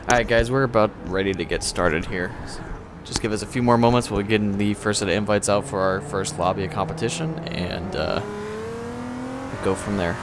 Alright guys, we're about ready to get started here. Just give us a few more moments, we'll get the first set of invites out for our first lobby of competition, and go from there.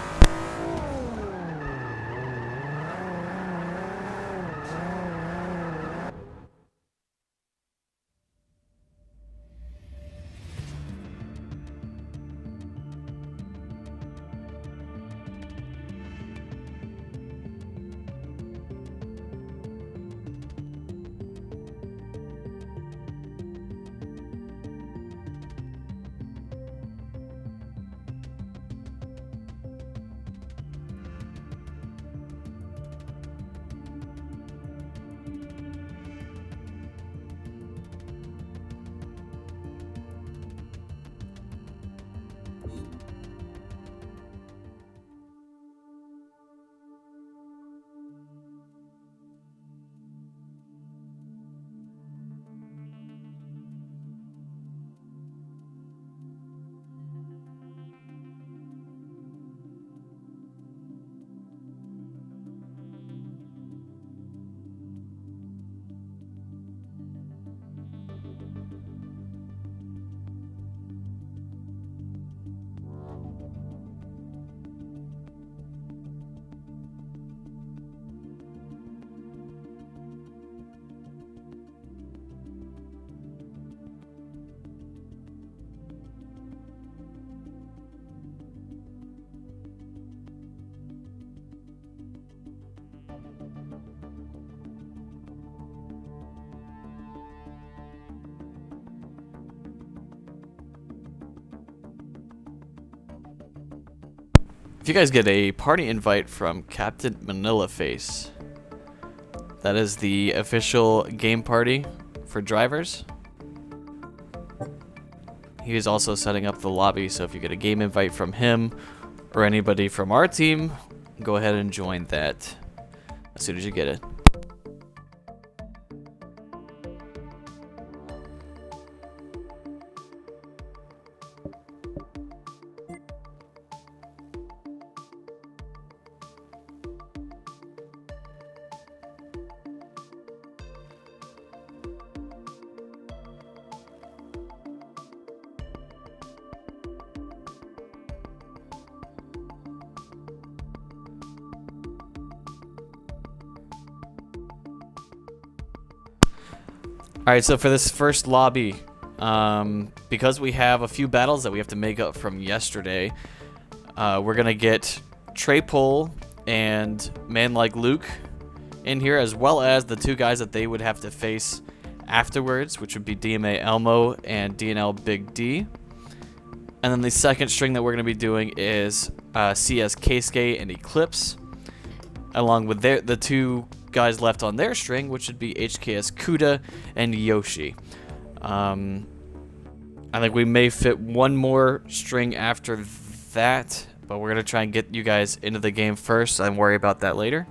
If you guys get a party invite from Captain Manila Face, that is the official game party for drivers. He is also setting up the lobby, so if you get a game invite from him or anybody from our team, go ahead and join that as soon as you get it. Alright, so for this first lobby, because we have a few battles that we have to make up from yesterday, we're going to get Trey Pole and Man Like Luke in here, as well as the two guys that they would have to face afterwards, which would be DMA Elmo and DNL Big D. And then the second string that we're going to be doing is CS Keisuke and Eclipse, along with the two guys left on their string, which would be HKS Kuda and Yoshi. I think we may fit one more string after that, but we're going to try and get you guys into the game first and worry about that later.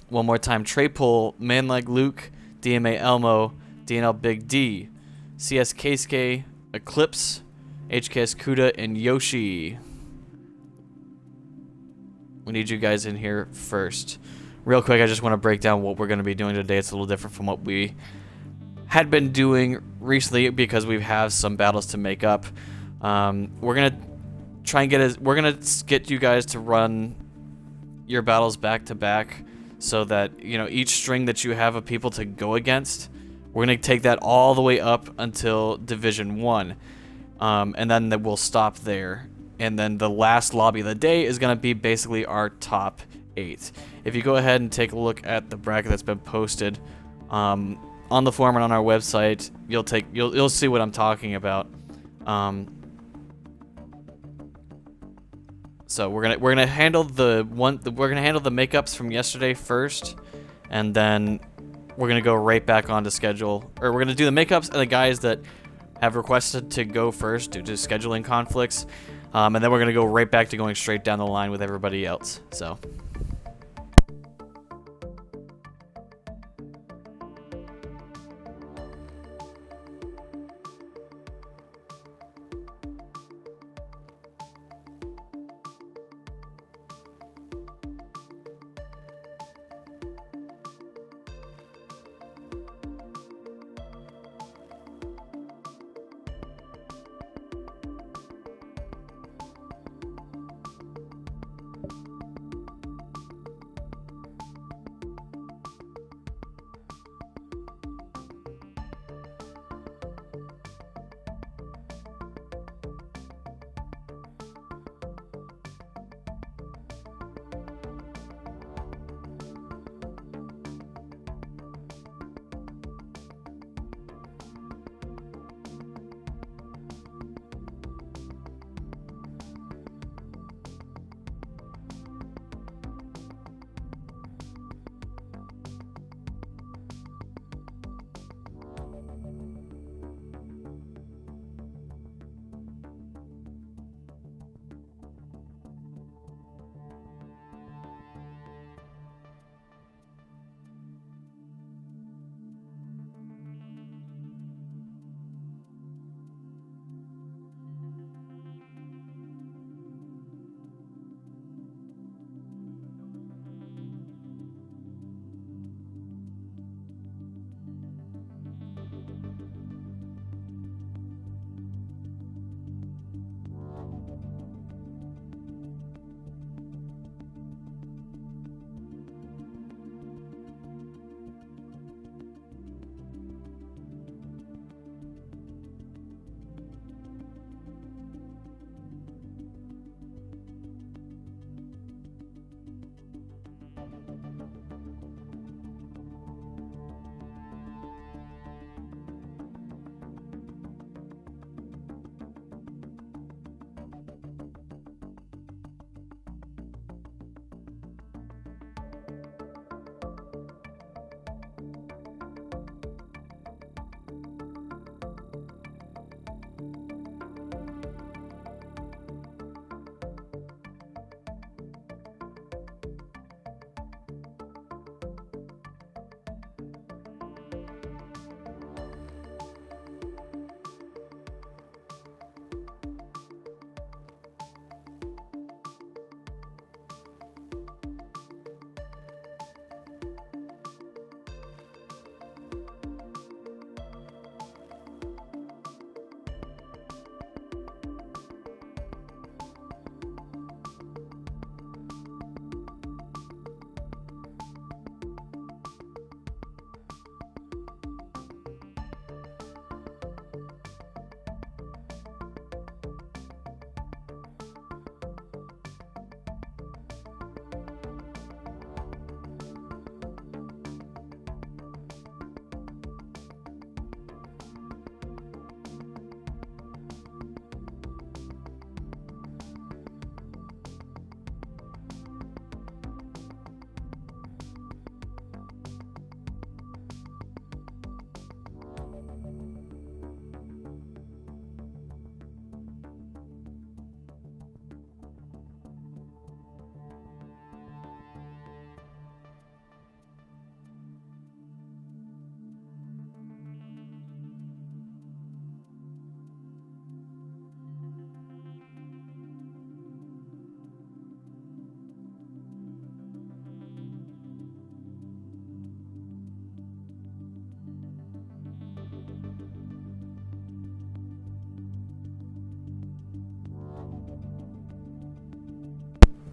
One more time: Trey Pole, Man Like Luke, DMA Elmo, DNL Big D, CS Keisuke, Eclipse, HKS Kuda, and Yoshi. We need you guys in here first. Real quick, I just want to break down what we're going to be doing today. It's a little different from what we had been doing recently because we have some battles to make up. We're going to try and get you guys to run your battles back to back, so that, you know, each string that you have of people to go against, we're going to take that all the way up until Division 1. And then we'll stop there. And then the last lobby of the day is going to be basically our top 8. If you go ahead and take a look at the bracket that's been posted on the forum and on our website, you'll see what I'm talking about. So we're gonna handle the makeups from yesterday first, and then we're gonna go right back onto schedule, or we're gonna do the makeups and the guys that have requested to go first due to scheduling conflicts, and then we're gonna go right back to going straight down the line with everybody else. So.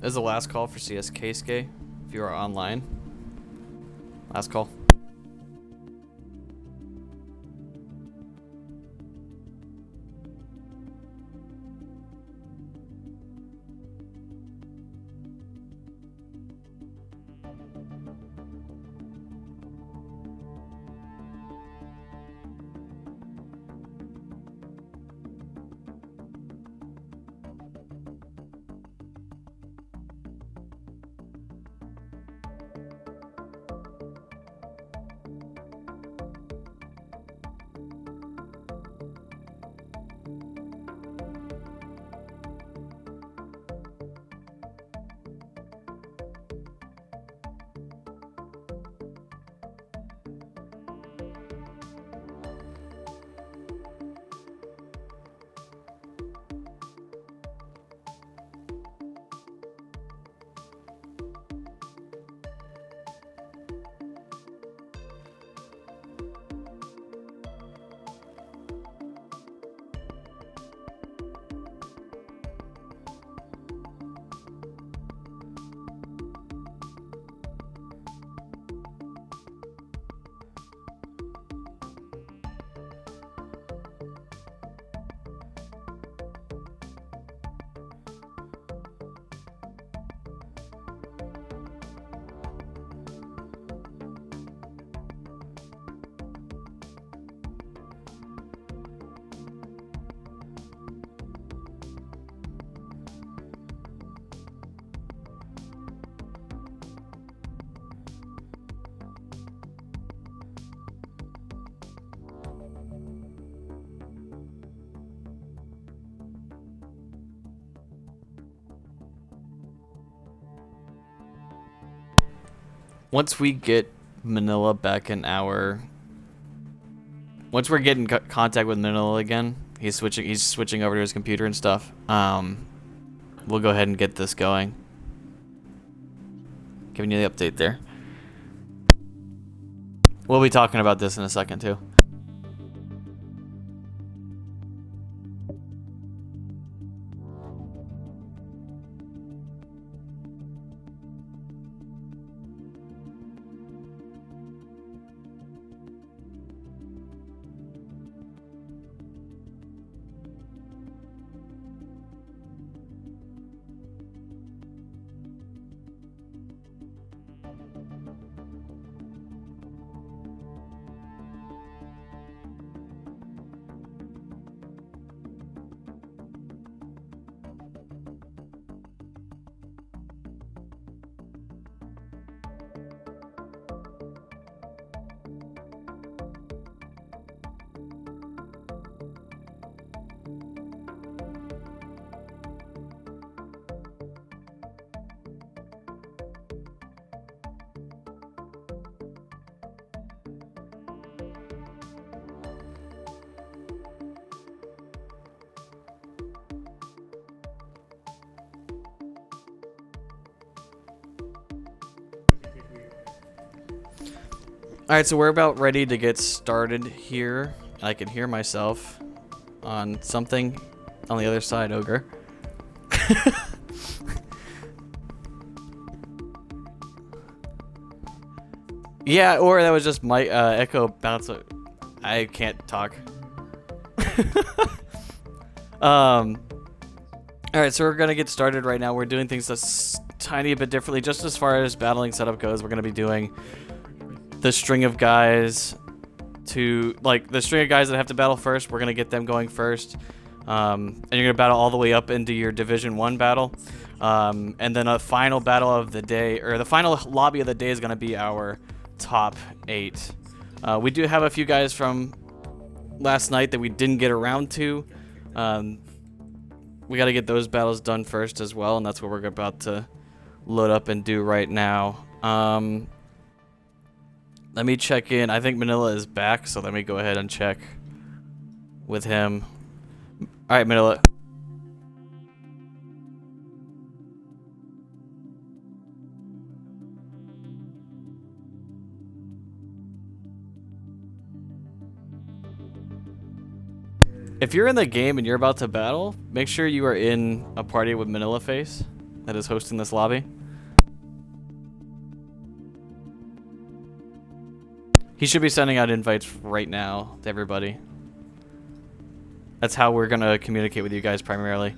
This is the last call for CSKSK. If you are online. Last call. Once we get Manila back in our... Once we're getting contact with Manila again, he's switching over to his computer and stuff. We'll go ahead and get this going. Giving you the update there. We'll be talking about this in a second too. Alright, so we're about ready to get started here. I can hear myself on something on the other side, Ogre. Yeah, or that was just my echo bounce. I can't talk. Alright, so we're gonna get started right now. We're doing things a tiny bit differently. Just as far as battling setup goes, we're gonna be doing the string of guys that have to battle first. We're gonna get them going first, and you're gonna battle all the way up into your Division 1 battle, and then a final battle of the day, or the final lobby of the day, is gonna be our top 8. We do have a few guys from last night that we didn't get around to. We got to get those battles done first as well, and that's what we're about to load up and do right now. Let me check in. I think Manila is back, so let me go ahead and check with him. All right, Manila. If you're in the game and you're about to battle, make sure you are in a party with Manila Face. that is hosting this lobby. He should be sending out invites right now to everybody. That's how we're gonna communicate with you guys primarily.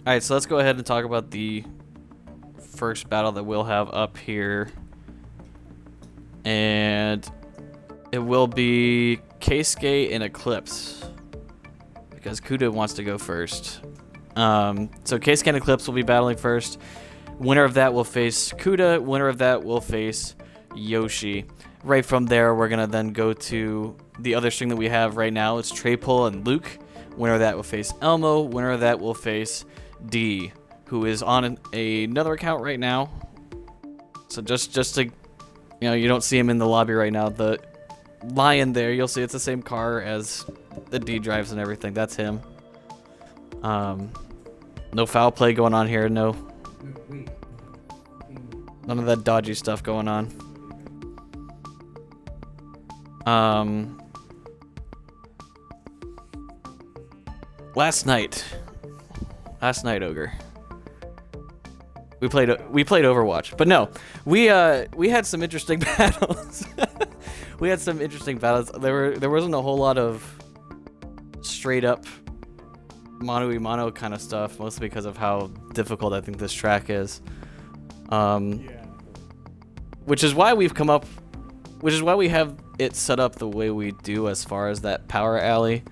Alright, so let's go ahead and talk about the first battle that we'll have up here. And it will be Keisuke and Eclipse, because Kuda wants to go first. So Keisuke and Eclipse will be battling first. Winner of that will face Kuda. Winner of that will face Yoshi. Right from there, we're going to then go to the other string that we have right now. It's Trapole and Luke. Winner of that will face Elmo. Winner of that will face D, who is on another account right now. So just to, you know, you don't see him in the lobby right now. The lion there, you'll see it's the same car as the D drives and everything. That's him. No foul play going on here. No, none of that dodgy stuff going on. Last night, Ogre. We played Overwatch, but no, we had some interesting battles. We had some interesting battles. There wasn't a whole lot of straight up mano a mano kind of stuff, mostly because of how difficult I think this track is. Which is why we have it set up the way we do as far as that power alley.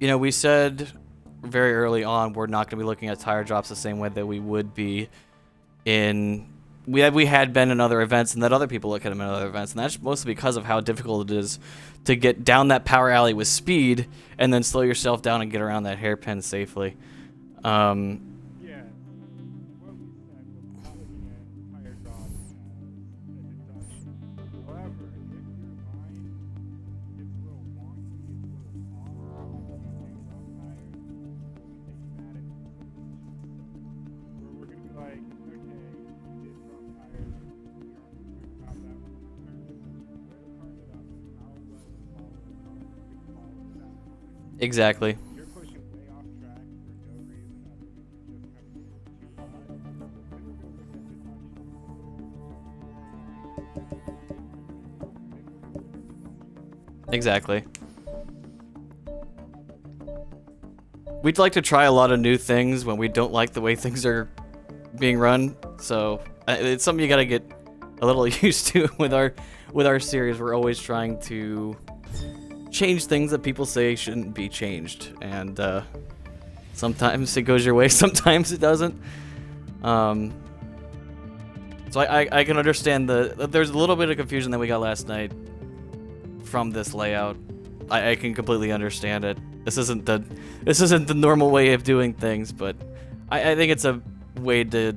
You know, we said very early on we're not going to be looking at tire drops the same way that we would be in... We had been in other events, and that other people look at them in other events, and that's mostly because of how difficult it is to get down that power alley with speed and then slow yourself down and get around that hairpin safely. Exactly. You're pushing way off track for no reason other than just Exactly. We'd like to try a lot of new things when we don't like the way things are being run, so it's something you gotta get a little used to with our series. We're always trying to change things that people say shouldn't be changed, and sometimes it goes your way, sometimes it doesn't. So I can understand there's a little bit of confusion that we got last night from this layout. I can completely understand it. This isn't the normal way of doing things, but I think it's a way to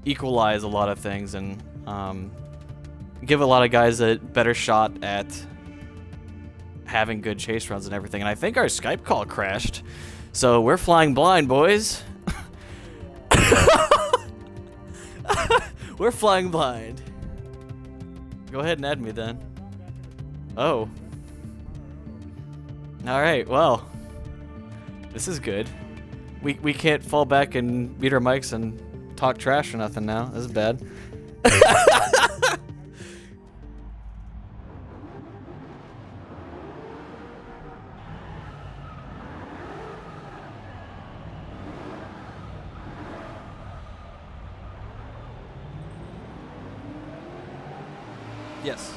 equalize a lot of things and give a lot of guys a better shot at having good chase runs and everything. And I think our Skype call crashed, so we're flying blind, boys. We're flying blind. Go ahead and add me then. Oh. Alright, well. This is good. We can't fall back and mute our mics and talk trash or nothing now. This is bad. Yes.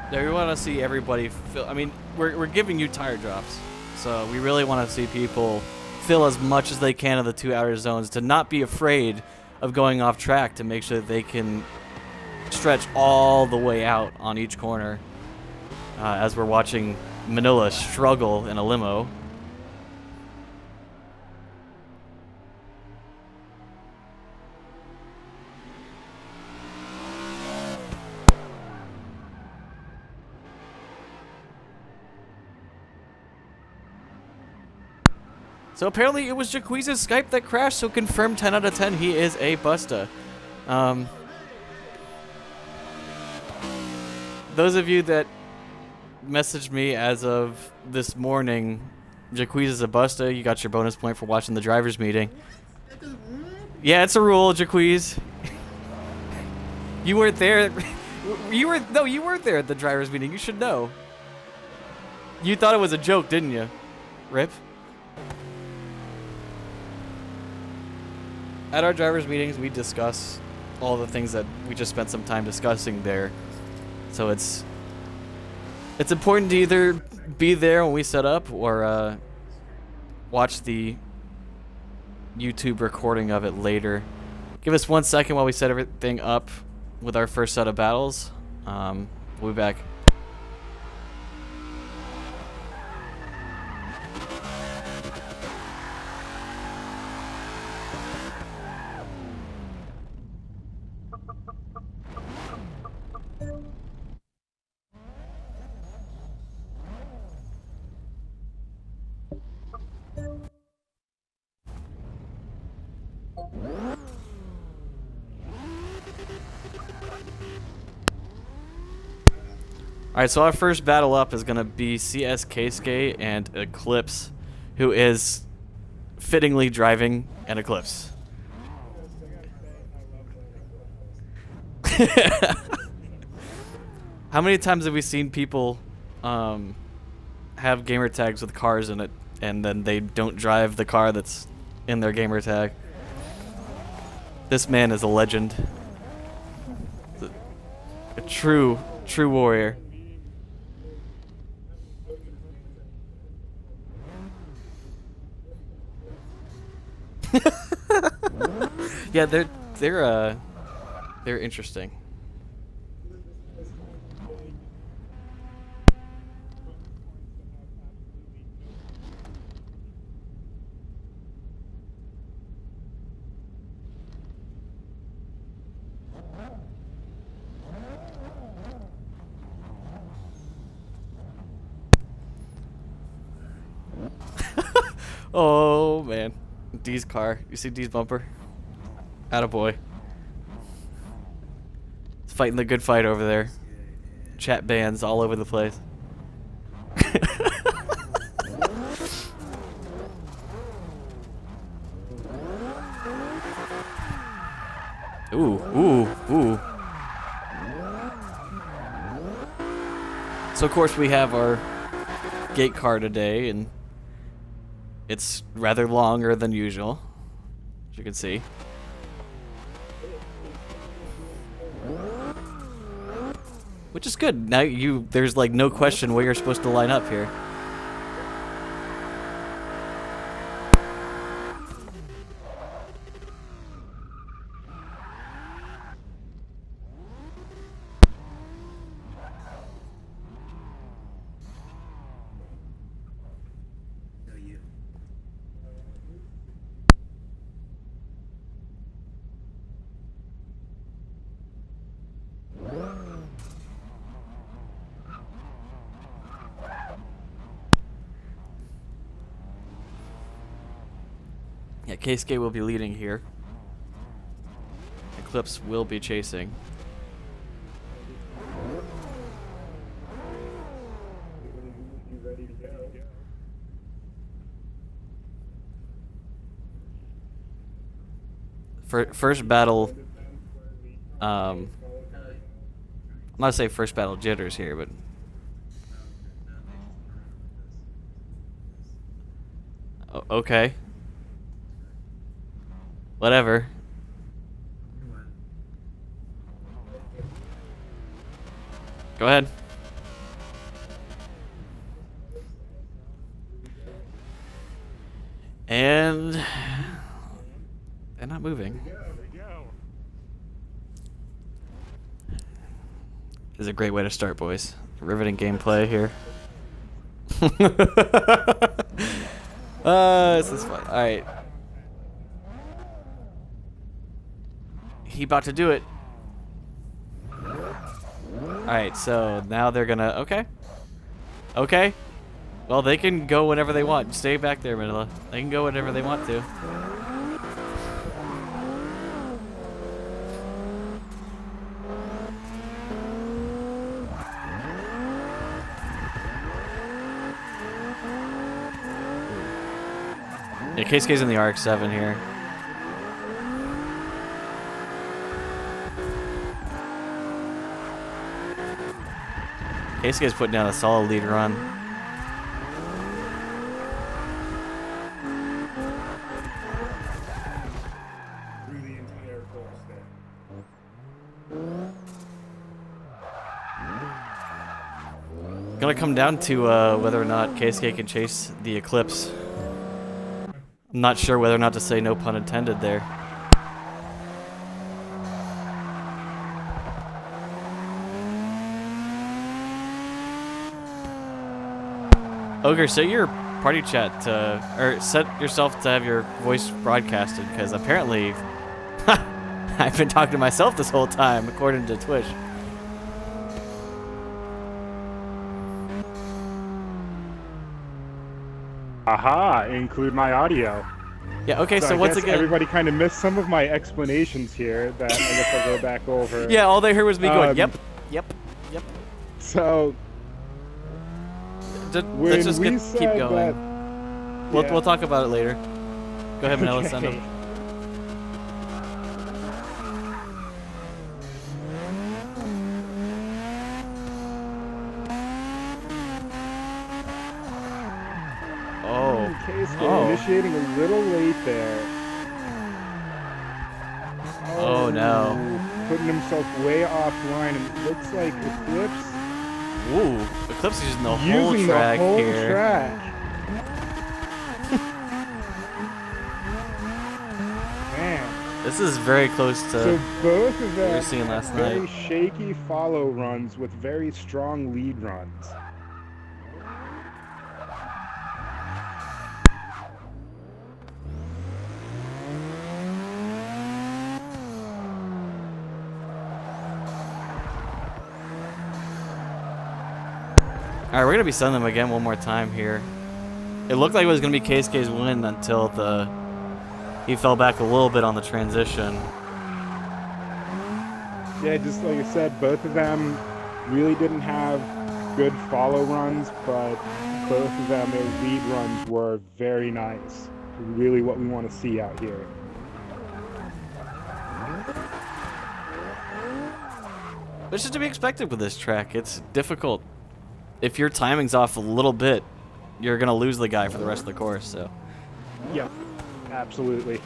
Yeah, we want to see everybody fill. I mean, we're giving you tire drops, so we really want to see people fill as much as they can of the 2 outer zones, to not be afraid of going off track, to make sure that they can stretch all the way out on each corner as we're watching Manila struggle in a limo. So apparently it was Jaquiz's Skype that crashed, so confirmed 10 out of 10, he is a busta. Those of you that messaged me as of this morning, Jaquiz is a busta, you got your bonus point for watching the driver's meeting. Yeah, it's a rule, Jaquiz. You weren't there. You weren't there at the driver's meeting, you should know. You thought it was a joke, didn't you? Rip. At our driver's meetings, we discuss all the things that we just spent some time discussing there. So it's important to either be there when we set up or watch the YouTube recording of it later. Give us 1 second while we set everything up with our first set of battles. We'll be back. Alright, so our first battle up is going to be CS Keisuke and Eclipse, who is fittingly driving an Eclipse. How many times have we seen people have gamer tags with cars in it, and then they don't drive the car that's in their gamer tag? This man is a legend. A true warrior. Yeah, they're interesting. Oh man, D's car. You see D's bumper? Attaboy. It's fighting the good fight over there. Chat bans all over the place. Ooh. So of course we have our gate car today, and it's rather longer than usual, as you can see. Which is good. Now there's like no question where you're supposed to line up here. Yeah, Keisuke will be leading here. Eclipse will be chasing. First battle, I'm not gonna say first battle jitters here, but okay. Whatever. Go ahead. And they're not moving. This is a great way to start, boys. Riveting gameplay here. This is fun. Alright. He about to do it. Alright, so now they're gonna... Okay. Okay. Well, they can go whenever they want. Stay back there, Manila. They can go whenever they want to. Yeah, Keisuke's in the RX-7 here. Keisuke's putting down a solid lead run. Through the entire course there. Gonna come down to whether or not Keisuke can chase the Eclipse. I'm not sure whether or not to say no pun intended there. Ogre, set your party chat or set yourself to have your voice broadcasted, because apparently I've been talking to myself this whole time, according to Twitch. Aha, include my audio. Yeah, okay, so I once guess again... everybody kind of missed some of my explanations here that I guess I'll go back over. Yeah, all they heard was me going, yep, yep, yep. So, Let's when just we keep said going. that... We'll talk about it later. Go ahead, Manila, send Okay. him. Oh. Keisuke initiating a little late there. Oh, no. Putting himself way offline, and it looks like Eclipse Ooh, Eclipse using the whole using track the whole here. track. Man. This is very close to So both of we were them seeing last very night. shaky follow runs with very strong lead runs. Alright, we're gonna be sending them again one more time here. It looked like it was gonna be Keisuke's win until he fell back a little bit on the transition. Yeah, just like I said, both of them really didn't have good follow runs, but both of them, their lead runs were very nice. Really what we want to see out here. Which is to be expected with this track. It's difficult. If your timing's off a little bit, you're gonna lose the guy for the rest of the course, so. Yep, absolutely.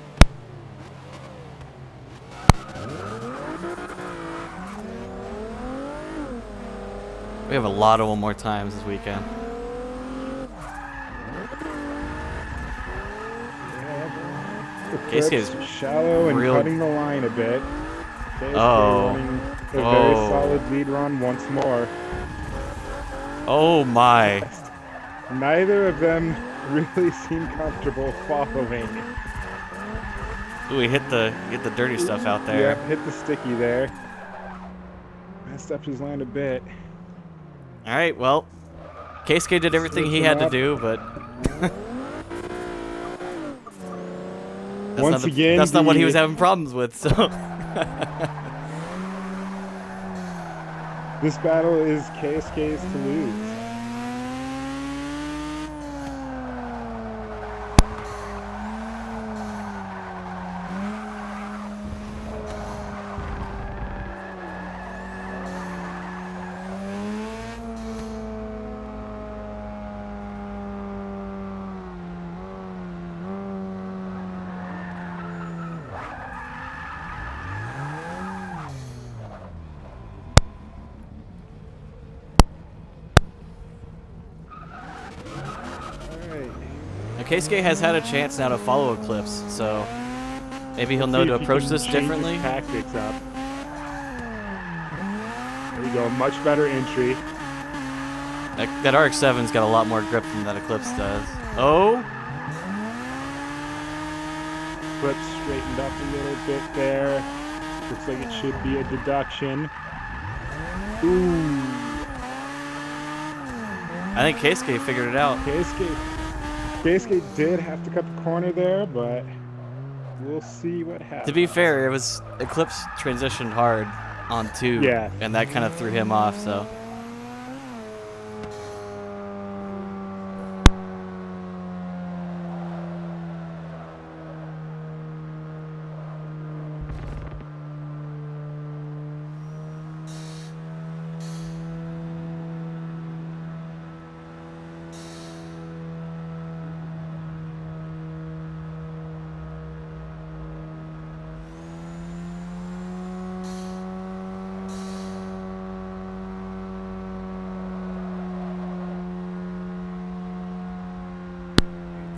We have a lot of one more times this weekend. Keisuke is Eclipse shallow and real- cutting the line a bit. Keisuke Oh. running a very Oh. solid lead run once more. Oh my. Neither of them really seem comfortable following. Ooh, we hit the dirty stuff out there. Yep, hit the sticky there. Messed up his line a bit. Alright, well, Keisuke did everything he had to do, but Once again, that's not what he was having problems with, so. This battle is Keisuke's to lose. Now, Keisuke has had a chance now to follow Eclipse, so maybe he'll know to approach this differently. Tactics up. He we go. Much better entry. That RX-7's got a lot more grip than that Eclipse does. Oh! Eclipse straightened up a little bit there. Looks like it should be a deduction. Ooh. I think Keisuke figured it out. Keisuke did have to cut the corner there, but we'll see what happens. To be fair, it was Eclipse transitioned hard on 2, Yeah. and that kind of threw him off, so.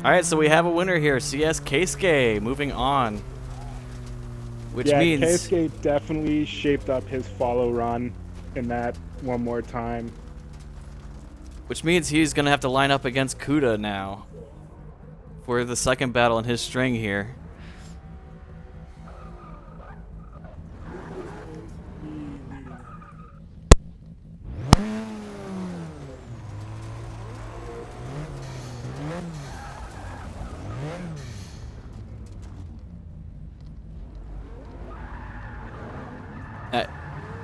Alright, so we have a winner here. CS Keisuke moving on. Which means Keisuke definitely shaped up his follow run in that one more time. Which means he's gonna have to line up against Kuda now for the second battle in his string here.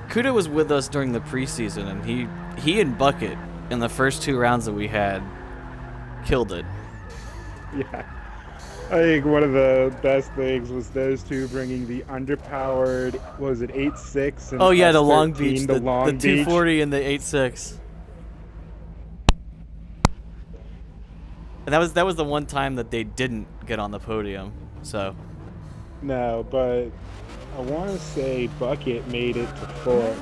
Kuda was with us during the preseason, and he and Bucket in the first 2 rounds that we had killed it. Yeah. I think one of the best things was those two bringing the underpowered, what was it, 8.6 and oh yeah, the S13, Long Beach, the Long Beach. 240 and the 8.6. And that was the one time that they didn't get on the podium. So No, but I want to say Bucket made it to 4th.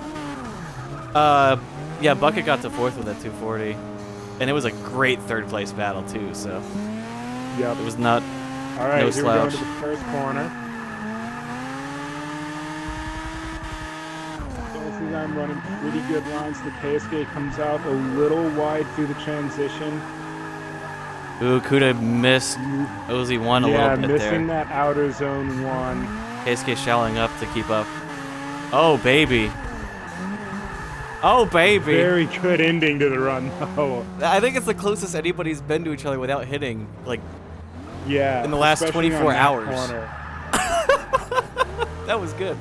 yeah, Bucket got to 4th with that 240, and it was a great 3rd place battle too. So Yep. it was not All right, no here we go slouch. into the first corner. Both of them running pretty good lines. The Keisuke comes out a little wide through the transition. Ooh, Kuda missed OZ1 a Yeah, little bit missing there. that outer zone 1. Keisuke shalling up to keep up. Oh baby. Oh baby. Very good ending to the run, though. I think it's the closest anybody's been to each other without hitting, like, Yeah, in the last especially 24 on that hours. corner. That was good.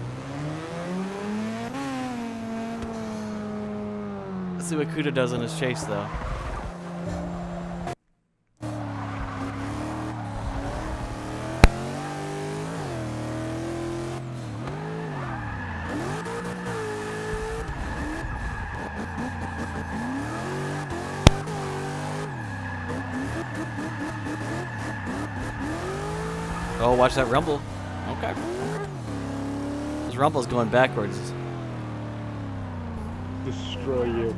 Let's see what Kuda does in his chase, though. Oh, watch that rumble. Okay. This rumble's going backwards. Destroy you.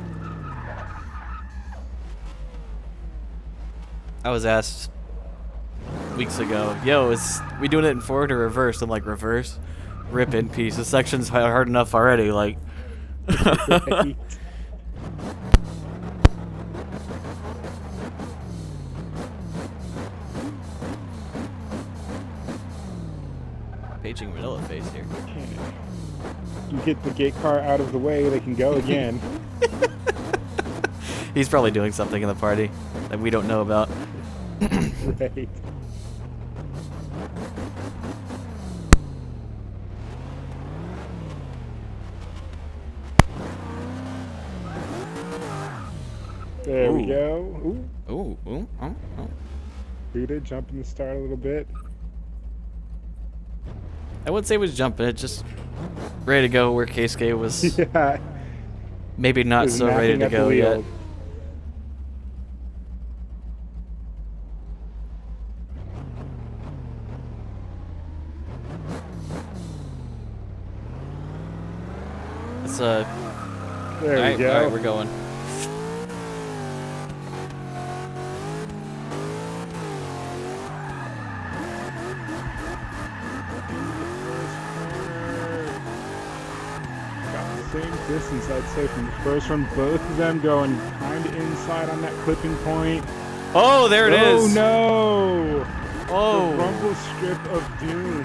I was asked weeks ago, yo, is we doing it in forward or reverse? I'm like, reverse? Rip in peace. This section's hard enough already, like. Right. Paging Manila face here. You get the gate car out of the way, they can go again. He's probably doing something in the party that we don't know about. Right. There we Ooh. go. Ooh. Ooh. Kuda jumping the start a little bit. I wouldn't say it was jumping, it just ready to go where Keisuke was Yeah. maybe not Was so ready napping to at the go yet. wheel. It's There alright, we go. alright, we're going. Got the same distance, I'd say, from the first one. Both of them going kind of inside on that clipping point. Oh, there it is. Oh, no. Oh. The rumble strip of doom.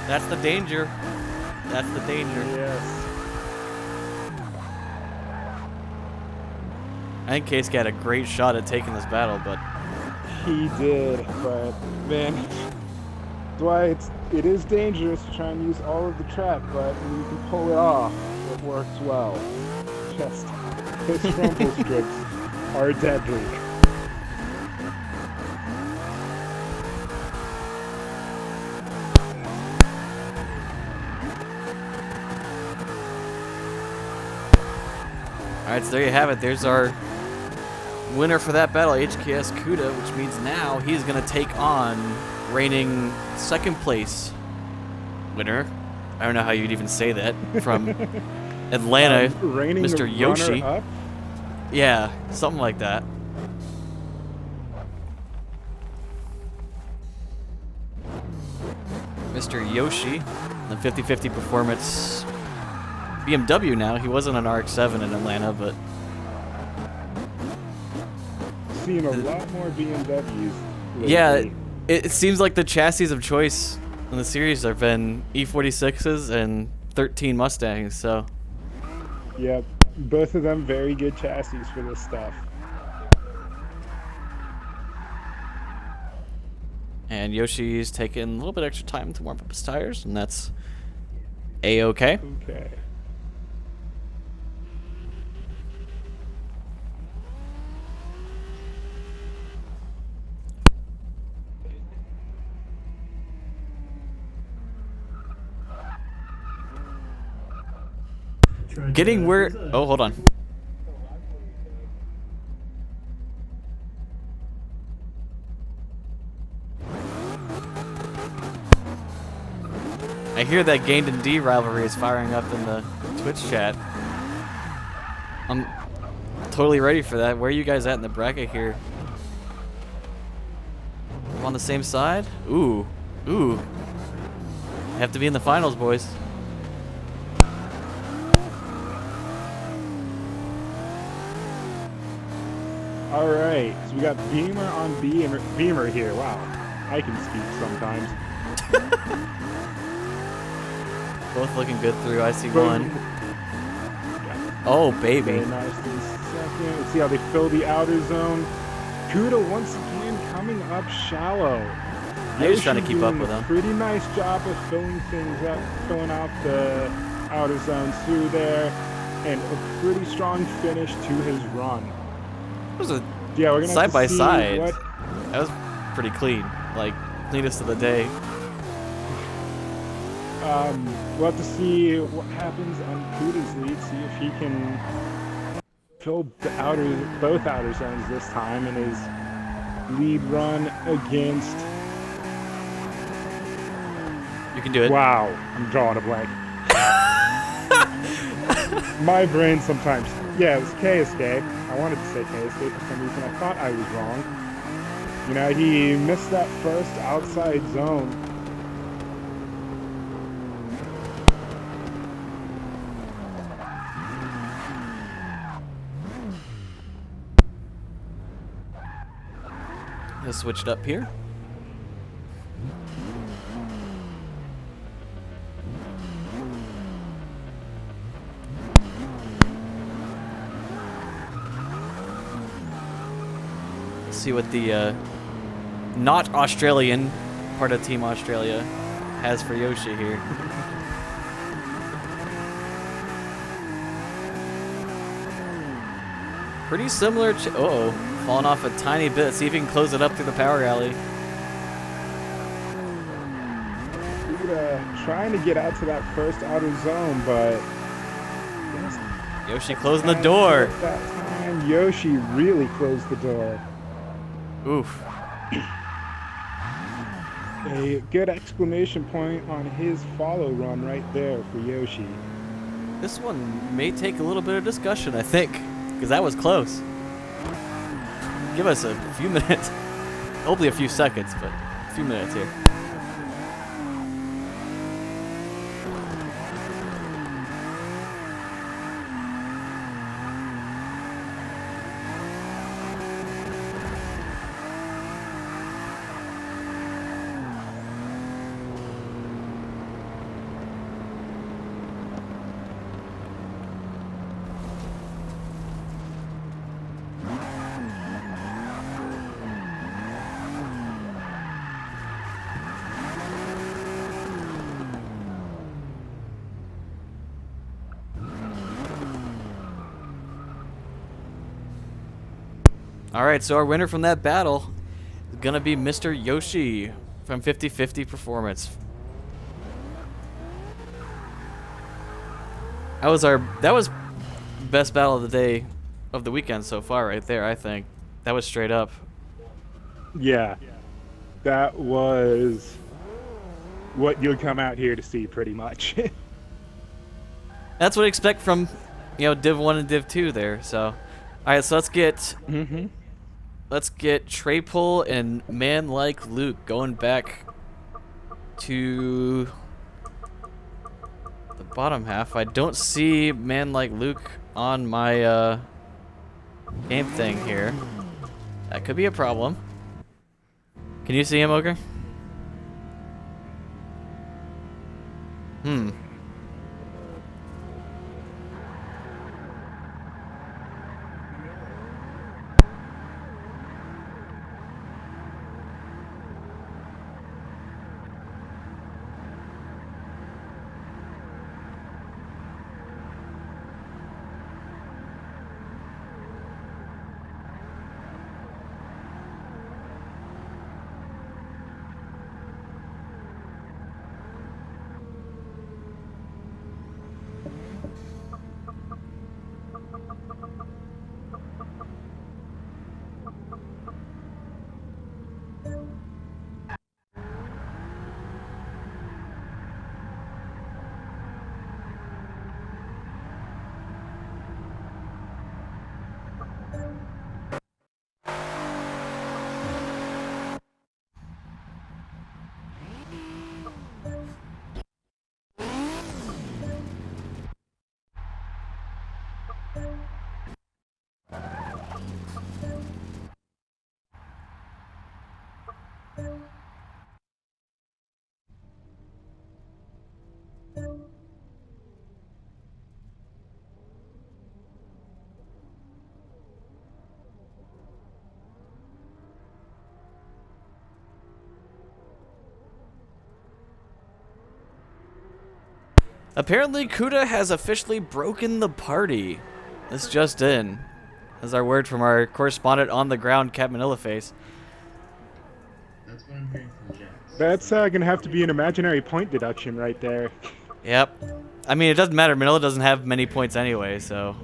That's the danger. That's the danger. Yes. I think Case got a great shot at taking this battle, but He did, but man, that's why it is dangerous to try and use all of the track, but when you can pull it off, it works well. Just those rumble strips are deadly. all right, so there you have it. There's our winner for that battle, HKS Kuda, which means now he's going to take on reigning second place winner. I don't know how you'd even say that. From Atlanta, Reigning Mr. Yoshi. runner-up? Yeah, something like that. Mr. Yoshi, the 50-50 performance BMW now. He wasn't an RX-7 in Atlanta, but Seen a lot more BMWs lately. yeah, it seems like the chassis of choice in the series have been E46s and 13 Mustangs, so Yep, both of them very good chassis for this stuff. and Yoshi's taking a little bit extra time to warm up his tires, and that's A-okay. Okay. Getting where... Oh, hold on. I hear that Gained and D rivalry is firing up in the Twitch chat. I'm totally ready for that. Where are you guys at in the bracket here? I'm on the same side? Ooh. Ooh. Have to be in the finals, boys. All right, so we got Beamer on Beamer here. Wow, I can speak sometimes. Both looking good through IC1. Oh, baby. Very nice in second. Let's see how they fill the outer zone. Kuda once again coming up shallow. They're just trying to keep up doing with a him. Pretty nice job of filling things up, filling out the outer zones through there, and a pretty strong finish to his run. It was a Yeah, we're gonna side have to by see side. what That was pretty clean. Like, cleanest of the day. we'll have to see what happens on Kuda's lead, see if he can fill the both outer zones this time in his lead run against... You can do it. Wow, I'm drawing a blank. My brain sometimes... Yeah, it was KSK. I wanted to say KSK for some reason. I thought I was wrong. You know, he missed that first outside zone. Just switched up here. Let's see what the not Australian part of Team Australia has for Yoshi here. Pretty similar. Uh-oh. Falling off a tiny bit. See if he can close it up through the power alley. Trying to get out to that first outer zone, but Yoshi closing the door. That time, Yoshi really closed the door. Oof. A good exclamation point on his follow run right there for Yoshi. This one may take a little bit of discussion, I think, because that was close. Give us a few minutes. Hopefully a few seconds, but a few minutes here. All right, so our winner from that battle is gonna be Mr. Yoshi from 50/50 Performance. That was best battle of the day, of the weekend so far, right there. I think that was straight up. Yeah, that was what you'll come out here to see, pretty much. That's what I expect from, Div 1 and Div 2 there. So, all right, so let's get Mm-hmm. Trey Pull and Man Like Luke going back to the bottom half. I don't see Man Like Luke on my game thing here. That could be a problem. Can you see him, Ogre? Apparently, Kuda has officially broken the party. This just in. That's our word from our correspondent on the ground, Cat Manila Face. That's what I'm hearing from Jax. That's gonna have to be an imaginary point deduction right there. Yep. I mean, it doesn't matter. Manila doesn't have many points anyway, so.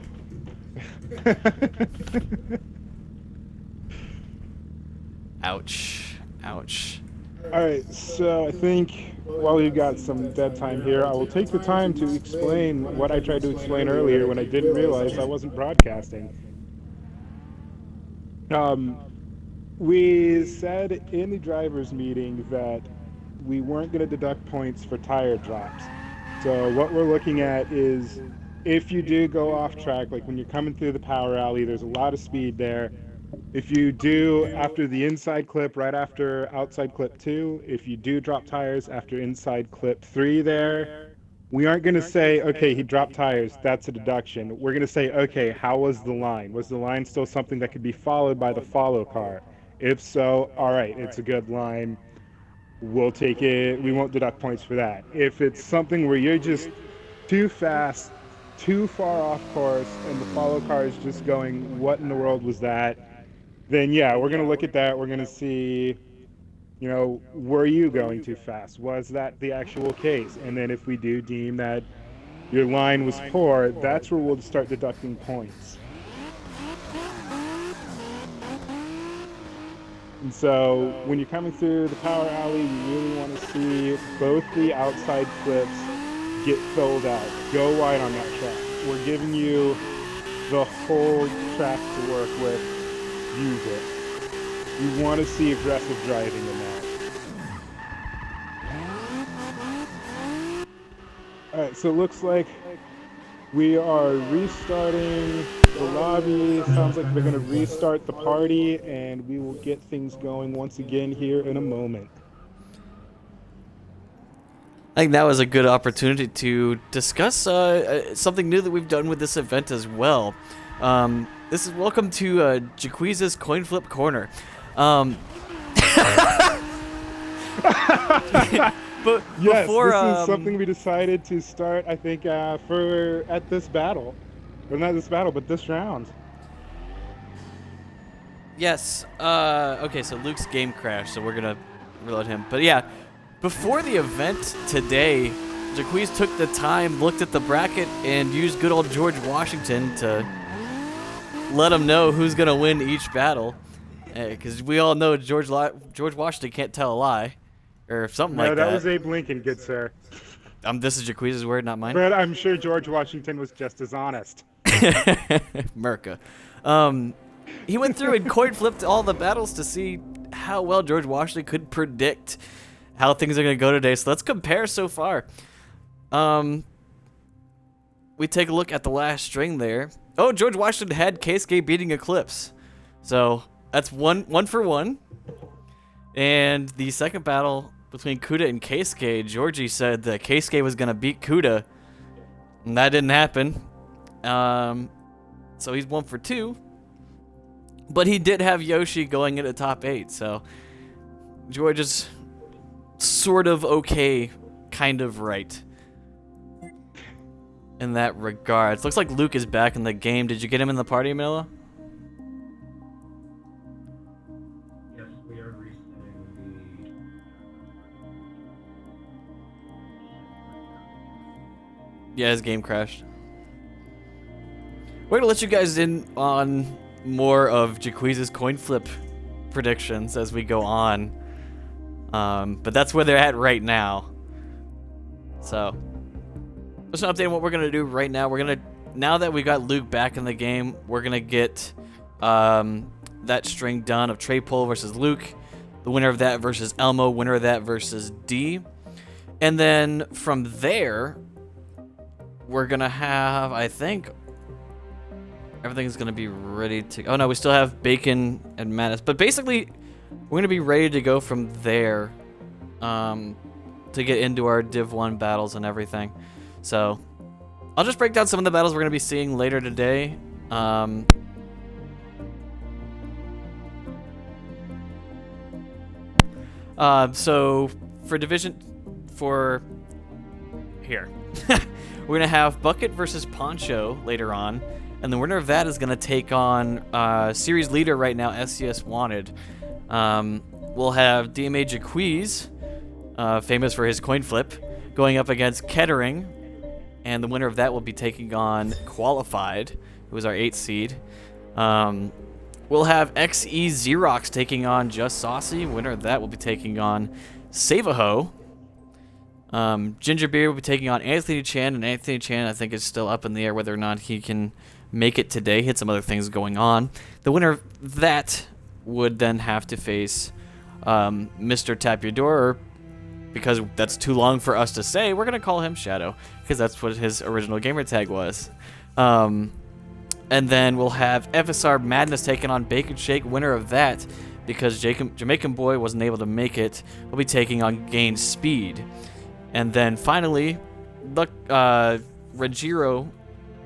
Ouch. Ouch. Alright, so I think while we've got some dead time here, I will take the time to explain what I tried to explain earlier when I didn't realize I wasn't broadcasting. We said in the driver's meeting that we weren't going to deduct points for tire drops. So what we're looking at is if you do go off track, like when you're coming through the power alley, there's a lot of speed there. If you do after the inside clip, right after outside clip 2, if you do drop tires after inside clip 3 there, we aren't going to say, okay, he dropped tires, that's a deduction. We're going to say, okay, how was the line? Was the line still something that could be followed by the follow car? If so, all right, it's a good line. We'll take it. We won't deduct points for that. If it's something where you're just too fast, too far off course, and the follow car is just going, what in the world was that? Then yeah, we're going to look at that. We're going to see, were you going too fast? Was that the actual case? And then if we do deem that your line was poor, that's where we'll start deducting points. And so when you're coming through the power alley, you really want to see both the outside clips get filled out. Go wide on that track. We're giving you the whole track to work with. Use it. You want to see aggressive driving in that. Alright, so it looks like we are restarting the lobby. Sounds like they're going to restart the party, and we will get things going once again here in a moment. I think that was a good opportunity to discuss something new that we've done with this event as well. This is welcome to Jaquiza's Coin Flip Corner. But yes, before, this is something we decided to start, I think, at this battle. Or not this battle, but this round. Yes. Okay, so Luke's game crashed, so we're gonna reload him. But yeah, before the event today, Jaquez took the time, looked at the bracket, and used good old George Washington to let him know who's gonna win each battle. Because we all know George Washington can't tell a lie, or something like that. No, that was Abe Lincoln, good sir. This is Jaquez's word, not mine. But I'm sure George Washington was just as honest. Merca. He went through and coin flipped all the battles to see how well George Washington could predict how things are going to go today. So let's compare so far. We take a look at the last string there. Oh, George Washington had Keisuke beating Eclipse. So that's one for one. And the second battle between Kuda and Keisuke, Georgie said that Keisuke was going to beat Kuda. And that didn't happen. So he's 1 for 2. But he did have Yoshi going into top 8, so George is sort of okay, kind of right in that regards. Looks like Luke is back in the game. Did you get him in the party, Manila? Yes, we are resetting Yeah, his game crashed. We're gonna let you guys in on more of Jaquez's coin flip predictions as we go on. But that's where they're at right now. So, just an update on what we're gonna do right now. Now that we got Luke back in the game, we're gonna get that string done of Trey Pole versus Luke, the winner of that versus Elmo, winner of that versus D. And then from there, we're gonna have, I think, everything's going to be ready to... Oh, no, we still have Bacon and Madness. But basically, we're going to be ready to go from there to get into our Div 1 battles and everything. So, I'll just break down some of the battles we're going to be seeing later today. So, for Division... Here. We're going to have Bucket versus Poncho later on. And the winner of that is going to take on series leader right now, SCS Wanted. We'll have DMA Jaquez, famous for his coin flip, going up against Kettering. And the winner of that will be taking on Qualified, who is our 8th seed. We'll have XE Xerox taking on Just Saucy. Winner of that will be taking on Savaho. Ginger Beer will be taking on Anthony Chan. And Anthony Chan, I think, is still up in the air whether or not he can make it today. He had some other things going on. The winner of that would then have to face Mr. Tap Your Door, or because that's too long for us to say, we're going to call him Shadow, because that's what his original gamer tag was. And then we'll have FSR Madness taking on Bacon Shake. Winner of that, because Jamaican Boy wasn't able to make it, will be taking on Gain Speed. And then finally, Rajiro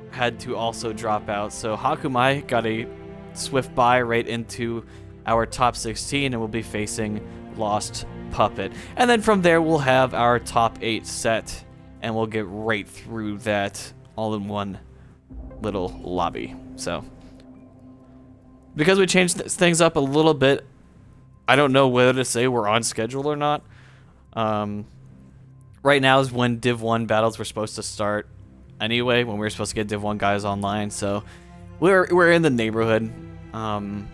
had to also drop out, so Hakumai got a swift bye right into our top 16 and will be facing Lost Puppet. And then from there we'll have our top 8 set, and we'll get right through that all in one little lobby. So, because we changed things up a little bit, I don't know whether to say we're on schedule or not. Right now is when Div 1 battles were supposed to start anyway, when we were supposed to get Div 1 guys online, so we're in the neighborhood. And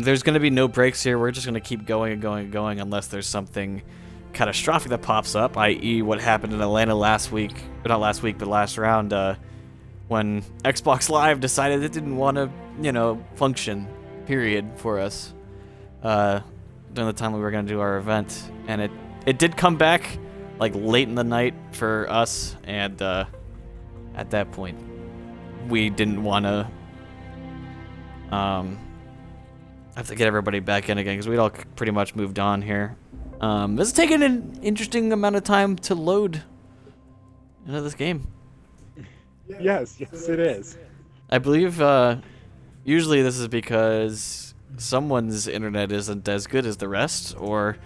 there's going to be no breaks here. We're just going to keep going and going and going unless there's something catastrophic that pops up, i.e. what happened in Atlanta last week, or not last week, but last round, when Xbox Live decided it didn't want to, function, period, for us during the time we were going to do our event. And it did come back like late in the night for us, and at that point we didn't want to have to get everybody back in again, because we'd all pretty much moved on here. This is taking an interesting amount of time to load into this game. Yes, it is. I believe usually this is because someone's internet isn't as good as the rest, or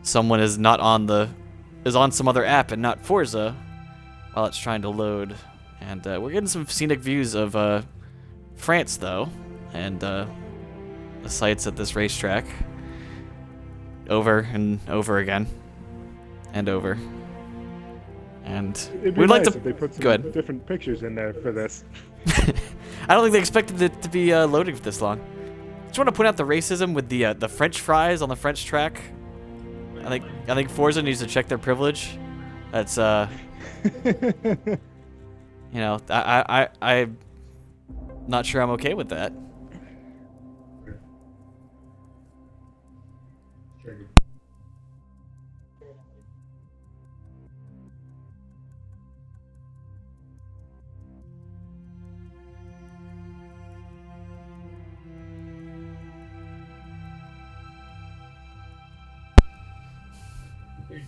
someone is on some other app and not Forza while it's trying to load. And we're getting some scenic views of France though, and the sights at this racetrack over and over again and over. And It'd be we'd nice like to if they put some Good. different pictures in there for this. I don't think they expected it to be loading for this long. Just want to point out the racism with the French fries on the French track. I think Forza needs to check their privilege. That's you know, I'm not sure I'm okay with that.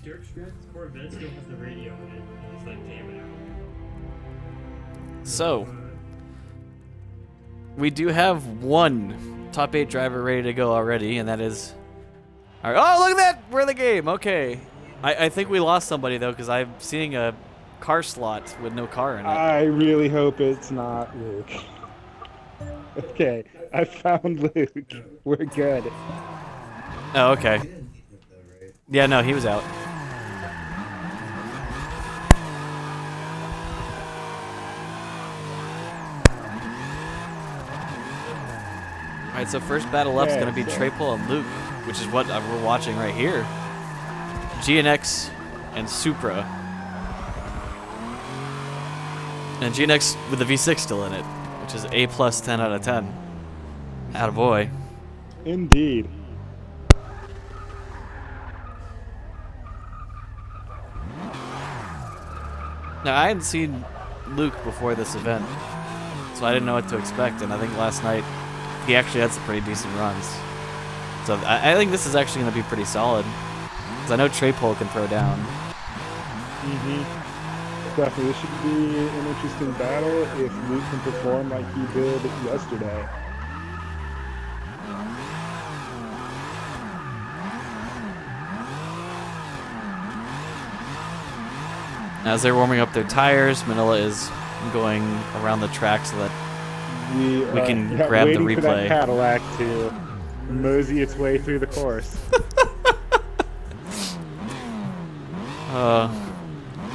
Gnarshred's Corvette still has the radio in it, and it's like jamming out. So, we do have one top 8 driver ready to go already, and that is... Our, oh, look at that! We're in the game! Okay. I think we lost somebody, though, because I'm seeing a car slot with no car in it. I really hope it's not Luke. Okay, I found Luke. We're good. Oh, okay. Yeah, no, he was out. Alright, so first battle up is going to be Trapel and Luke, which is what we're watching right here. GNX and Supra. And GNX with the V6 still in it, which is A plus 10 out of 10. Attaboy. Indeed. Now, I hadn't seen Luke before this event, so I didn't know what to expect, and I think last night he actually had some pretty decent runs. So I think this is actually going to be pretty solid, because I know Trapol can throw down. Definitely, this should be an interesting battle if Luke can perform like he did yesterday. As they're warming up their tires, Manila is going around the track so that we can grab the waiting for that replay. Cadillac to mosey its way through the course.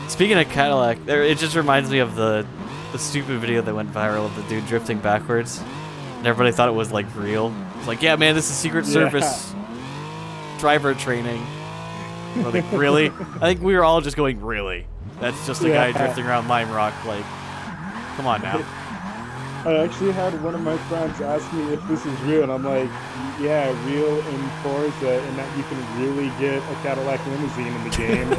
Speaking of Cadillac, it just reminds me of the stupid video that went viral of the dude drifting backwards. And everybody thought it was like real. It's like, yeah, man, this is Secret Service driver training. I'm like, really? I think we were all just going, really? That's just a guy drifting around Lime Rock, like, come on now. I actually had one of my friends ask me if this is real, and I'm like, yeah, real in Forza, and that you can really get a Cadillac limousine in the game.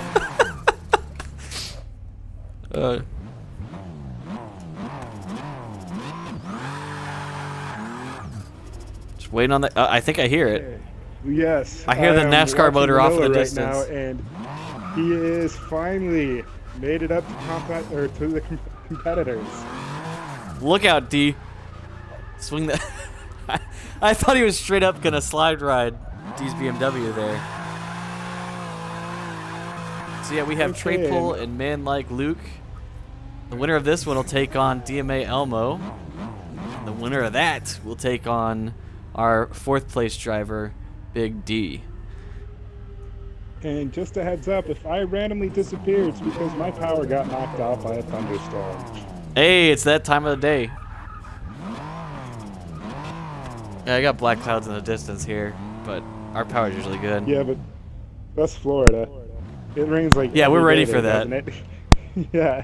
Just waiting on the... I think I hear it. Yes. I hear the NASCAR motor off in the distance. Right now, and he is finally made it up to the competitors. Look out, D. Swing that. I thought he was straight up gonna slide ride D's BMW there. So yeah, we have Trapol and Man Like Luke. The winner of this one will take on DMA Elmo. The winner of that will take on our 4th place driver, Big D. And just a heads up, if I randomly disappear, it's because my power got knocked out by a thunderstorm. Hey, it's that time of the day. Yeah, I got black clouds in the distance here, but our power's usually good. Yeah, but that's Florida. It rains like yeah, we're ready day for there, that. doesn't it? Yeah.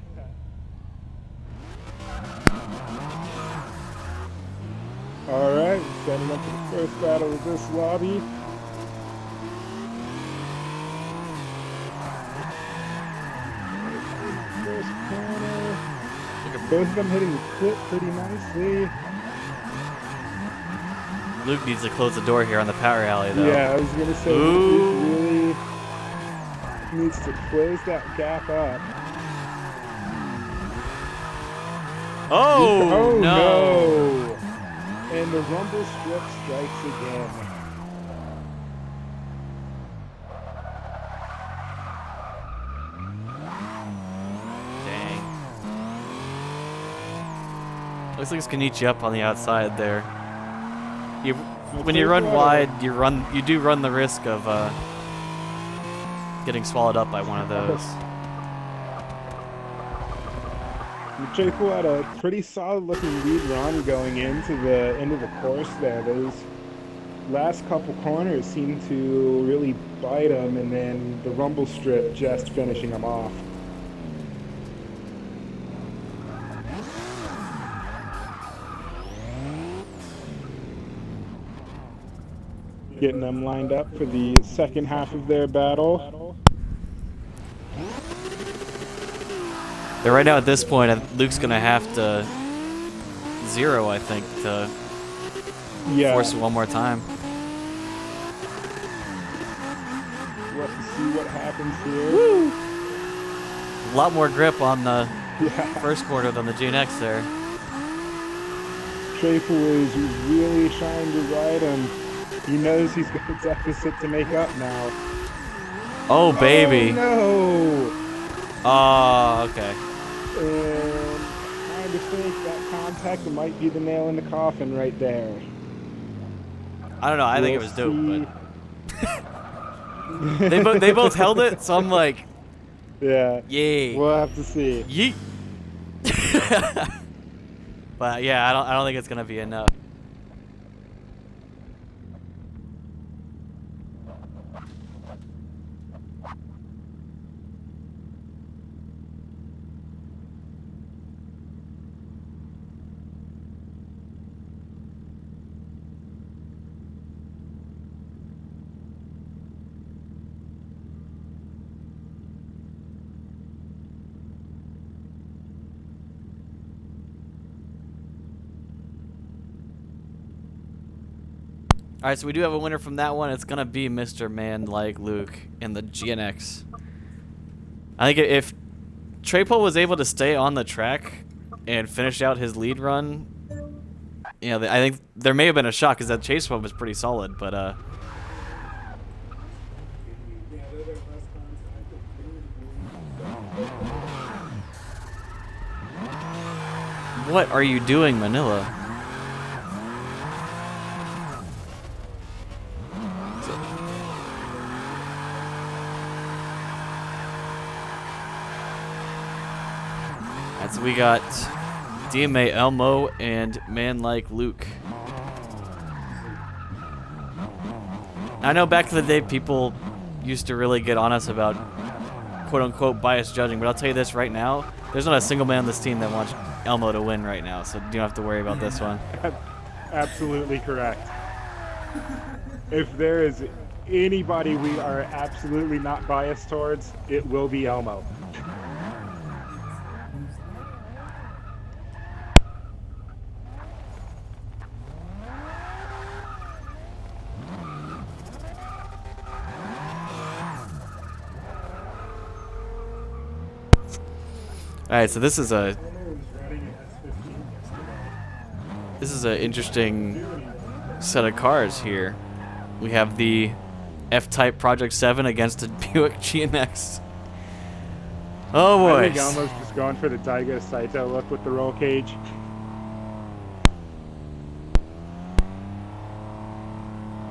All right, setting up for the first battle of this lobby. First corner. Both of them hitting the clip pretty nicely. Luke needs to close the door here on the power alley, though. Yeah, I was gonna say Luke really needs to close that gap up. Oh, no! And the rumble strip strikes again. Dang. Looks like it's gonna eat you up on the outside there. when you run wide, you do run the risk of getting swallowed up by one of those. Traple had a pretty solid looking lead run going into the end of the course there. Those last couple corners seemed to really bite him, and then the rumble strip just finishing him off. Getting them lined up for the second half of their battle. Right now at this point, Luke's gonna have to zero, I think, to force it one more time. We'll have to see what happens here. Woo! A lot more grip on the first quarter than the GNX there. Traple is really trying to ride him. He knows he's got a deficit to make up now. Oh, baby. Oh, no! Oh, okay. And trying to think that contact might be the nail in the coffin right there. I don't know. I think it was dope, but they both held it, so I'm like, yeah. yay. We'll have to see. Yeet. But yeah, I don't think it's gonna be enough. All right, so we do have a winner from that one. It's gonna be Mr. Man Like Luke in the GNX. I think if Trapol was able to stay on the track and finish out his lead run, you know, I think there may have been a shot because that chase one was pretty solid. But what are you doing, Manila? So we got DMA Elmo and Man Like Luke. I know back in the day people used to really get on us about quote-unquote biased judging, but I'll tell you this right now, there's not a single man on this team that wants Elmo to win right now, so you don't have to worry about this one. Absolutely correct. If there is anybody we are absolutely not biased towards, it will be Elmo. All right, so this is an interesting set of cars here. We have the F-Type Project 7 against the Buick GNX. Oh boy! I think Elmo's just going for the Taiga Saito look with the roll cage.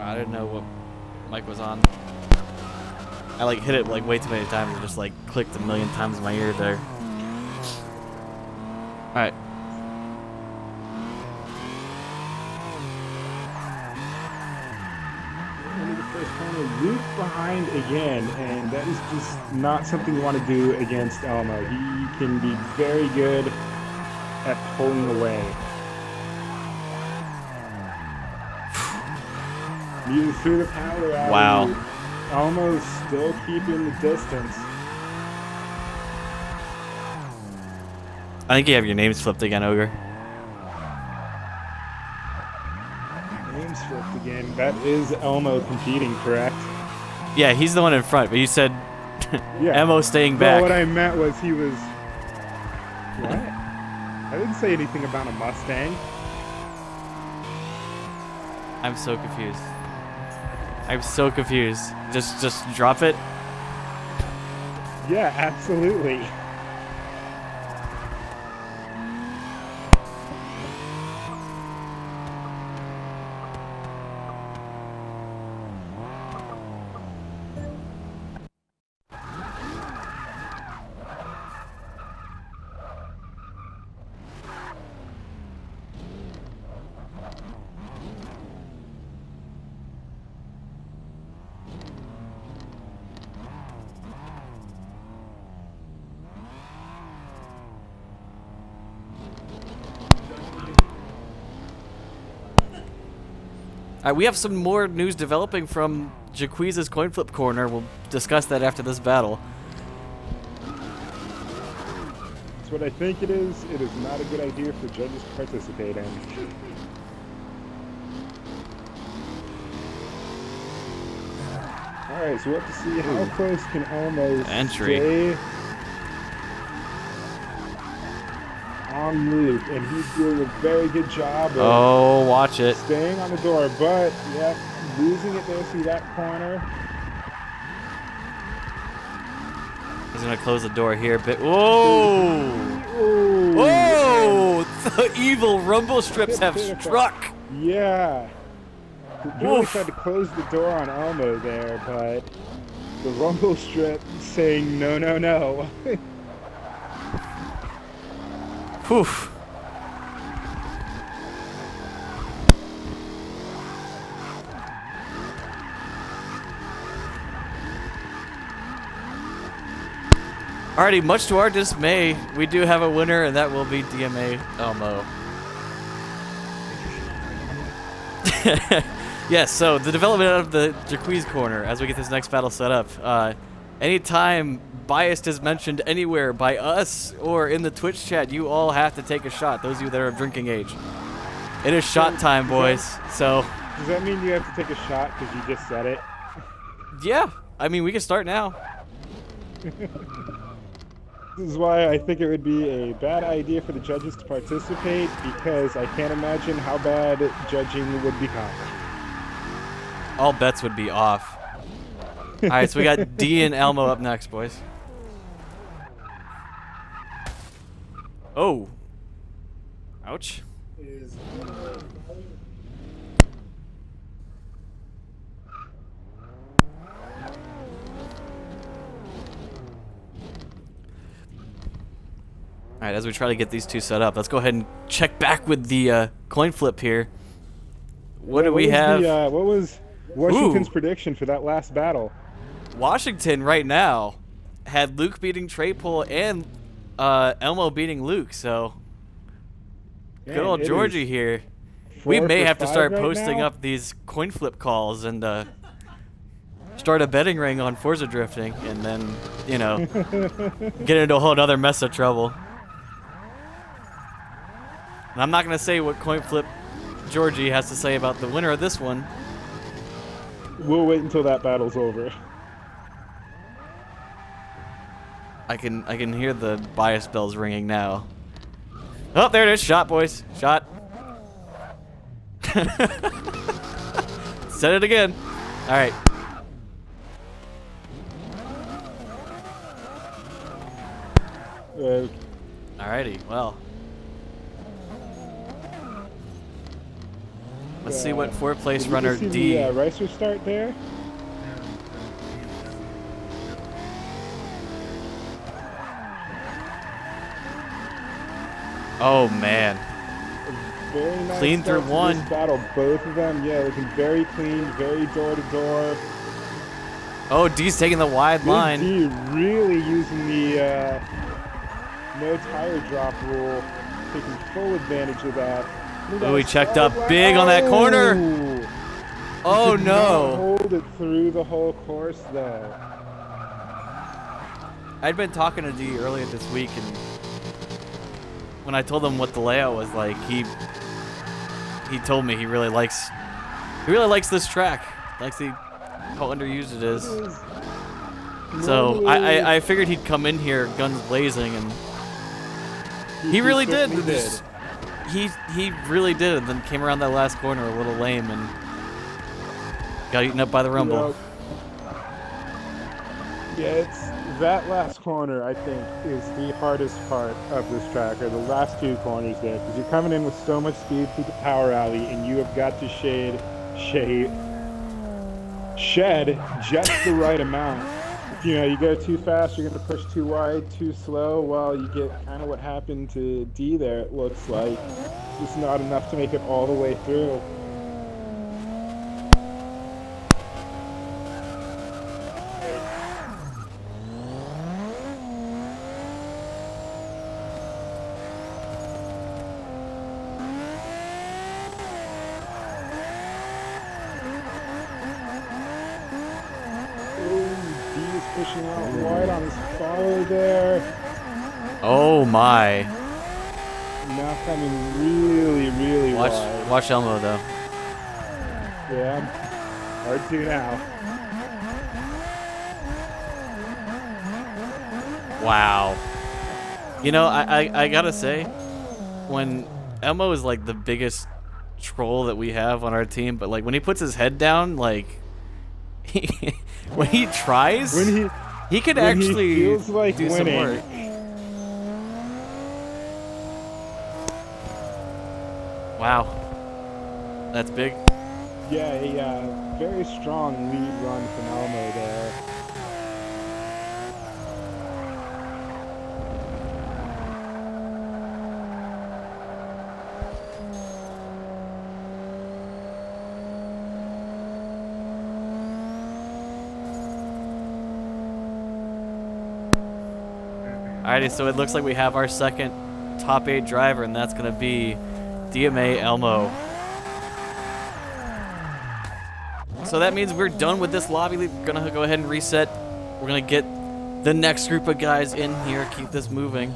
I didn't know what mic was on. I like hit it like way too many times. It just like clicked a million times in my ear there. All right. Into the first corner, Luke behind again, and that is just not something you want to do against Elmo. He can be very good at pulling away. Moving through the power alley. Wow. Elmo's still keeping the distance. I think you have your names flipped again, Ogre. Names flipped again. That is Elmo competing, correct? Yeah, he's the one in front, but you said Yeah. Elmo staying Well, back. what I meant was he was... What? I didn't say anything about a Mustang. I'm so confused. I'm so confused. Just drop it. Yeah, absolutely. We have some more news developing from Jaquiz's coin flip corner. We'll discuss that after this battle. That's what I think it is. It is not a good idea for judges to participate in. Alright, so we have to see how close can Elmo stay on Luke, and he's doing a very good job of watch it. staying on the door, but yep, losing it there through that corner. He's gonna close the door here a bit. Whoa! Ooh. Whoa! The evil rumble strips have struck. Yeah. Really tried to close the door on Elmo there, but the rumble strip saying no, no, no. Whew. Alrighty, much to our dismay, we do have a winner, and that will be DMA Elmo. Yes, so the development of the Jaquiz corner as we get this next battle set up. Anytime biased is mentioned anywhere by us or in the Twitch chat, you all have to take a shot, those of you that are of drinking age. It is shot time, boys. So Does that mean you have to take a shot because you just said it? yeah, I mean, we can start now. This is why I think it would be a bad idea for the judges to participate, because I can't imagine how bad judging would become. All bets would be off. Alright, so we got D and Elmo up next, boys. Oh. Ouch. Alright, as we try to get these two set up, let's go ahead and check back with the coin flip here. What do we have? What was Washington's prediction for that last battle? Washington right now had Luke beating Traypole and Elmo beating Luke, so Man, good old Georgie here. We may have to start posting up these coin flip calls and start a betting ring on Forza drifting, and then, you know, get into a whole other mess of trouble. And I'm not going to say what coin flip Georgie has to say about the winner of this one. We'll wait until that battle's over. I can hear the bias bells ringing now. Oh, there it is. Shot, boys. Shot. Said it again. All right. Alrighty. Well. Let's see what fourth place runner Did you D. see the Ricer start there? Oh man. Very nice Clean through start to one. this battle, both of them, yeah, looking very clean, very door to door. Oh, D's taking the wide line. D really using the no tire drop rule, taking full advantage of that. Oh, he checked up big on that corner. Oh Did no. not hold it through the whole course though. I'd been talking to D earlier this week, and when I told him what the layout was like, he told me he really likes this track. Likes how underused it is. So I figured he'd come in here guns blazing, and he really did. He really did, and then came around that last corner a little lame and got eaten up by the rumble. Yep. Yeah, it's that last corner, I think, is the hardest part of this track, or the last two corners there, because you're coming in with so much speed through the power alley, and you have got to shed just the right amount. If you go too fast, you're going to push too wide, too slow. Well, you get kind of what happened to D there, it looks like. Just not enough to make it all the way through. pushing out wide on his follow there. Oh my. Now coming really, really wide. Watch Elmo though. Yeah, hard to now. Wow. You know, I gotta say, when Elmo is like the biggest troll that we have on our team, but like when he puts his head down, like when he tries, he could actually feels like do winning. some work. Wow, that's big. Yeah, a very strong lead run from Elmo there. Alrighty, so it looks like we have our second top 8 driver, and that's gonna be DMA Elmo. So that means we're done with this lobby. We're gonna go ahead and reset. We're gonna get the next group of guys in here, keep this moving.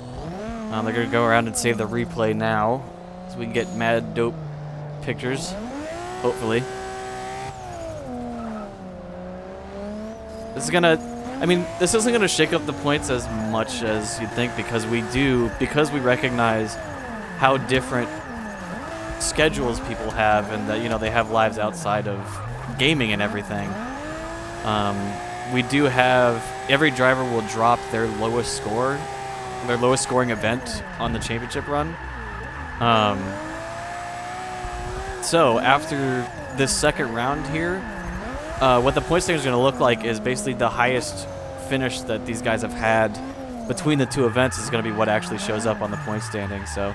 They're gonna go around and save the replay now, so we can get mad dope pictures, hopefully. This is gonna, this isn't gonna shake up the points as much as you'd think, because we recognize how different schedules people have, and that, you know, they have lives outside of gaming and everything. We do have, every driver will drop their lowest score, their lowest scoring event on the championship run. So after this second round here, what the point standings are going to look like is basically the highest finish that these guys have had between the two events is going to be what actually shows up on the point standings. So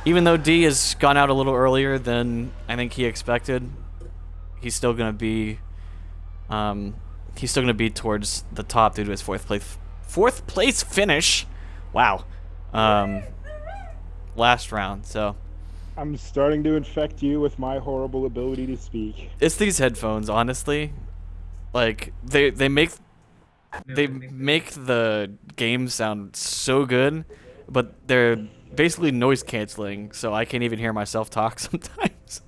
even though D has gone out a little earlier than I think he expected, he's still going to be towards the top due to his fourth place finish. Wow. Last round. So I'm starting to infect you with my horrible ability to speak. it's these headphones, honestly. Like they make the game sound so good, but they're basically noise canceling, so I can't even hear myself talk sometimes.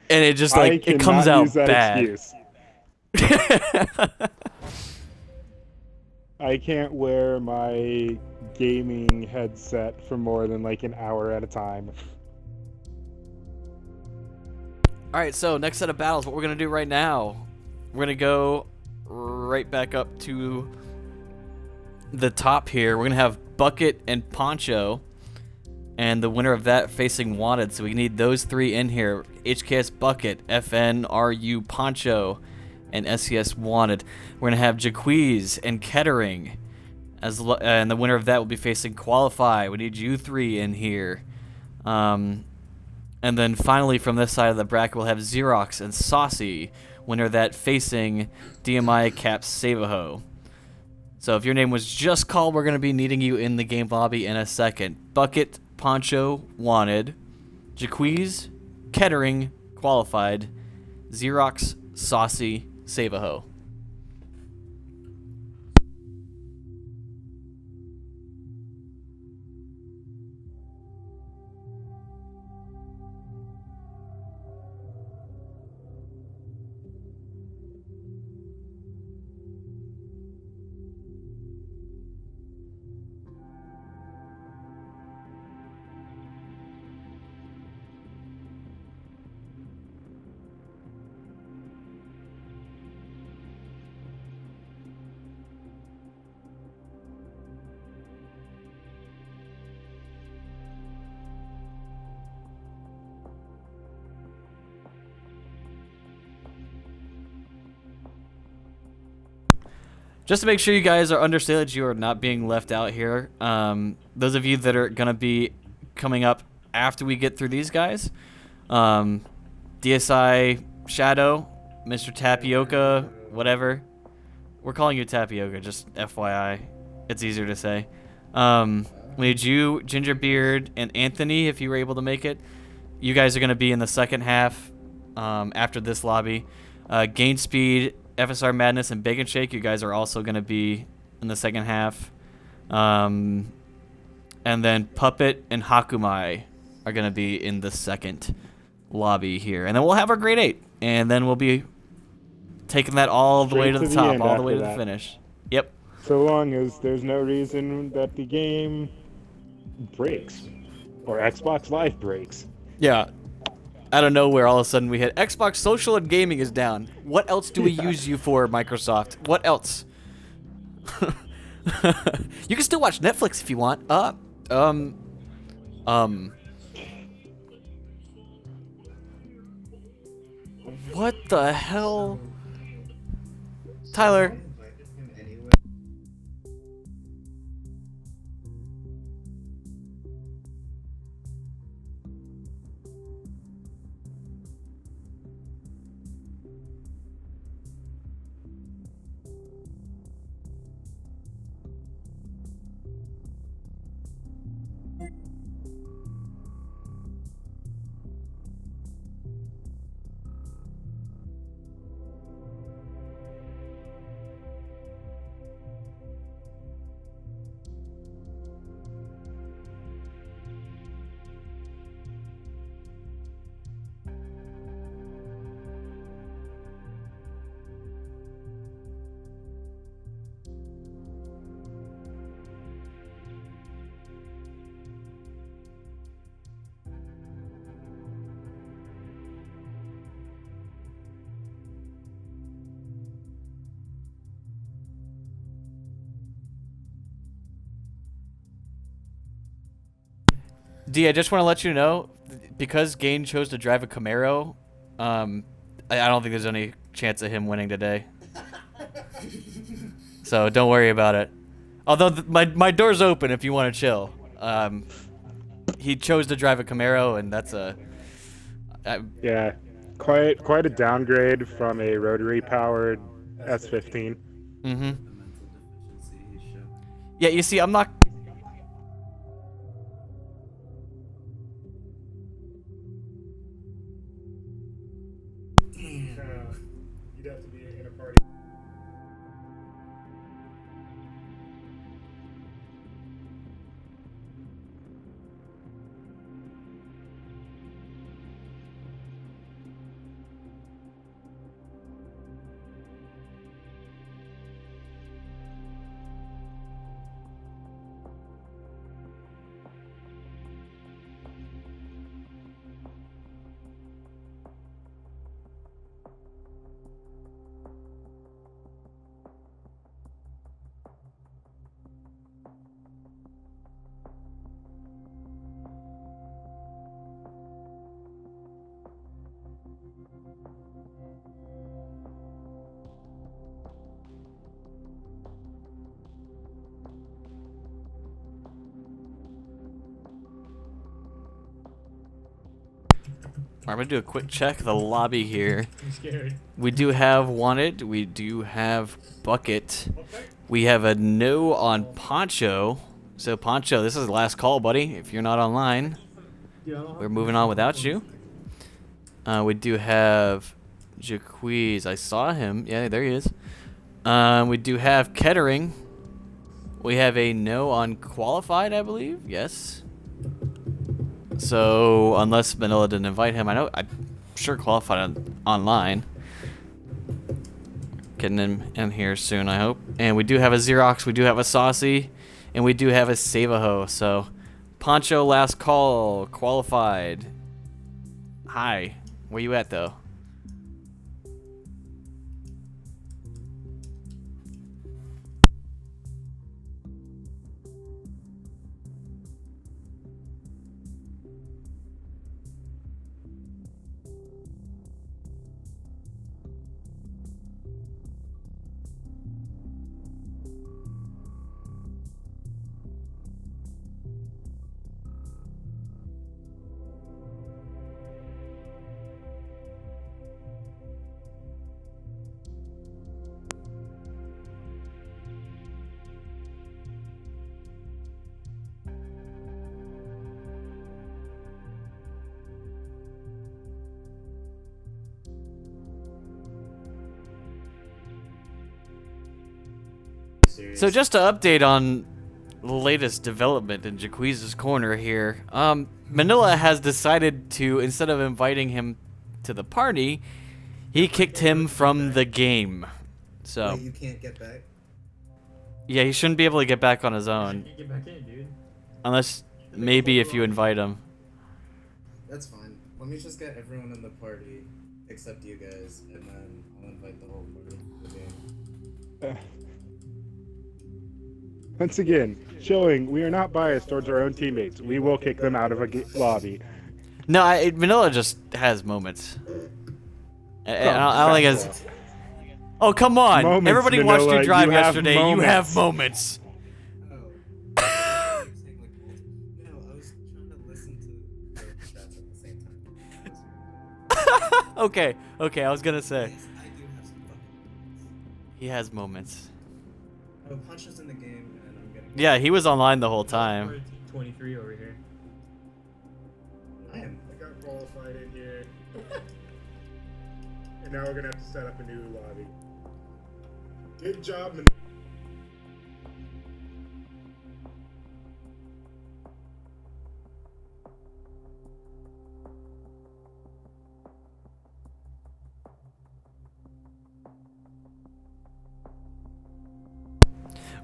And it just like it comes out bad. I can't wear my gaming headset for more than like an hour at a time. Alright, so next set of battles, what we're going to do right now, we're going to go right back up to the top here. We're going to have Bucket and Poncho, and the winner of that facing Wanted. So we need those three in here. HKS Bucket, FNRU Poncho, and SCS Wanted. We're going to have Jaquiz and Kettering, and the winner of that will be facing Qualify. We need you three in here. And then finally from this side of the bracket, we'll have Xerox and Saucy, winner of that facing DMI Caps Savaho. So if your name was just called, we're going to be needing you in the game lobby in a second. Bucket, Poncho, Wanted. Jaquiz, Kettering, Qualified. Xerox, Saucy, Savaho. Just to make sure you guys understand that you are not being left out here, those of you that are going to be coming up after we get through these guys, DSI Shadow, Mr. Tapioca, whatever. We're calling you Tapioca, just FYI. It's easier to say. We need you, Gingerbeard, and Anthony, if you were able to make it. You guys are going to be in the second half after this lobby. Gain Speed, FSR Madness and Bacon Shake, you guys are also going to be in the second half. And then Puppet and Hakumai are going to be in the second lobby here. And then we'll have our grade 8. And then we'll be taking that all the way to the top, all the way to the finish. Yep. So long as there's no reason that the game breaks or Xbox Live breaks. Yeah. Out of nowhere, all of a sudden we hit Xbox Social and Gaming is down. What else do we use you for, Microsoft? What else? You can still watch Netflix if you want. What the hell? Tyler. D, I just want to let you know, because Gain chose to drive a Camaro, I don't think there's any chance of him winning today. So don't worry about it. Although my door's open if you want to chill. He chose to drive a Camaro, and that's yeah, quite a downgrade from a rotary-powered S15. Mm-hmm. Yeah, you see, I'm not... You'd have to be in a party. I'm going to do a quick check of the lobby here. I'm scared. We do have Wanted. We do have Bucket. We have a no on Poncho. So, Poncho, this is the last call, buddy. If you're not online, we're moving on without you. We do have Jaquiz. I saw him. Yeah, there he is. We do have Kettering. We have a no on Qualified, I believe. Yes. So, unless Manila didn't invite him, I'm sure Qualified online. Getting him in here soon, I hope. And we do have a Xerox, we do have a Saucy, and we do have a Savaho. So, Poncho, last call, Qualified. Hi, where you at, though? serious. So just to update on the latest development in Jaquiz's corner here, Manila has decided to, instead of inviting him to the party, he kicked him from the game. So Wait, you can't get back? yeah, he shouldn't be able to get back on his own, Can't get back in, dude. unless maybe if you invite him. That's fine. Let me just get everyone in the party, except you guys, and then I'll invite the whole party to the game. Once again, showing we are not biased towards our own teammates. We will kick them out of a lobby. No, Manila just has moments. I don't think it's. Oh, come on! Moments, Everybody watched Manila, you drive you have yesterday. You have moments. Oh. You're saying, like, no, I was trying to listen to the chats at the same time. Okay, I was gonna say. Yes, I do have some fucking He has moments. Oh, Punch is in the game, and I'm getting... Yeah, he was online the whole time. We're 23 over here. I am. I got qualified in here. And now we're gonna have to set up a new lobby. Good job, man.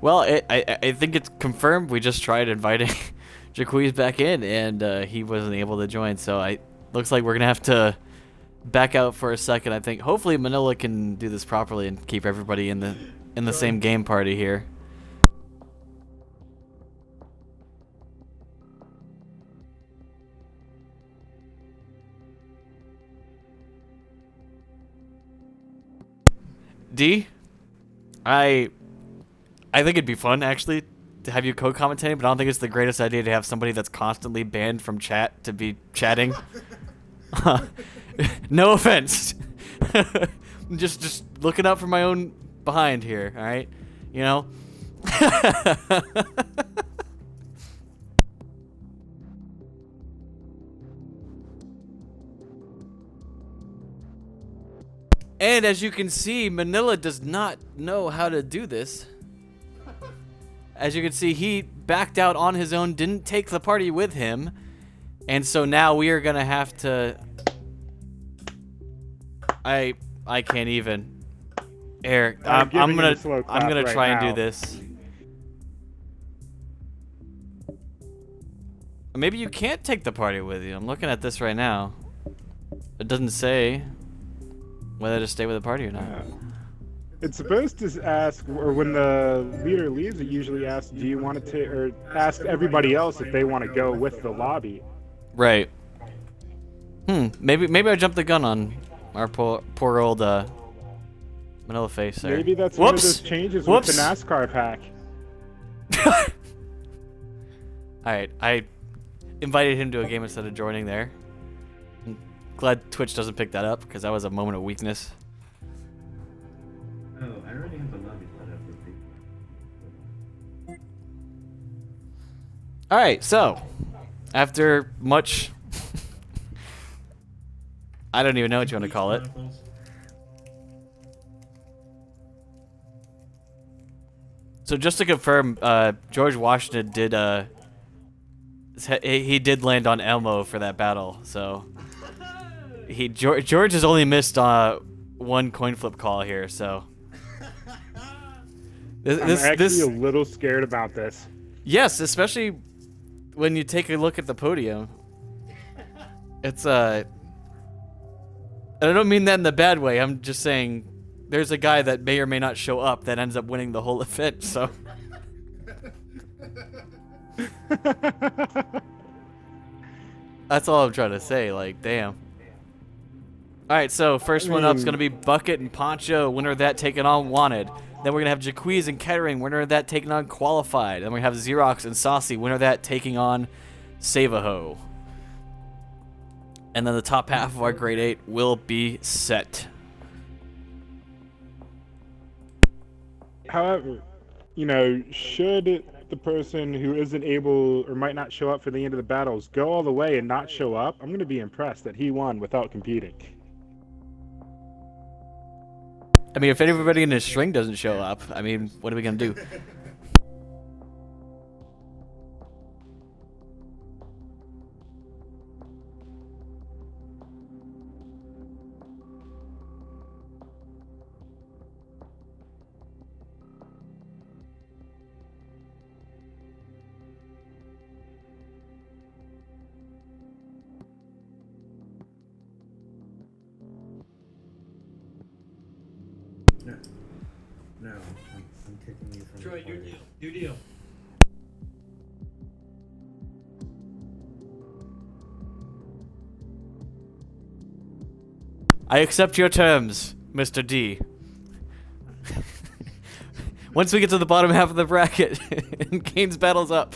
Well, I think it's confirmed. We just tried inviting Jaquiz back in, and he wasn't able to join. So looks like we're gonna have to back out for a second. I think hopefully Manila can do this properly and keep everybody in the same game party here. D, I think it'd be fun actually to have you co-commentating, but I don't think it's the greatest idea to have somebody that's constantly banned from chat to be chatting. No offense. just looking out for my own behind here, all right? You know? And as you can see, Manila does not know how to do this. As you can see, he backed out on his own, didn't take the party with him. And so now we are going to have to... I can't even. Eric, I'm gonna try and do this. Maybe you can't take the party with you. I'm looking at this right now. It doesn't say whether to stay with the party or not. It's supposed to ask, or when the leader leaves, it usually asks, do you want to, or ask everybody else if they want to go with the lobby. Right. Maybe I jumped the gun on our poor old Manila face there. Maybe that's one of those changes with the NASCAR pack. Alright, I invited him to a game instead of joining there. I'm glad Twitch doesn't pick that up, because that was a moment of weakness. Oh, I already have the lobby set up for people. Alright, so after much I don't even know what you want to call it. So just to confirm, George Washington did he did land on Elmo for that battle. So George has only missed one coin flip call here. So I'm actually a little scared about this. Yes, especially when you take a look at the podium. It's and I don't mean that in the bad way. I'm just saying there's a guy that may or may not show up that ends up winning the whole event, so. That's all I'm trying to say, like, damn. Alright, so first one up is going to be Bucket and Poncho, winner of that taking on Wanted. Then we're going to have Jaquiz and Kettering, winner of that taking on Qualified. Then we have Xerox and Saucy, winner of that taking on Savaho. And then the top half of our grade 8 will be set. However, you know, should the person who isn't able or might not show up for the end of the battles go all the way and not show up, I'm going to be impressed that he won without competing. I mean, if everybody in his string doesn't show up, I mean, what are we gonna do? No. No, I'm kicking you from Troy, the new party. deal. New deal. I accept your terms, Mr. D. Once we get to the bottom half of the bracket and Kane's battles up,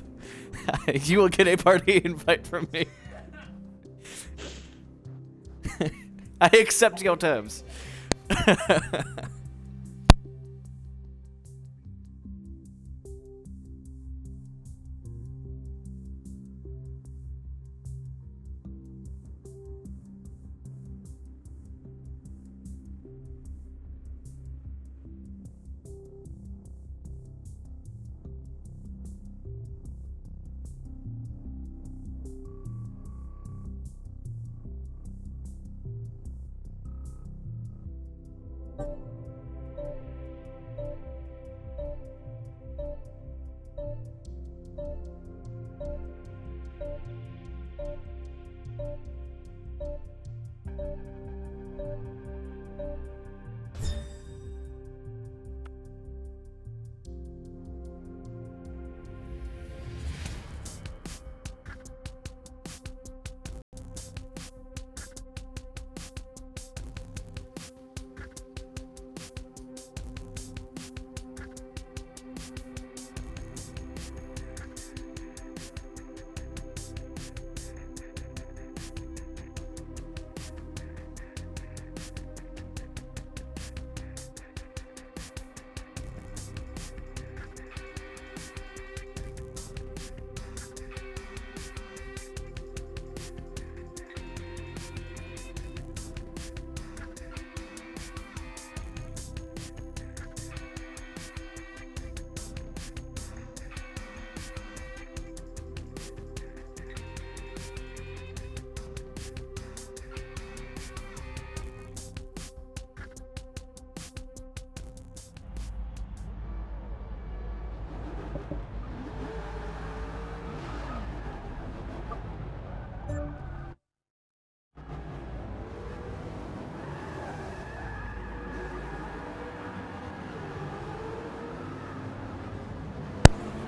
you will get a party invite from me. I accept your terms.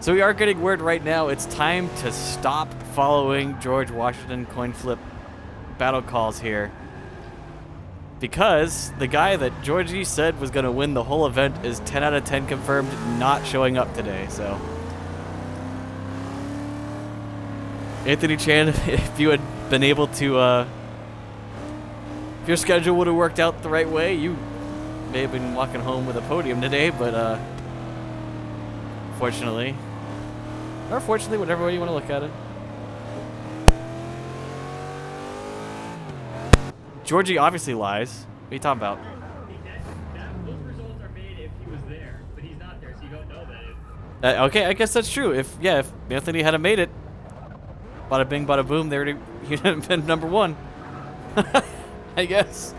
So we are getting word right now. It's time to stop following George Washington coin flip battle calls here. Because the guy that Georgie said was going to win the whole event is 10 out of 10 confirmed not showing up today. So Anthony Chan, if you had been able to, if your schedule would have worked out the right way, you may have been walking home with a podium today, but fortunately, or fortunately, whatever way you want to look at it. Georgie obviously lies. What are you talking about? Those results are made if he was there, but he's not there, so you don't know that. Okay, I guess that's true. If Anthony had made it, bada bing, bada boom, he'd have been number one. I guess.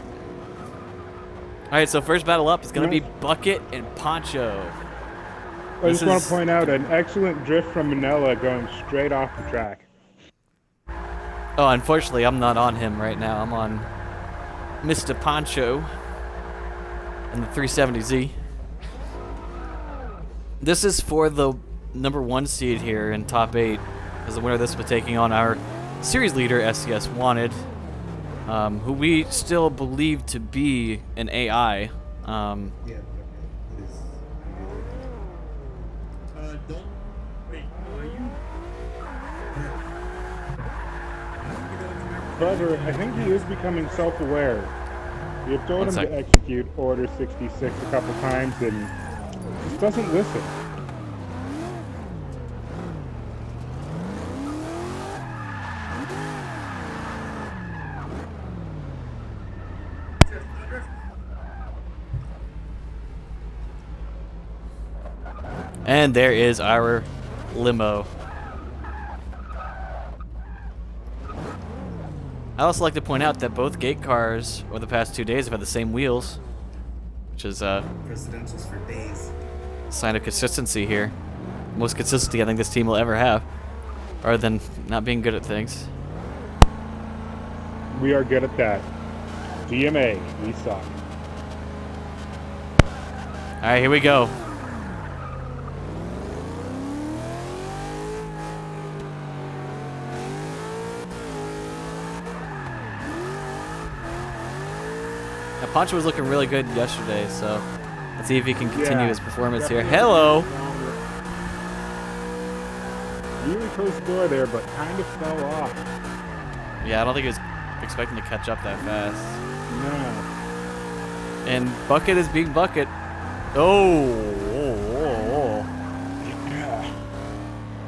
All right, so first battle up is gonna be Bucket and Poncho. I just want to point out an excellent drift from Manila going straight off the track. Oh, unfortunately, I'm not on him right now. I'm on Mr. Poncho and the 370Z. This is for the number 1 seed here in top 8. As the winner of this will be taking on our series leader, SCS Wanted, who we still believe to be an AI. Yeah, okay. Don't. Wait, are you? However, I think he is becoming self-aware. We have told One him sec. to execute Order 66 a couple times and he just doesn't listen. And there is our limo. I also like to point out that both gate cars over the past 2 days have had the same wheels, which is Presidentials for days. a sign of consistency here. Most consistency I think this team will ever have, other than not being good at things. We are good at that. DMA, we suck. All right, here we go. Now, Poncho was looking really good yesterday, so let's see if he can continue his performance here. Hello! Really close door there, but kind of fell off. Yeah, I don't think he was expecting to catch up that fast. No. And Bucket is being Bucket. Oh! Yeah.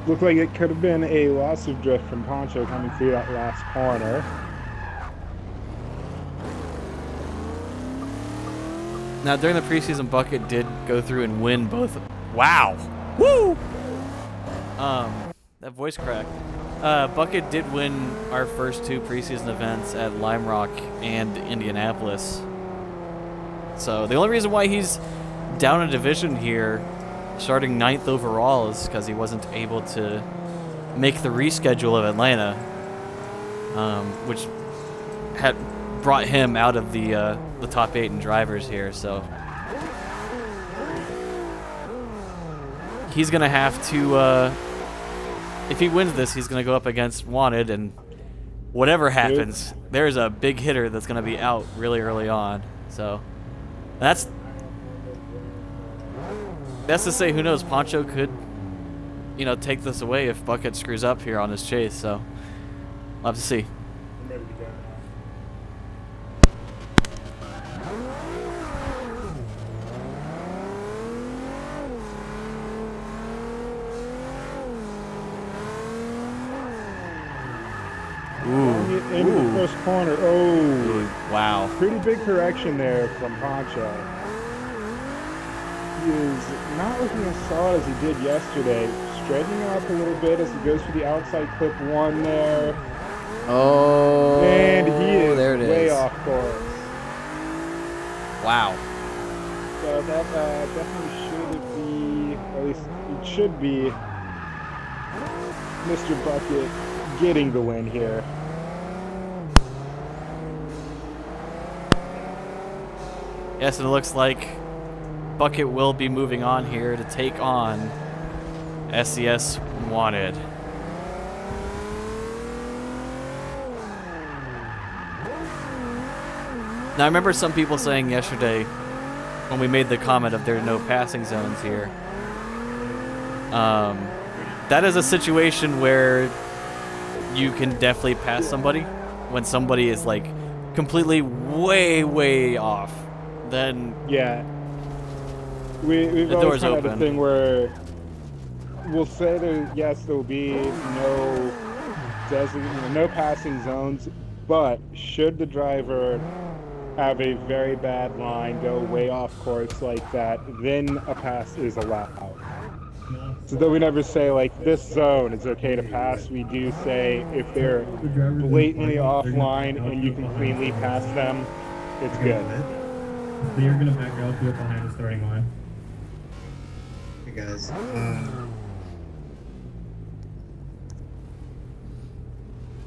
Looked like it could have been a loss of drift from Poncho coming through that last corner. Now, during the preseason, Bucket did go through and win both. Wow! Woo! That voice crack. Bucket did win our first 2 preseason events at Lime Rock and Indianapolis. So the only reason why he's down a division here, starting 9th overall, is because he wasn't able to make the reschedule of Atlanta, which had brought him out of the top 8 in drivers here. So he's gonna have to. If he wins this, he's going to go up against Wanted, and whatever happens, there's a big hitter that's going to be out really early on. So that's to say, who knows? Poncho could, take this away if Bucket screws up here on his chase. So we'll have to see. Into the first corner. Oh, wow. Pretty big correction there from Poncho. He is not looking as solid as he did yesterday. Straightening up a little bit as he goes for the outside clip 1 there. Oh, and he is there it way is. off course. Wow. So that definitely should be, or at least it should be, Mr. Bucket getting the win here. Yes, and it looks like Bucket will be moving on here to take on SES Wanted. Now, I remember some people saying yesterday when we made the comment of there are no passing zones here. That is a situation where you can definitely pass somebody when somebody is like completely way off. Then yeah, we've the always door's had a open. thing where we'll say that yes, there will be no no passing zones, but should the driver have a very bad line, go way off course like that, then a pass is allowed. So though we never say like this zone is okay to pass, we do say if they're blatantly offline and you can cleanly pass them, it's good. They're gonna back up to it behind the starting line. Hey guys,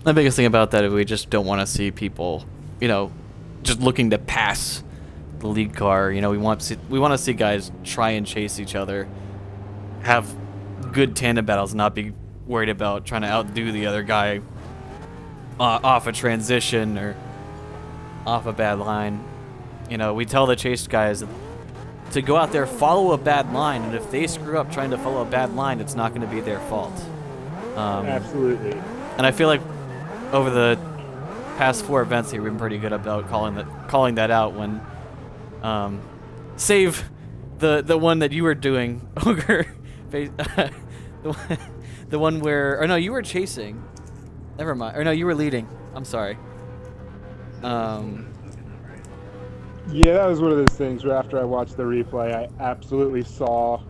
The biggest thing about that is we just don't want to see people, just looking to pass the lead car. We want to see guys try and chase each other, have good tandem battles, not be worried about trying to outdo the other guy off a transition or off a bad line. We tell the chase guys to go out there, follow a bad line, and if they screw up trying to follow a bad line, it's not going to be their fault. Absolutely. And I feel like over the past 4 events here, we've been pretty good about calling that out. When save the one that you were doing, Ogre, the one where, or no, you were chasing. Never mind. Or no, you were leading. I'm sorry. Yeah, that was one of those things where after I watched the replay, I absolutely saw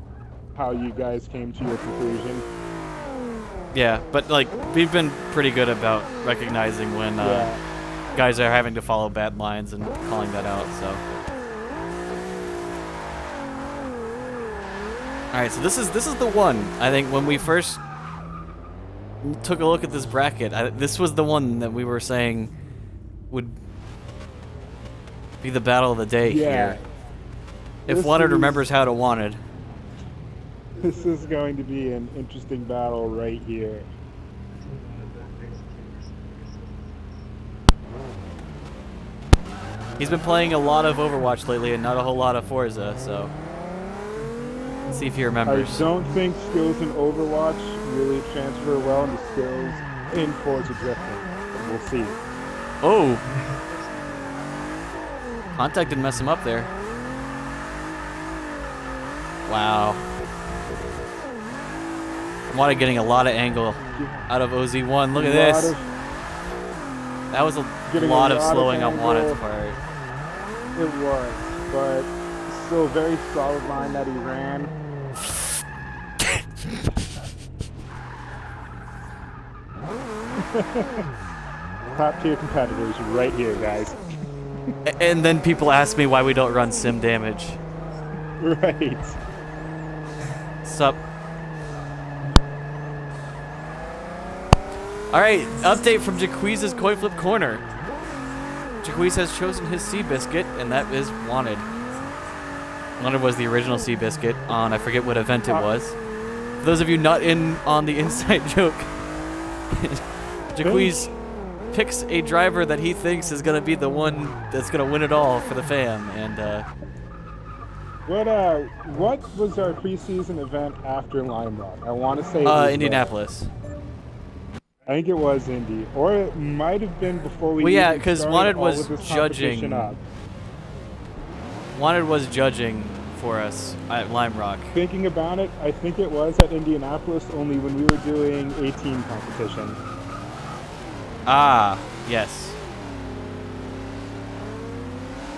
how you guys came to your conclusion. Yeah, but like we've been pretty good about recognizing when Yeah. guys are having to follow bad lines and calling that out. So, all right. So this is the one. I think when we first took a look at this bracket, this was the one that we were saying would be the battle of the day Yeah. here. If This Wanted is- remembers how to Wanted. This is going to be an interesting battle right here. He's been playing a lot of Overwatch lately and not a whole lot of Forza, so let's see if he I remembers. don't think skills in Overwatch really transfer well into skills in Forza drifting. But we'll see. Oh! Contact didn't mess him up there. Wow. Wanted getting a lot of angle out of OZ1. Look at this. That was a Getting a lot of lot of slowing on angle. Wanted's part. It was, but still a very solid line that he ran. Top tier competitors right here, guys. And then people ask me why we don't run sim damage. Right. Sup? Alright, update from Jaquiz's coin flip corner. Jaquiz has chosen his Seabiscuit, and that is Wanted. Wanted was the original Seabiscuit on, I forget what event it was. For those of you not in on the inside joke, Jaquiz picks a driver that he thinks is going to be the one that's going to win it all for the fam, and What was our preseason event after Lime Rock? I want to say it was Indianapolis. I think it was Indy, or it might have been before we. Well, yeah, even because started Wanted all was of this judging. competition up. Wanted was judging for us at Lime Rock. Thinking about it, I think it was at Indianapolis, only when we were doing a team competition. Ah, yes.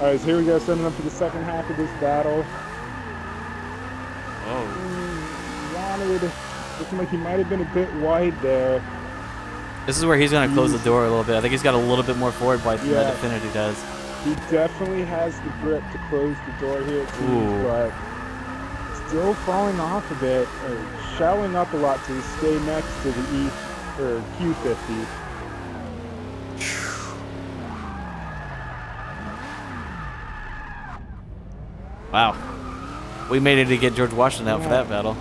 All right, so here we go, setting up for the second half of this battle. Oh. Wanted, looking like he might have been a bit wide there. This is where he's going to close the door a little bit. I think he's got a little bit more forward bite than Yeah. that Affinity does. He definitely has the grip to close the door here, it seems, Ooh. but still falling off a bit, or shelling up a lot to stay next to the E or Q50. Wow. We made it to get George Washington out for Yeah. that battle.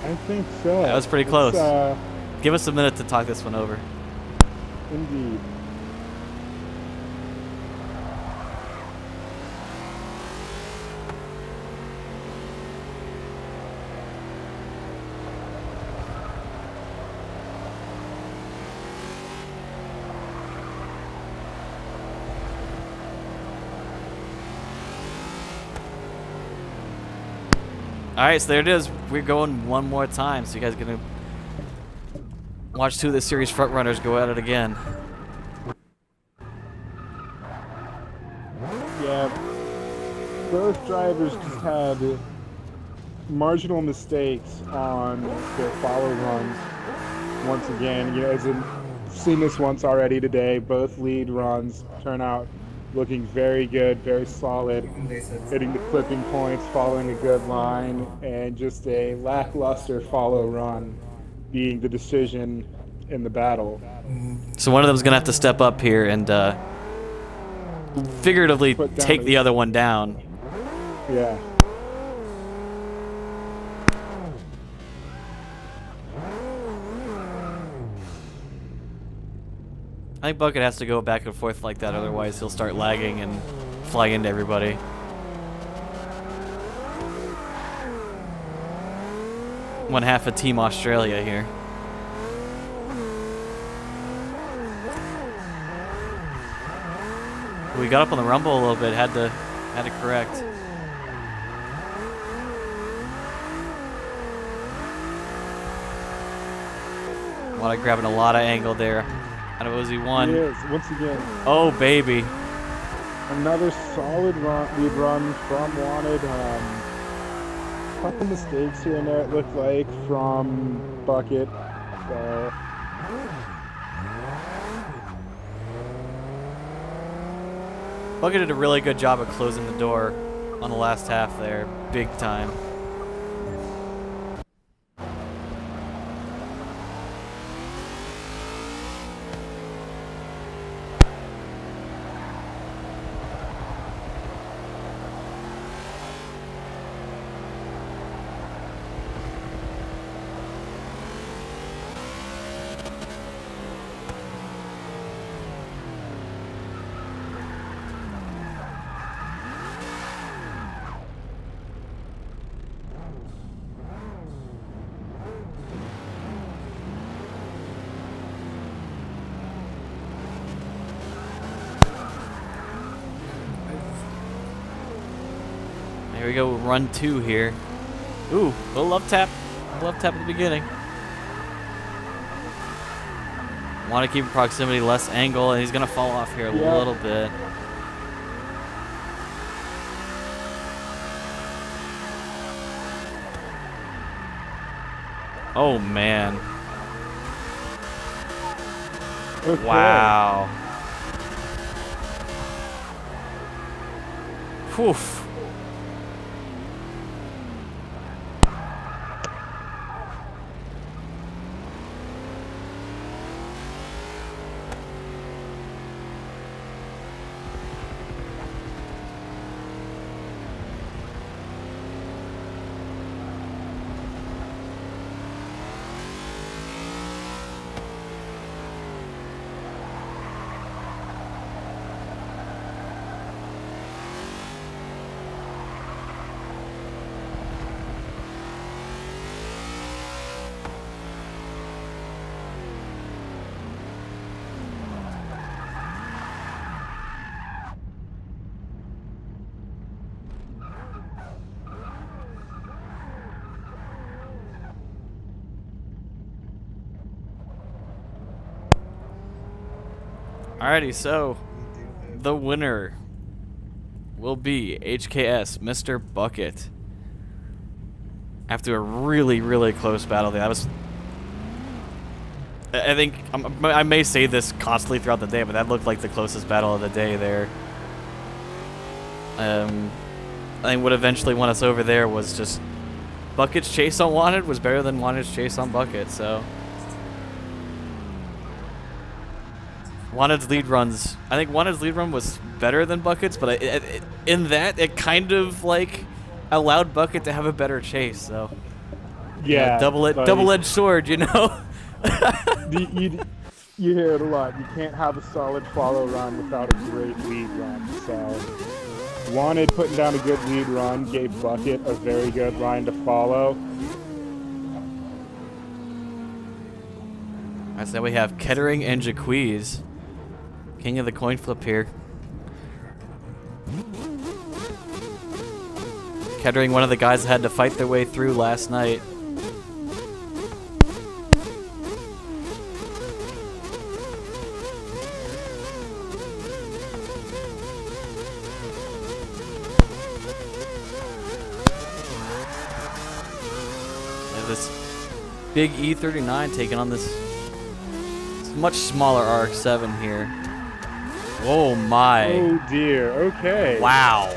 I think so. That was pretty It's, close. Give us a minute to talk this one over. Indeed. Alright, so there it is. We're going one more time, so you guys are going to watch two of the series front runners go at it again. Yeah. Both drivers just had marginal mistakes on their follow runs. Once again, you know, as in seen this once already today, both lead runs turn out looking very good, very solid, hitting the clipping points, following a good line, and just a lackluster follow run being the decision in the battle. So one of them's going to have to step up here and figuratively Put down take his- the other one down. Yeah. I think Bucket has to go back and forth like that, otherwise he'll start lagging and fly into everybody. One half of Team Australia here. We got up on the rumble a little bit, had to correct. Wanna grabbing a lot of angle there out of OZ1. He is, once again. Oh baby. Another solid lead run from Wanted. couple mistakes here and there, it looked like, from Bucket. So, Bucket did a really good job of closing the door on the last half there, big time. Here we go, run 2 here. Ooh, little love tap. Love tap at the beginning. Want to keep proximity, less angle, and he's going to fall off here a little bit. Oh, man. okay. Wow. Whew. Alrighty, so the winner will be HKS, Mr. Bucket. After a really, really close battle, that was. I think I may say this constantly throughout the day, but that looked like the closest battle of the day there. I think what eventually won us over there was just Bucket's chase on Wanted was better than Wanted's chase on Bucket, so. Wanted's lead runs, I think Wanted's lead run was better than Bucket's, but in that, it kind of like allowed Bucket to have a better chase, so. Yeah. Double-edged sword, you know? you hear it a lot. You can't have a solid follow run without a great lead run, so. Wanted putting down a good lead run, gave Bucket a very good line to follow. I said we have Kettering and Jaquez. King of the coin flip here. Kettering, one of the guys that had to fight their way through last night. This big E39 taking on this much smaller RX-7 here. Oh my. Oh dear, okay. Wow.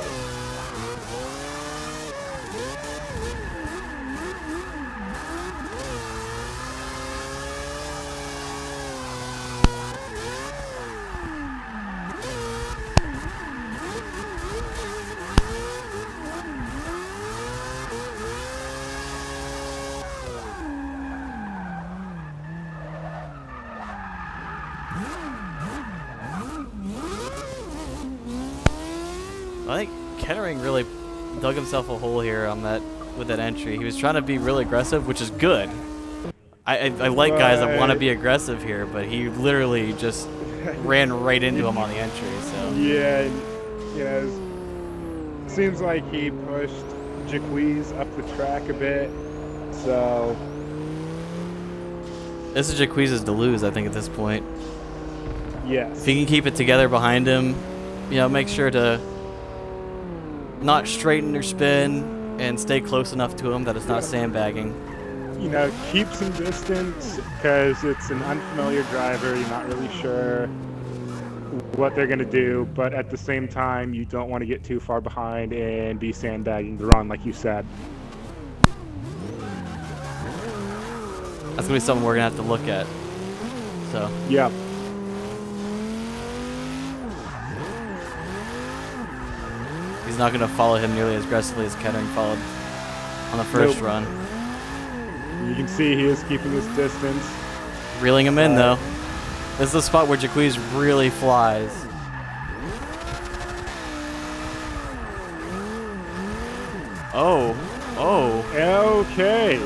I think Kettering really dug himself a hole here on that with that entry. He was trying to be really aggressive, which is good. I like guys that want to be aggressive here, but he literally just ran right into him on the entry. So Yeah, you know, it seems like he pushed Jaquez up the track a bit, so. this is Jaquez's to lose, I think, at this point. Yes. If he can keep it together behind him, you know, make sure to not straighten or spin and stay close enough to him that it's not sandbagging. You know, keep some distance because it's an unfamiliar driver. You're not really sure what they're going to do, but at the same time, you don't want to get too far behind and be sandbagging the run, like you said. That's gonna be something we're gonna have to look at. So. Yep. He's not gonna follow him nearly as aggressively as Kettering followed on the first run. You can see he is keeping his distance. Reeling him in though. This is the spot where Jaquiz really flies. Oh. Okay.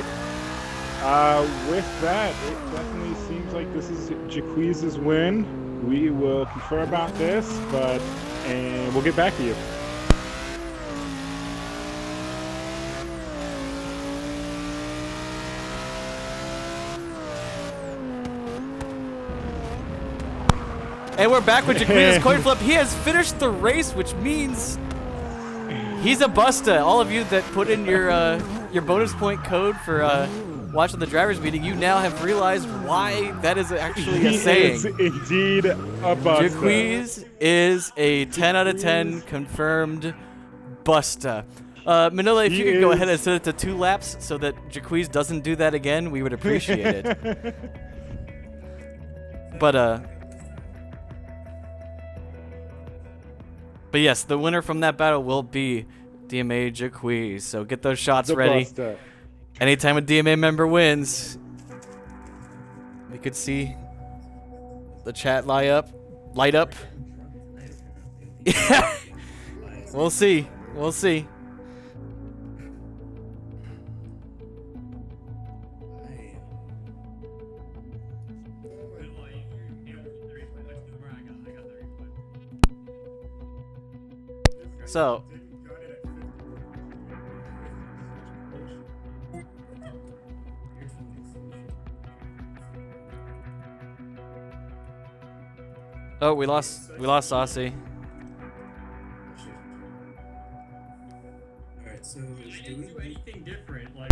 With that, it definitely seems like this is Jaquiz's win. We will confer about this, and we'll get back to you. And we're back with Jaquiz's coin flip. He has finished the race, which means he's a busta. All of you that put in your bonus point code for watching the drivers meeting, you now have realized why that is actually a saying. He is indeed a busta. Jaquiz is a 10 out of 10 confirmed busta. Manila, if you could go ahead and set it to 2 laps so that Jaquiz doesn't do that again, we would appreciate it. But yes, the winner from that battle will be DMA Jaquiz. So get those shots ready. Busta. Anytime a DMA member wins, we could see the chat light up. Yeah, we'll see. So. Oh, we lost Saucy. Alright, so We didn't do anything different. Like.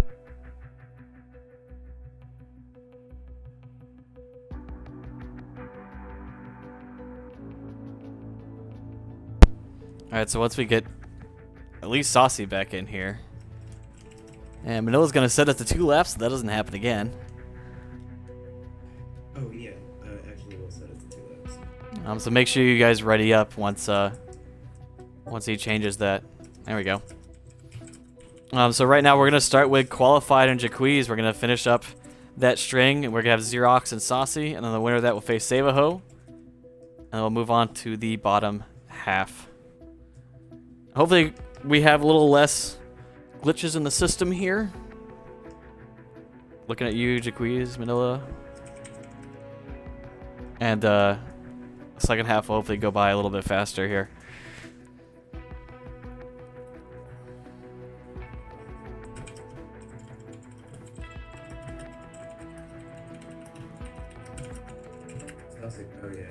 Alright, so once we get at least Saucy back in here. And Manila's gonna set it to 2 laps so that doesn't happen again. Oh yeah, actually we'll set it to 2 laps. So make sure you guys ready up once he changes that. There we go. So right now we're gonna start with Qualified and Jaquiz. We're gonna finish up that string, and we're gonna have Xerox and Saucy, and then the winner of that will face Savaho. And we'll move on to the bottom half. Hopefully we have a little less glitches in the system here. Looking at you, Jaquiz, Manila. And second half will hopefully go by a little bit faster here. Oh yeah.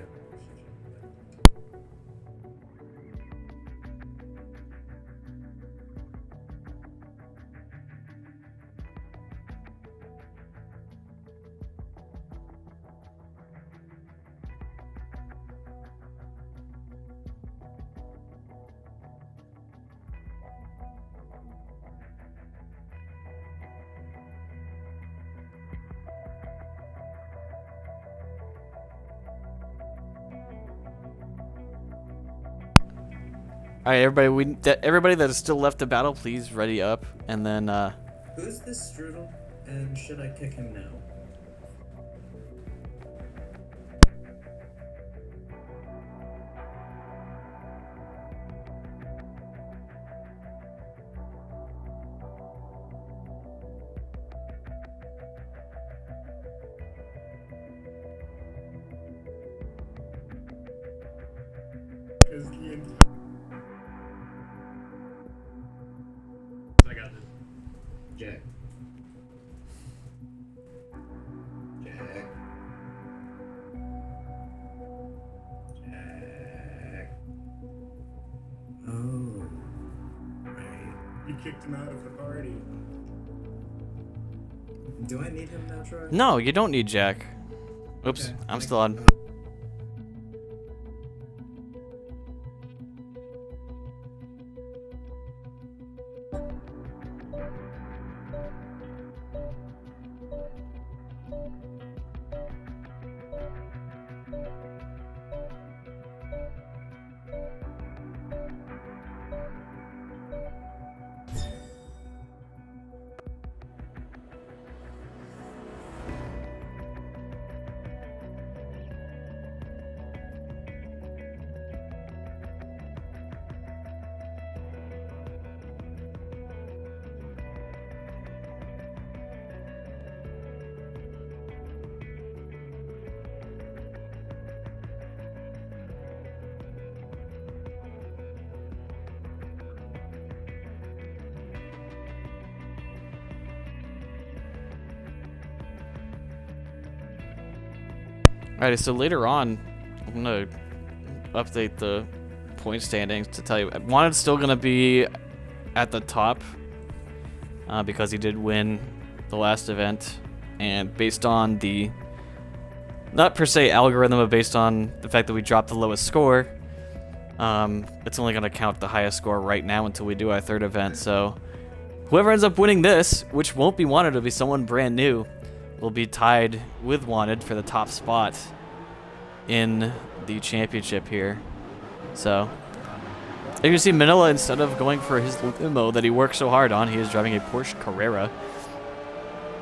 All right, everybody that is still left to battle, please ready up, and then Who's this Strudel? And should I kick him now? I got this. Jack. Jack. Jack. Oh. Right. You kicked him out of the party. Do I need him now, Troy? No, you don't need Jack. Oops, Okay, I'm still on. Alright, so later on, I'm gonna update the point standings to tell you. Wanted's still gonna be at the top because he did win the last event, and based on the, not per se algorithm, but based on the fact that we dropped the lowest score, it's only gonna count the highest score right now until we do our third event. So whoever ends up winning this, which won't be Wanted, it'll be someone brand new, will be tied with Wanted for the top spot in the championship here. So, as you can see, Manila, instead of going for his limo that he worked so hard on, he is driving a Porsche Carrera,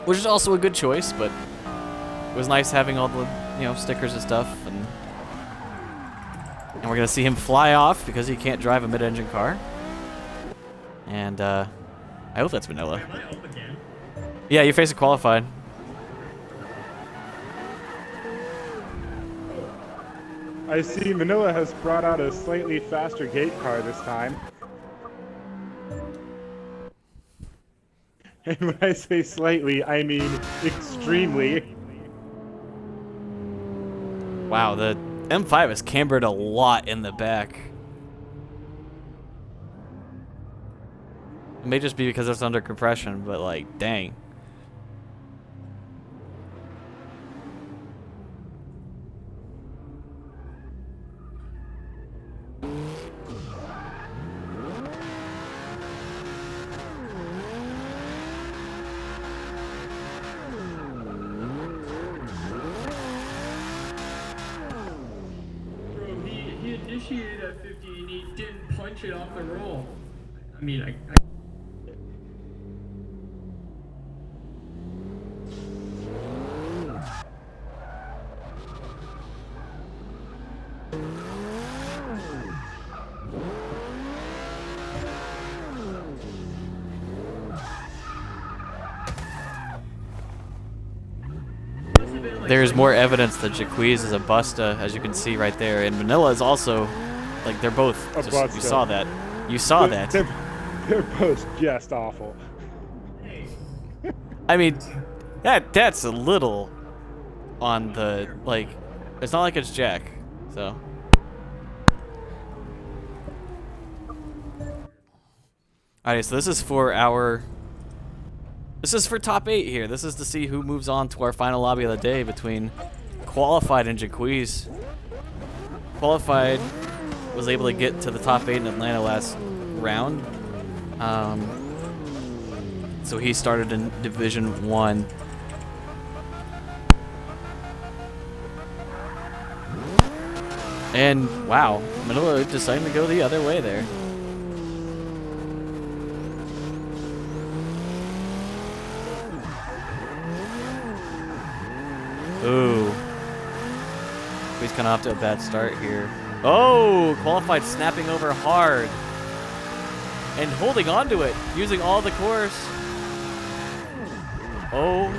which is also a good choice, but it was nice having all the, you know, stickers and stuff, and we're gonna see him fly off because he can't drive a mid-engine car. And I hope that's Manila. Am I up again? Yeah, you face a qualified. I see Manila has brought out a slightly faster gate car this time. And when I say slightly, I mean extremely. Wow, the M5 has cambered a lot in the back. It may just be because it's under compression, but like, dang. Bro, he initiated at 50 and he didn't punch it off the roll. I mean, I There's more evidence that Jaquiz is a busta, as you can see right there, and Manila is also, like, they're both. A You busta. saw that. You saw that. They're both just awful. I mean, that's a little on the, like, it's not like it's Jack, so. Alright, so this is for top 8 here. This is to see who moves on to our final lobby of the day between Qualified and Jaquiz. Qualified was able to get to the top 8 in Atlanta last round. So he started in Division 1. And wow, Manila deciding to go the other way there. Ooh. He's kind of off to a bad start here. Oh, Qualified snapping over hard. And holding on to it, using all the course. Oh.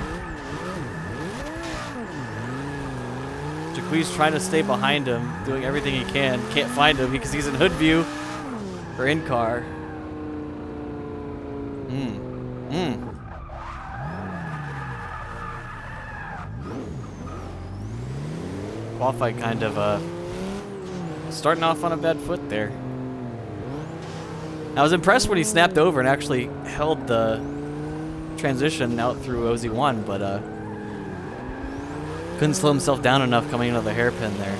Jaquiz trying to stay behind him, doing everything he can. Can't find him because he's in hood view or in car. Qualified kind of starting off on a bad foot there. I was impressed when he snapped over and actually held the transition out through OZ1, but couldn't slow himself down enough coming into the hairpin there.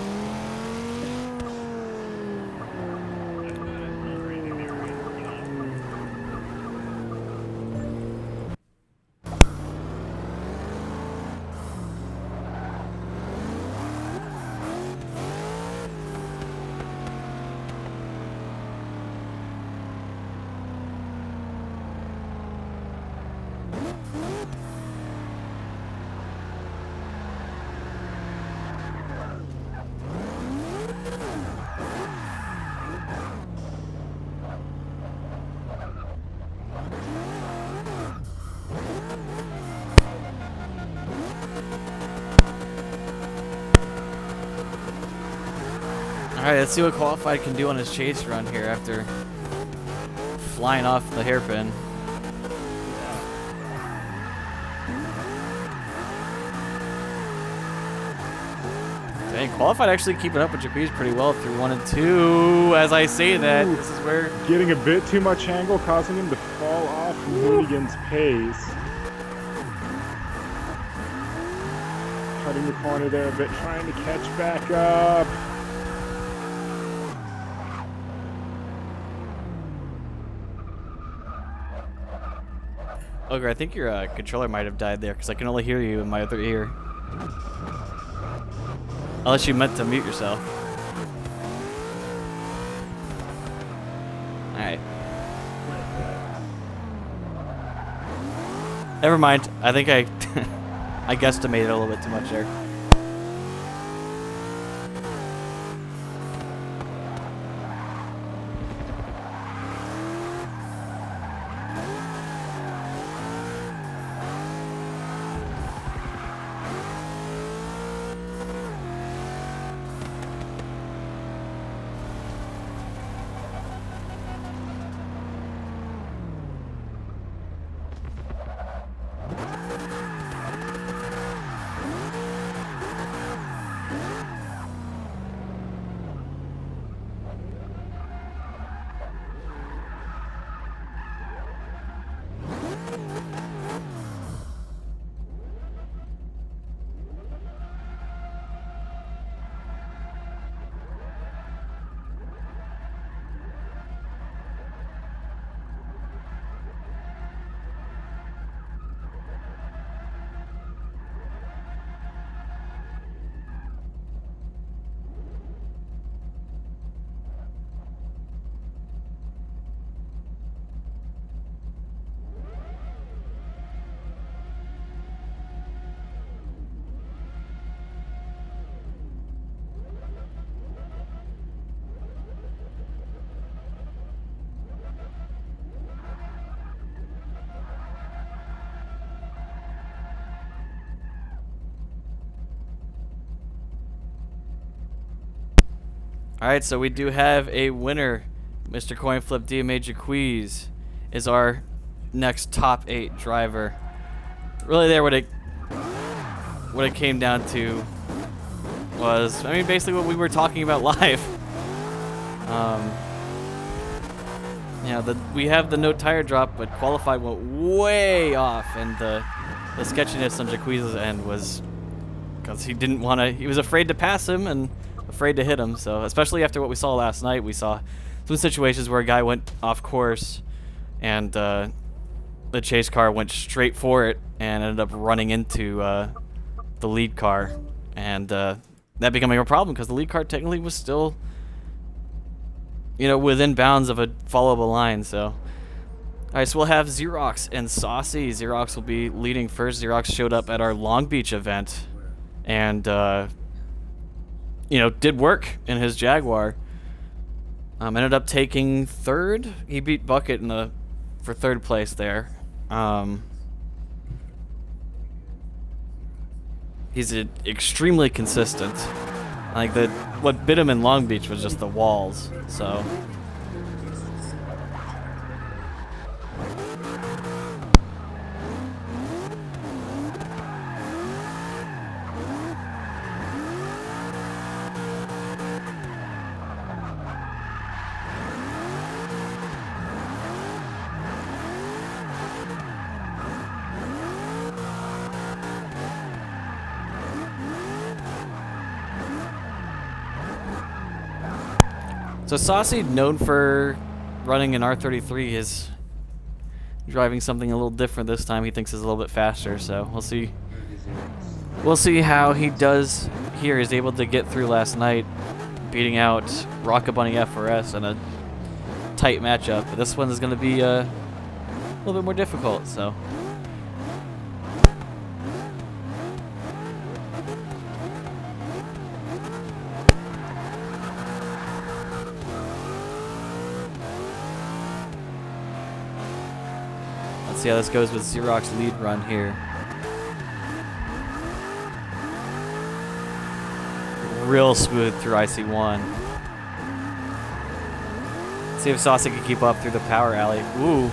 Alright, let's see what Qualified can do on his chase run here after flying off the hairpin. Dang, Qualified actually keeping up with Jaquez pretty well through 1 and 2. As I say that, this is where... Getting a bit too much angle, causing him to fall off Hoonigan's pace. Cutting the corner there a bit, trying to catch back up. Ogre, I think your controller might have died there because I can only hear you in my other ear. Unless you meant to mute yourself. Alright. Never mind. I think I I guesstimated a little bit too much there. Alright, so we do have a winner. Mr. Coinflip DMA Jaquez is our next top 8 driver. Really there what it came down to was, I mean, basically what we were talking about live. We have the no tire drop, but Qualified went way off, and the sketchiness on Jaquez's end was because he didn't want to, he was afraid to pass him and afraid to hit him. So especially after what we saw last night, we saw some situations where a guy went off course and the chase car went straight for it and ended up running into the lead car, and that becoming a problem because the lead car technically was still, you know, within bounds of a followable line. So alright, so we'll have Xerox and Saucy. Xerox will be leading first. Xerox showed up at our Long Beach event and you know, did work in his Jaguar. Ended up taking third. He beat Bucket for third place there. He's extremely consistent. Like what bit him in Long Beach was just the walls. So. So Saucy, known for running an R33, is driving something a little different this time. He thinks is a little bit faster, so we'll see. We'll see how he does here. He's able to get through last night, beating out Rocket Bunny FRS in a tight matchup. But this one is going to be a little bit more difficult, so. Let's see how this goes with Xerox lead run here. Real smooth through IC1. See if Saucy can keep up through the power alley. Ooh.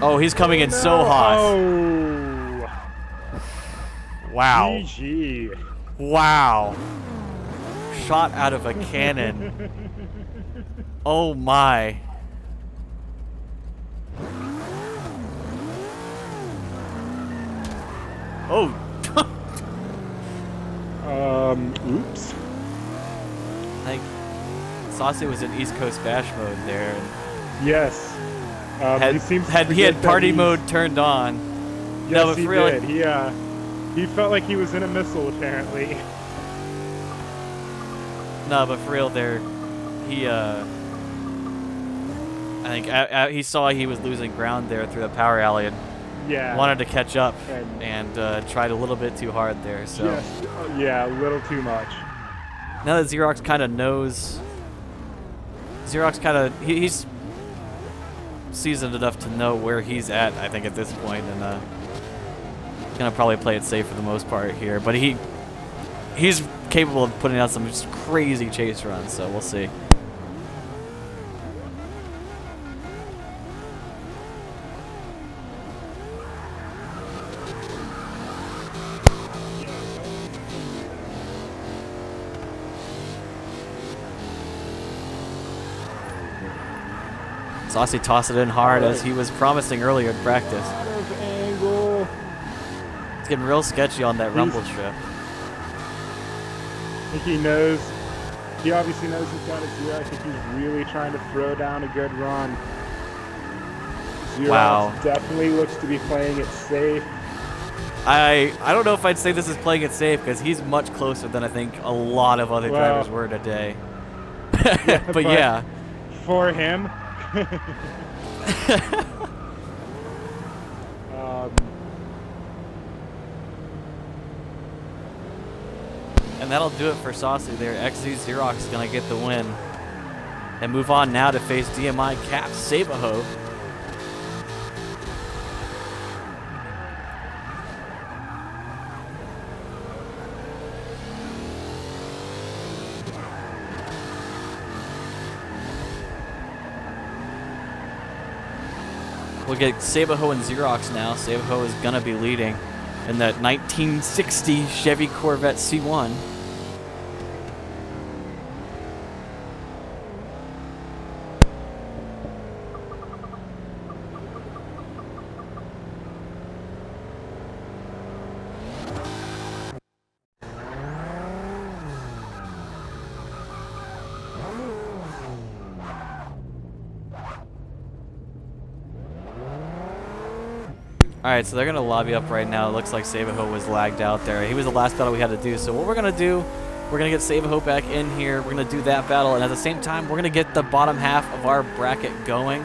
Oh, he's coming in so hot. Oh. Wow. GG. Wow. Shot out of a cannon. Oh my. Oh. Oops. I think Saucy was in East Coast Bash mode there. And Yes. He seems to he forget had that party he's- mode turned on. Yes, No, but he for real, did. He felt like he was in a missile, apparently. No, but for real, there, he I think he saw he was losing ground there through the power alley and Yeah. wanted to catch up And- and tried a little bit too hard there. So Yes. Yeah, a little too much. now that Xerox kind of knows, Xerox kind of he's seasoned enough to know where he's at. I think at this point, and gonna probably play it safe for the most part here. But he's capable of putting out some just crazy chase runs. So we'll see. Saucy tossed it in hard as he was promising earlier in practice. Out of angle. It's getting real sketchy on that rumble strip. I think he knows. He obviously knows he's got a zero. I think he's really trying to throw down a good run. Xerox Wow. definitely looks to be playing it safe. I don't know if I'd say this is playing it safe because he's much closer than I think a lot of other Well, drivers were today. Yeah, but yeah. For him. And that'll do it for Saucy there. XZ Xerox is going to get the win. And move on now to face DMI Cap Sabaho. We'll get Sabaho and Xerox now. Sabaho is going to be leading in that 1960 Chevy Corvette C1. Alright, so they're going to lobby up right now. It looks like Sabaho was lagged out there. He was the last battle we had to do. So what we're going to do, we're going to get Sabaho back in here. We're going to do that battle. And at the same time, we're going to get the bottom half of our bracket going.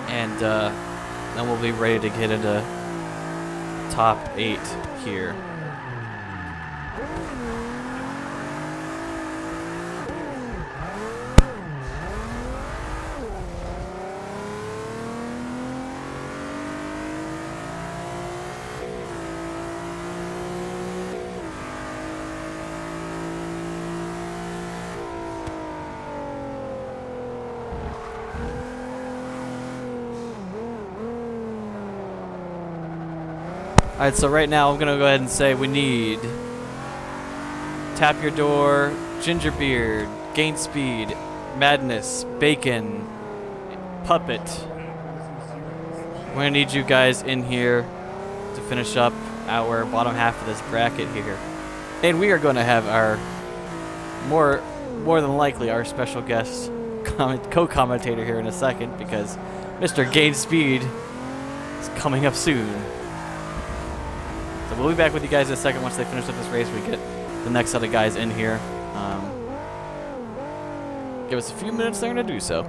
And then we'll be ready to get into top 8 here. Alright, so right now I'm going to go ahead and say we need Tap Your Door, Gingerbeard, Gain Speed, Madness, Bacon, Puppet. We're going to need you guys in here to finish up our bottom half of this bracket here. And we are going to have our more than likely our special guest co-commentator here in a second, because Mr. Gain Speed is coming up soon. So we'll be back with you guys in a second once they finish up this race. We get the next set of guys in here. Give us a few minutes there to do so.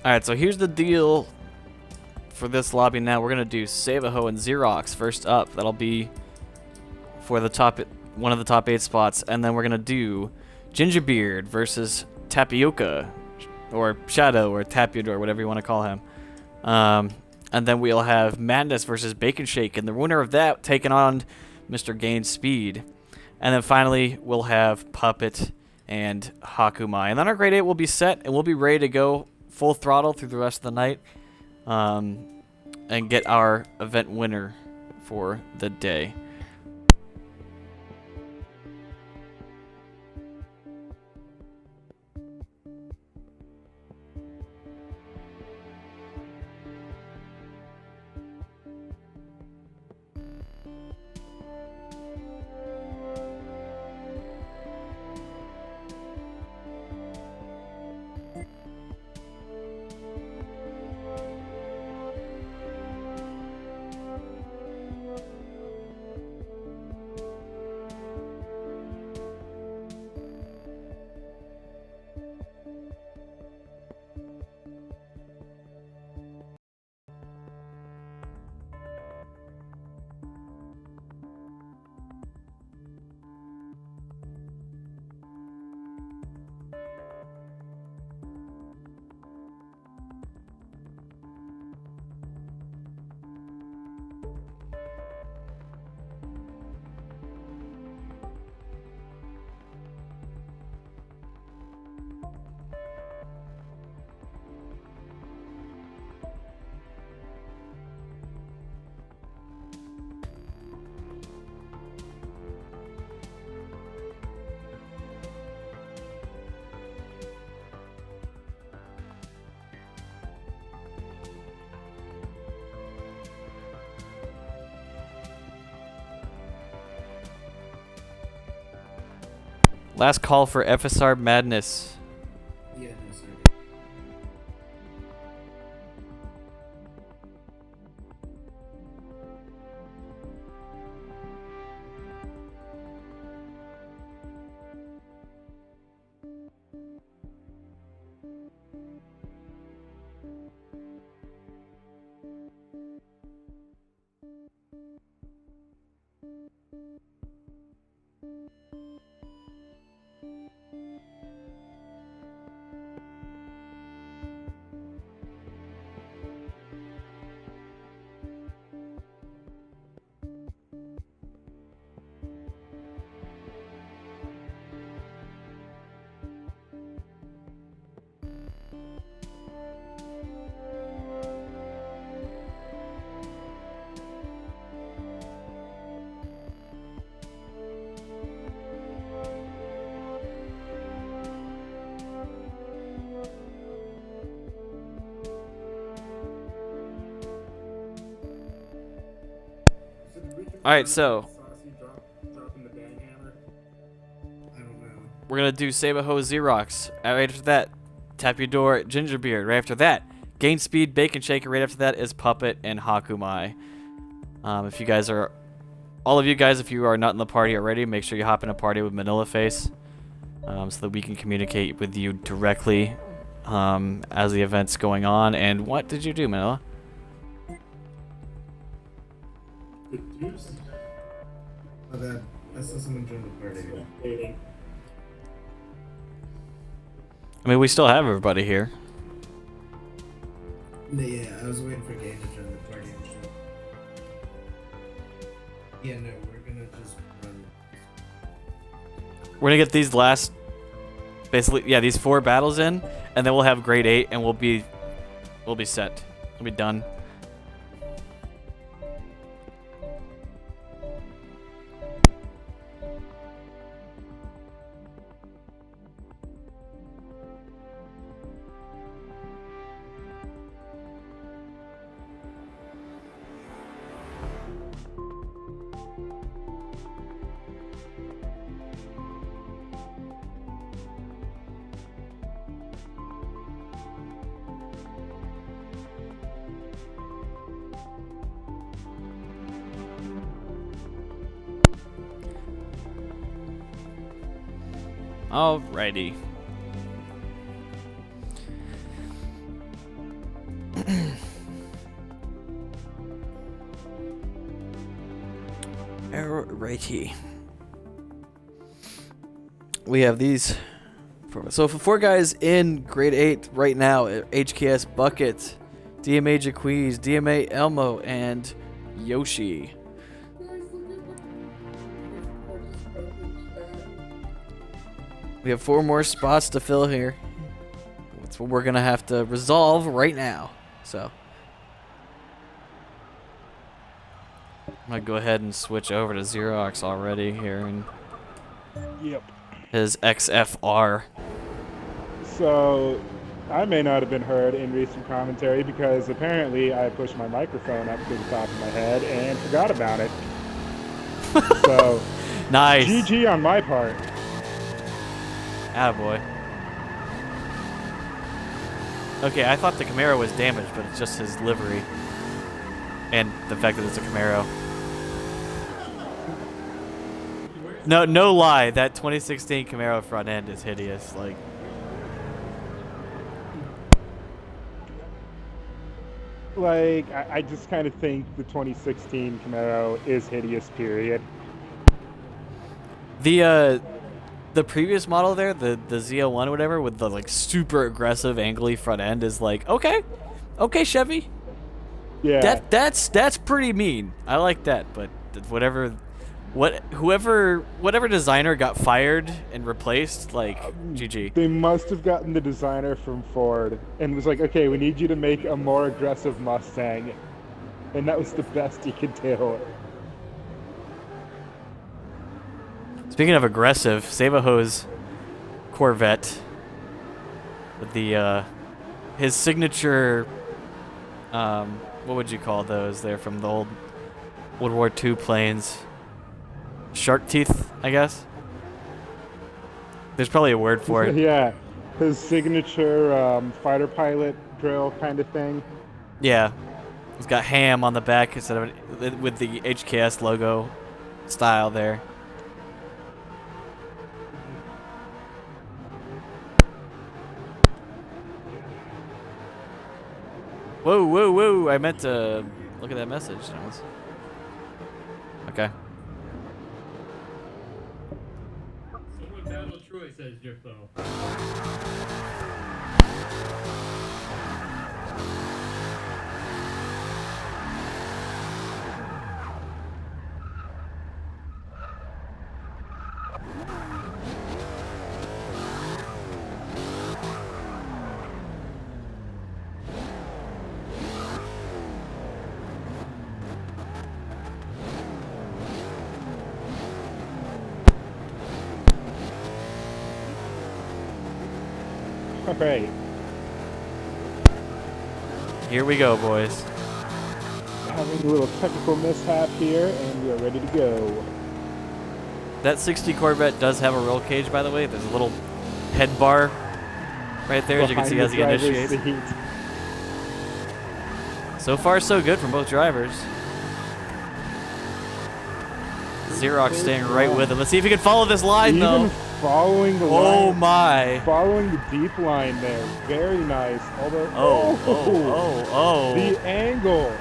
Alright, so here's the deal for this lobby now. We're going to do Savaho and Xerox first up. That'll be for the top, one of the top 8 spots. And then we're going to do Gingerbeard versus Tapioca, or Shadow, or Tapiad, or whatever you want to call him. And then we'll have Madness versus Bacon Shake, and the winner of that taking on Mr. Gain Speed. And then finally, we'll have Puppet and Hakumai. And then our grade 8 will be set, and we'll be ready to go full throttle through the rest of the night, and get our event winner for the day. Last call for FSR Madness. Yeah, no, sorry. Alright, so Dropping the bang hammer. I don't know. we're gonna do Sabaho Xerox. Right after that, Tap Your Door Gingerbeard. Right after that, Gain Speed Bacon Shaker. Right after that is Puppet and Hakumai. If you guys are, all of you guys, if you are not in the party already, make sure you hop in a party with Manila Face, so that we can communicate with you directly as the event's going on. And what did you do, Manila? My bad. I saw someone join the party. I mean, we still have everybody here. No, yeah, I was waiting for Gain to join the party. Yeah, no, we're gonna just run. We're gonna get these last, basically, yeah, these 4 battles in, and then we'll have grade 8, and we'll be set. We'll be done. Alrighty. Alrighty. We have these. So for 4 guys in grade 8 right now, HKS Bucket, DMA Jaquiz, DMA Elmo, and Yoshi. We have 4 more spots to fill here. That's what we're gonna have to resolve right now. So I'm gonna go ahead and switch over to Xerox already here and Yep. his XFR. So, I may not have been heard in recent commentary because apparently I pushed my microphone up to the top of my head and forgot about it. So, Nice. GG on my part. Attaboy. Okay, I thought the Camaro was damaged, but it's just his livery. And the fact that it's a Camaro. No lie, that 2016 Camaro front end is hideous. Like, I just kind of think the 2016 Camaro is hideous, period. the previous model there, the Z01 or whatever, with the like super aggressive angly front end is like, okay, Chevy. Yeah. That's pretty mean. I like that, but whatever designer got fired and replaced, like, GG. They must have gotten the designer from Ford and was like, okay, we need you to make a more aggressive Mustang. And that was the best he could do. Speaking of aggressive, Sabaho's Corvette with the his signature, what would you call those? They're from the old World War II planes. Shark teeth, I guess. There's probably a word for it. Yeah, his signature fighter pilot drill kind of thing. Yeah. It's got ham on the back instead of with the HKS logo style there. Whoa, whoa, whoa! I meant to look at that message. Okay. Someone battle Troy, says Jifo. All right. Here we go, boys. Having a little technical mishap here, and we are ready to go. That 60 Corvette does have a roll cage, by the way. There's a little head bar right there, as you can see as he initiates. So far, so good from both drivers. Xerox staying right with him. Let's see if he can follow this line, though. Following the Oh line. my! Following the deep line there. Very nice. Although, Oh! The angle.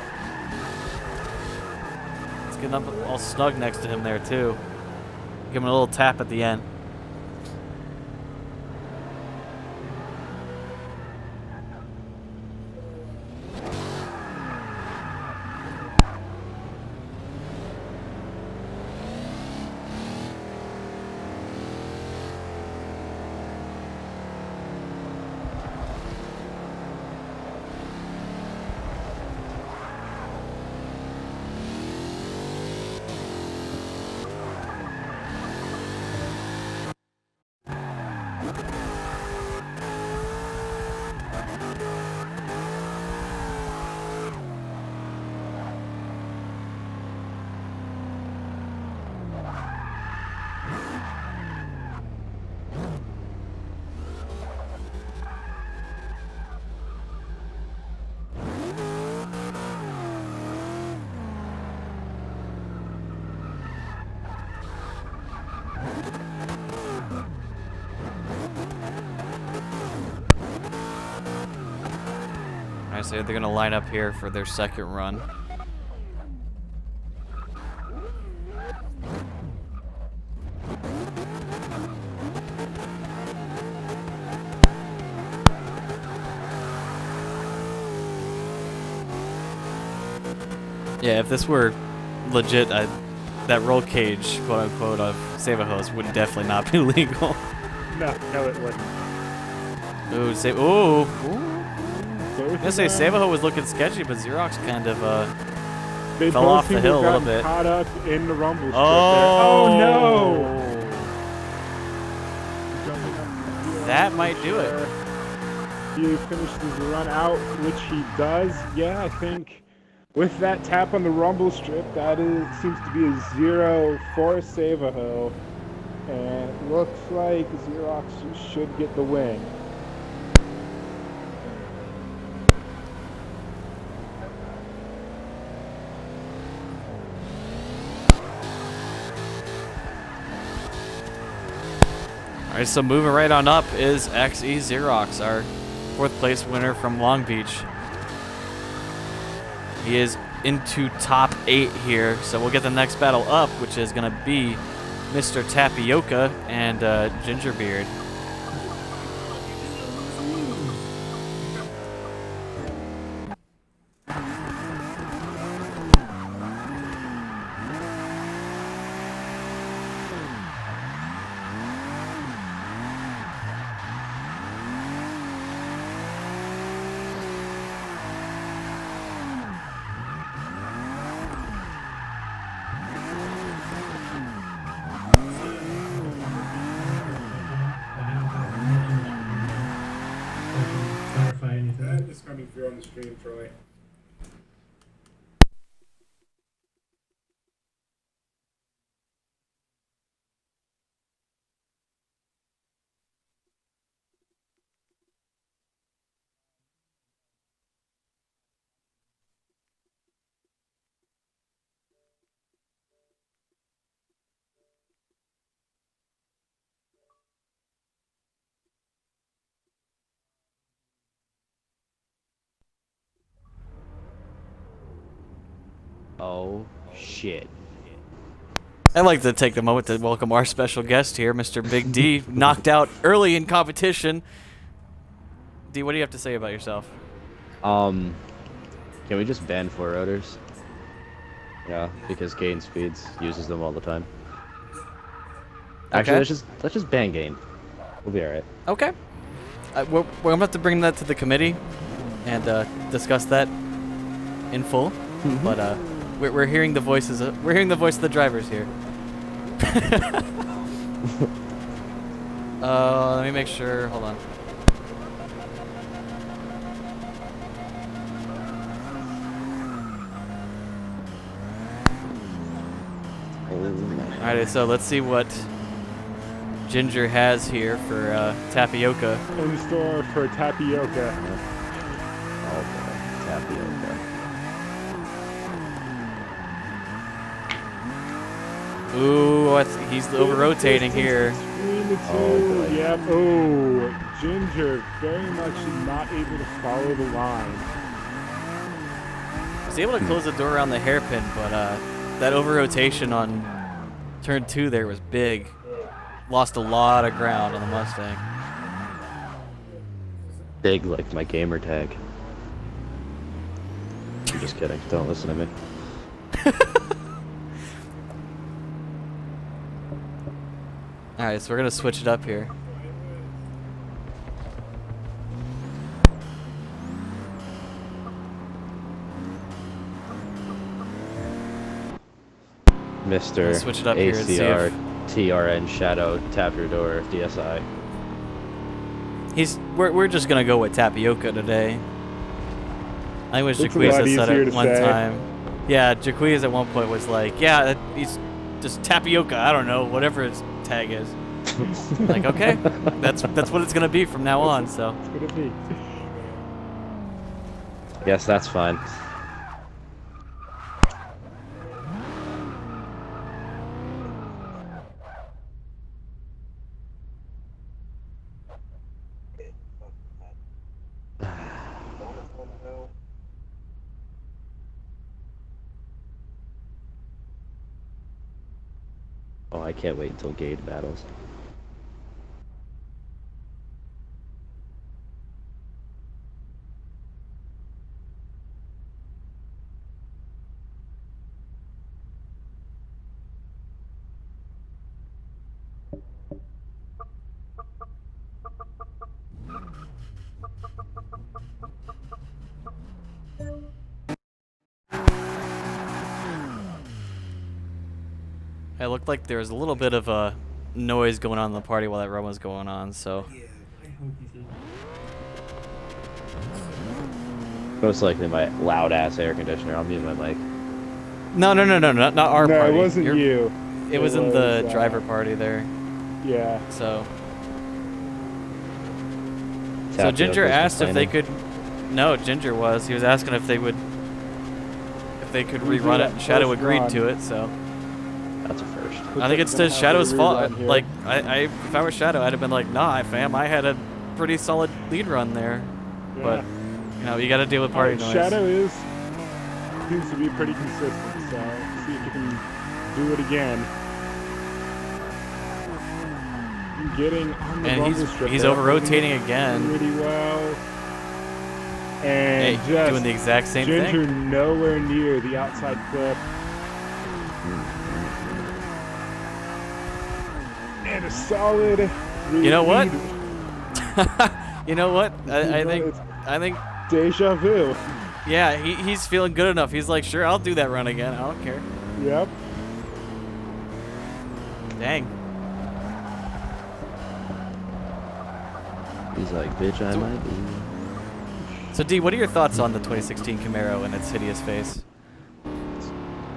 It's getting up all snug next to him there too. Give him a little tap at the end. I say they're gonna line up here for their second run. Yeah, if this were legit, that roll cage, quote unquote, of Save-A-Hose would definitely not be legal. No, it wouldn't. Ooh, save! Ooh! I was gonna say Save-A-Hose was looking sketchy, but Xerox kind of They fell both off the seem to hill a have little gotten bit. Caught up in the rumble strip Oh! there. Oh no! That might do it. He finishes the run out, which he does. Yeah, I think with that tap on the rumble strip, that seems to be a 0 for Save-A-Ho. And it looks like Xerox should get the win. Alright, so moving right on up is XE Xerox, our 4th place winner from Long Beach. He is into top 8 here, so we'll get the next battle up, which is going to be Mr. Tapioca and Gingerbeard. Clarify anything. It's coming through on the stream, Troy. Oh, shit. I'd like to take the moment to welcome our special guest here, Mr. Big D, knocked out early in competition. D, what do you have to say about yourself? Can we just ban four rotors? Yeah, because Gain Speeds uses them all the time. Actually, Okay. let's just ban Gain. We'll be alright. Okay. We're going to have to bring that to the committee and discuss that in full. But we're hearing the voices. We're hearing the voice of the drivers here. Let me make sure. Hold on. Alright, so let's see what Ginger has here for tapioca. In store for tapioca. Oh boy, tapioca. Ooh, he's over-rotating here. Between the two. Oh, boy. Yep. Oh, Ginger very much not able to follow the line. Was able to close the door around the hairpin, but that over-rotation on turn 2 there was big. Lost a lot of ground on the Mustang. Big like my gamer tag. I'm just kidding. Don't listen to me. Alright, so we're going to switch it up here. Mr. Let's switch it up here and see ACR if- TRN Shadow Tap Your Door DSI. We're just going to go with tapioca today. I wish It's a Jaquiz lot had said easier it to one say. time. Yeah, Jaquiz at one point was like, yeah, he's just tapioca, I don't know, whatever his tag is. Like, okay, that's what it's gonna be from now on. So It's gonna be. Yes, that's fine. Oh, I can't wait until Gade battles. it looked like there was a little bit of a noise going on in the party while that run was going on. So Yeah, I hope he did. Most likely my loud ass air conditioner. I'll mute my mic. no, not our No, party. it wasn't you. It was in the was, driver party there. Yeah. So Tapioca's Ginger asked if they complaining. could. No, Ginger was. He was asking if they could Who's rerun in it, that and Shadow first agreed run? to it. So That's a first. I think it's Gonna to have Shadow's a fault. rerun here. Like if I were Shadow, I'd have been like, nah, fam, I had a pretty solid lead run there. Yeah. But you got to deal with party noise. Shadow seems to be pretty consistent, so see if you can do it again. Getting on the And rumble strip he's there, over-rotating moving again. really well. And Hey, just doing the exact same Ginger thing. nowhere near the outside clip. And a solid You know what? lead. You know what? I It's think deja vu. yeah, he's feeling good enough. He's like, sure, I'll do that run again. I don't care. Yep. Dang. He's like, bitch, I might be. So D, what are your thoughts on the 2016 Camaro and its hideous face?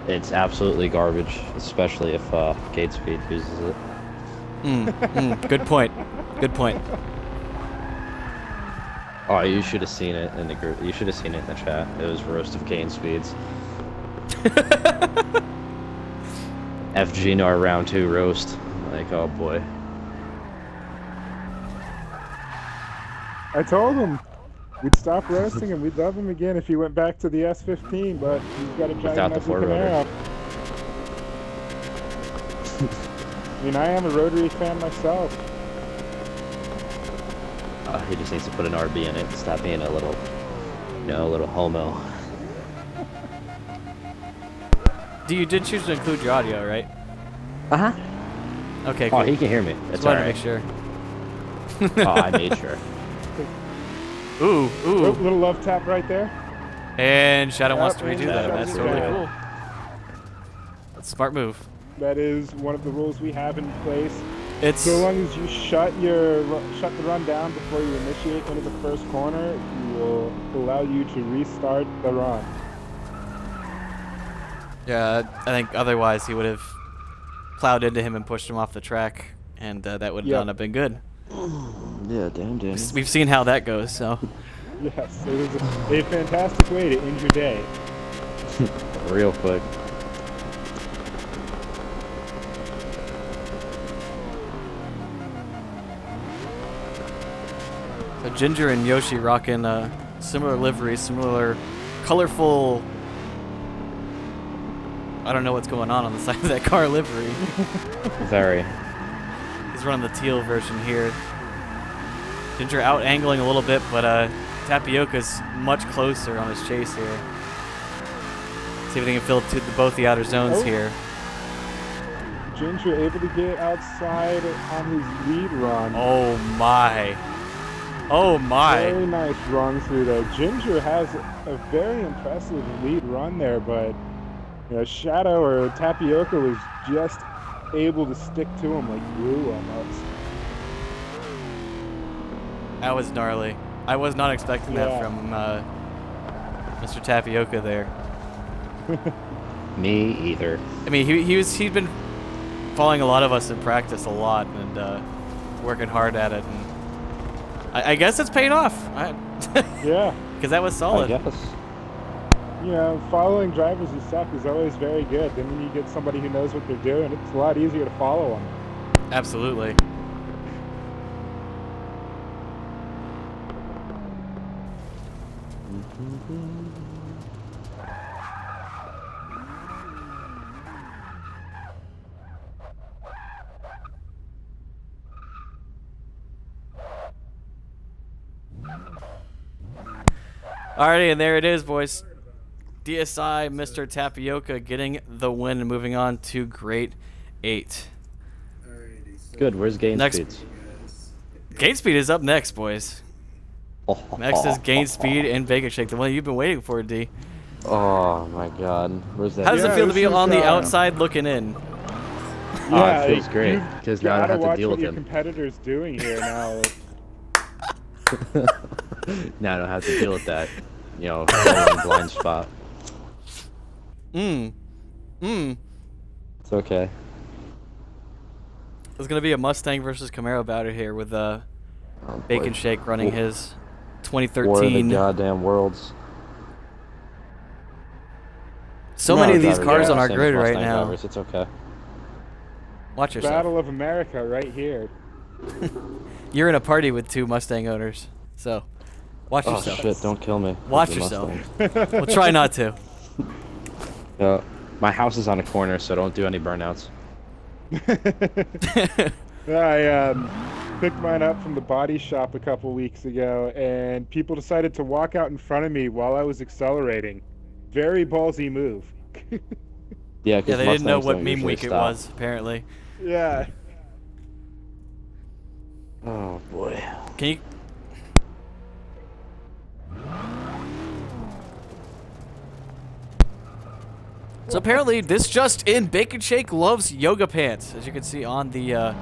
It's absolutely garbage, especially if Gate Speed uses it. Good point. Good point. Oh, you should have seen it in the group. You should have seen it in the chat. It was roast of Gain Speeds. FGNR round 2 roast. Like, oh boy. I told him. We'd stop roasting him. We'd love him again if he went back to the S15, but he's got a giant Without the ugly four-rotor. Camaro. I mean, I am a rotary fan myself. He just needs to put an RB in it and stop being a little, a little homo. You did choose to include your audio, right? Uh-huh. Okay, cool. Oh, he can hear me. That's Just wanted alright. to make sure. Oh, I made sure. Ooh, Oh, ooh. little love tap right there. And Shadow wants to Yep, redo and that. Shadow That's wants to totally redo it. cool. That's a smart move. That is one of the rules we have in place. It's So long as you shut the run down before you initiate into the first corner, he will allow you to restart the run. yeah. I think otherwise he would have plowed into him and pushed him off the track, and that would Yep. not have been good. Yeah, damn, Danny. We've seen how that goes. So Yes, it is a fantastic way to end your day. Real quick. So Ginger and Yoshi rocking similar liveries, similar colorful. I don't know what's going on the side of that car livery. Very. He's running the teal version here. Ginger out angling a little bit, but Tapioca's much closer on his chase here. See if they can fill to both the outer zones Oh. here. Ginger able to get outside on his lead run. Oh my. Oh my. Very nice run through there. Ginger has a very impressive lead run there, but Shadow or Tapioca was just able to stick to him like glue almost. That was gnarly. I was not expecting that Yeah. from Mr. Tapioca there. Me either. I mean, he'd been following a lot of us in practice a lot and working hard at it, and I guess it's paying off. Yeah. Because that was I solid. guess. Following drivers who suck is always very good. Then when you get somebody who knows what they're doing, it's a lot easier to follow them. Absolutely. Alrighty, and there it is, boys. DSI, Mr. Tapioca getting the win and moving on to Grade 8. Alrighty, so Good, where's gain Next- speeds? guys, Gain speed is up next, boys. Next is gain speed and bacon shake, the one you've been waiting for, D. Oh my god. Where's that? How does Yeah, it feel to be this is, on the outside looking in? Yeah, it feels great, you've 'cause now I don't gotta have to watch deal what with your him. competitor's doing here now. Now I don't have to deal with that, rolling blind spot. It's okay. There's gonna be a Mustang versus Camaro battle here with Oh, Bacon boy. Shake running his War of the 2013. goddamn worlds. So No, many of these driver, cars yeah, on our same grid as right Mustang now. drivers, it's okay. Watch yourself. Battle of America right here. You're in a party with two Mustang owners, so watch Oh yourself. shit, don't kill me. Watch with the yourself. Mustang. We'll try not to. My house is on a corner, so don't do any burnouts. I picked mine up from the body shop a couple weeks ago, and people decided to walk out in front of me while I was accelerating. Very ballsy move. Yeah, 'cause Yeah, they didn't know Mustangs what don't meme usually week it stop. was, apparently. Yeah. Oh boy. Can you? So apparently, this just in, Bacon Shake loves yoga pants, as you can see on the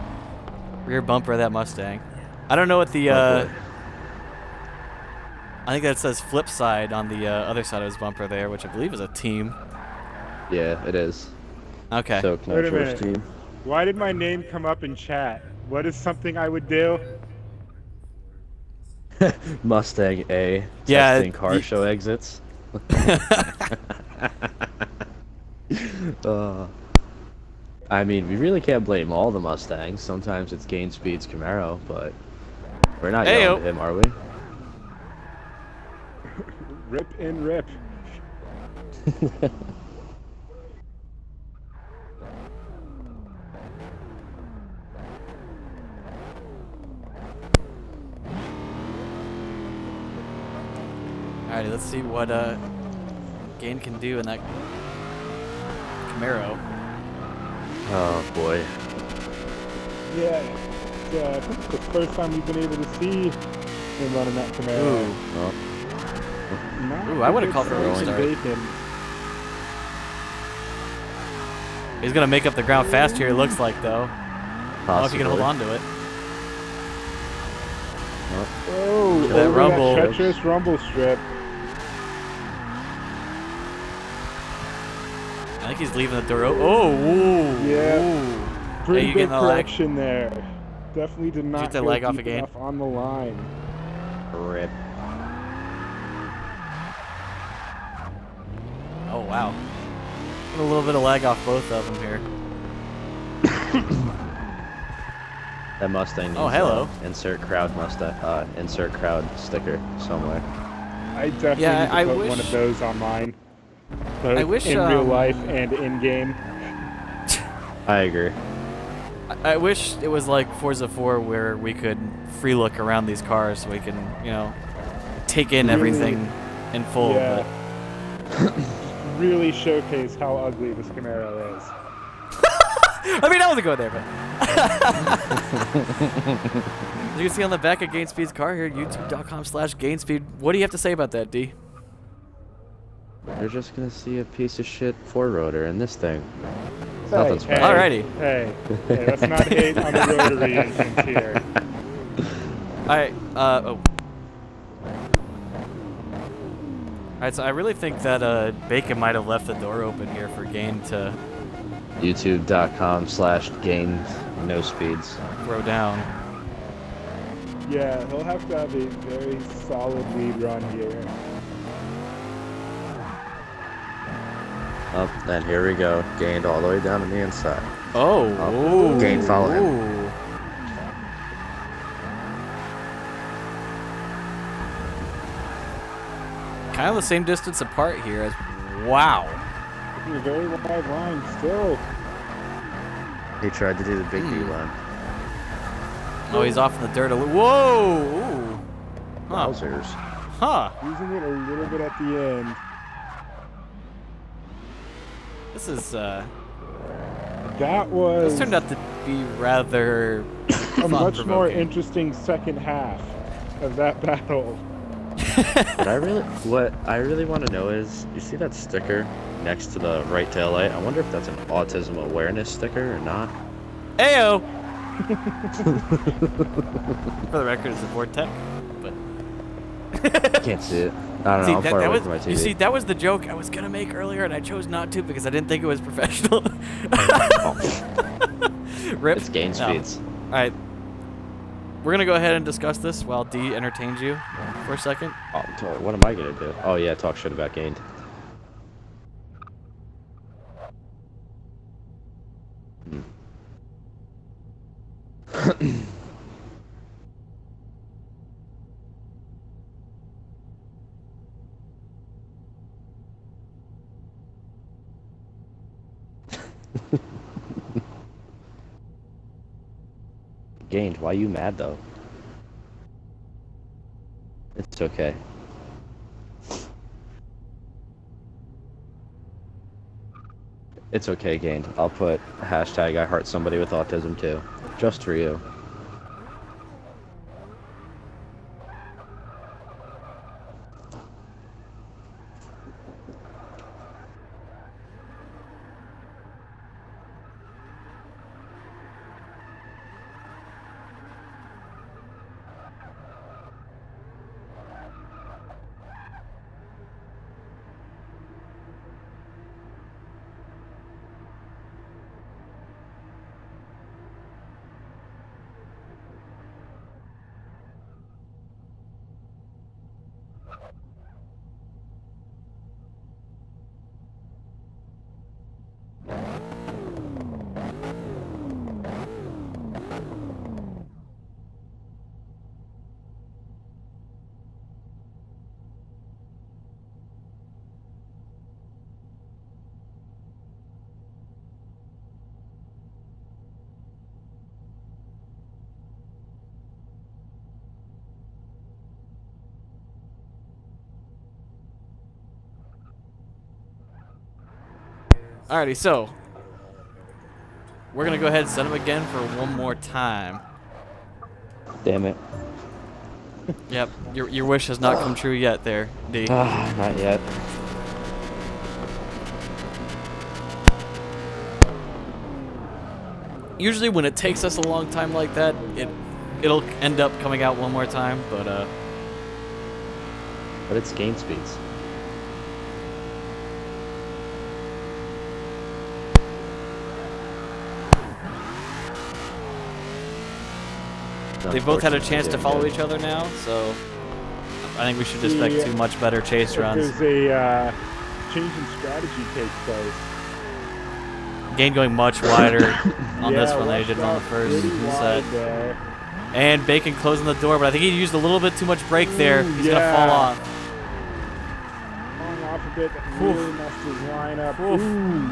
rear bumper of that Mustang. I don't know what the. Oh, boy. I think that says flip side on the other side of his bumper there, which I believe is a team. Yeah, it is. Okay. So Wait a Gnarshred's minute. team. Why did my name come up in chat? What is something I would do? Mustang A. Yeah, Testing car y- show exits. I mean, we really can't blame all the Mustangs. Sometimes it's gain speeds Camaro, but we're not Heyo. yelling at him, are we? Rip and rip. Alrighty, let's see what Gain can do in that Camaro. Oh boy. Yeah, it's the first time we've been able to see him running that Camaro. Ooh. Well, Not Ooh, I a would've good called for a start restart. to Bacon. He's gonna make up the ground fast here, it looks like, though. I don't know if he can hold on to it. Oh, Look at that over rumble. that treacherous rumble strip. I think he's leaving the door open. Oh, ooh. Yeah. Ooh. Pretty you big getting the lag? correction there. Definitely did not get the go lag off deep again? enough on the line. rip. Oh, wow. A little bit of lag off both of them here. That Mustang needs Oh, hello. insert crowd insert crowd sticker somewhere. I definitely Yeah, need to I put wish- one of those on mine. Both I wish, in real life and in game. I agree. I wish it was like Forza 4 where we could free look around these cars so we can, you know, take in Really? everything in full. Yeah. But Really showcase how ugly this Camaro is. I mean, I wasn't going there, but as you can see on the back of Gainspeed's car here, youtube.com/Gainspeed. What do you have to say about that, D? You're just gonna see a piece of shit four-rotor in this thing. Hey, Nothing special. Alrighty. Hey, let's not hate on the rotary engines here. Alright, oh. Alright, so I really think that Bacon might have left the door open here for Gain to YouTube.com/gain no speeds. throw down. Yeah, he'll have to have a very solid lead run here. Up, and here we go. Gained all the way down on the inside. Oh, ooh, Gain, follow him. ooh. Kind of the same distance apart here as. Wow. It's a very wide line still. He tried to do the big D line. Oh, he's off in the dirt a little. Whoa! Ooh. Huh. Wowzers. Huh. Using it a little bit at the end. This is, That was this turned out to be rather a much more fun-provoking. interesting second half of that battle. What I really want to know is, you see that sticker next to the right tail light? I wonder if that's an autism awareness sticker or not. Ayo! For the record, it's a Vortec, but Can't see it. I don't see, know. I'm far away was, from my TV. you see, that was the joke I was gonna make earlier, and I chose not to because I didn't think it was professional. Rip. It's gain No. speeds. All right, we're gonna go ahead and discuss this while D entertains you for a second. Oh, what am I gonna do? Oh yeah, talk shit about gained. Gained. Why you mad though? It's okay. It's okay, Gained. I'll put hashtag I heart somebody with autism too. Just for you. Alrighty, so we're gonna go ahead and send him again for one more time. Damn it. Yep, your wish has not come true yet there, D. Ah, not yet. Usually when it takes us a long time like that, it'll end up coming out one more time, but it's gain speeds. they both had a chance to follow each other now, so I think we should expect two much better chase If runs. there's a change in strategy takes place. Gain going much wider on this one than he rushed did on the out first pretty wide set. there. And Bacon closing the door, but I think he used a little bit too much brake there. He's Ooh, gonna fall yeah. off. Falling off a bit, that really messed his lineup. Ooh,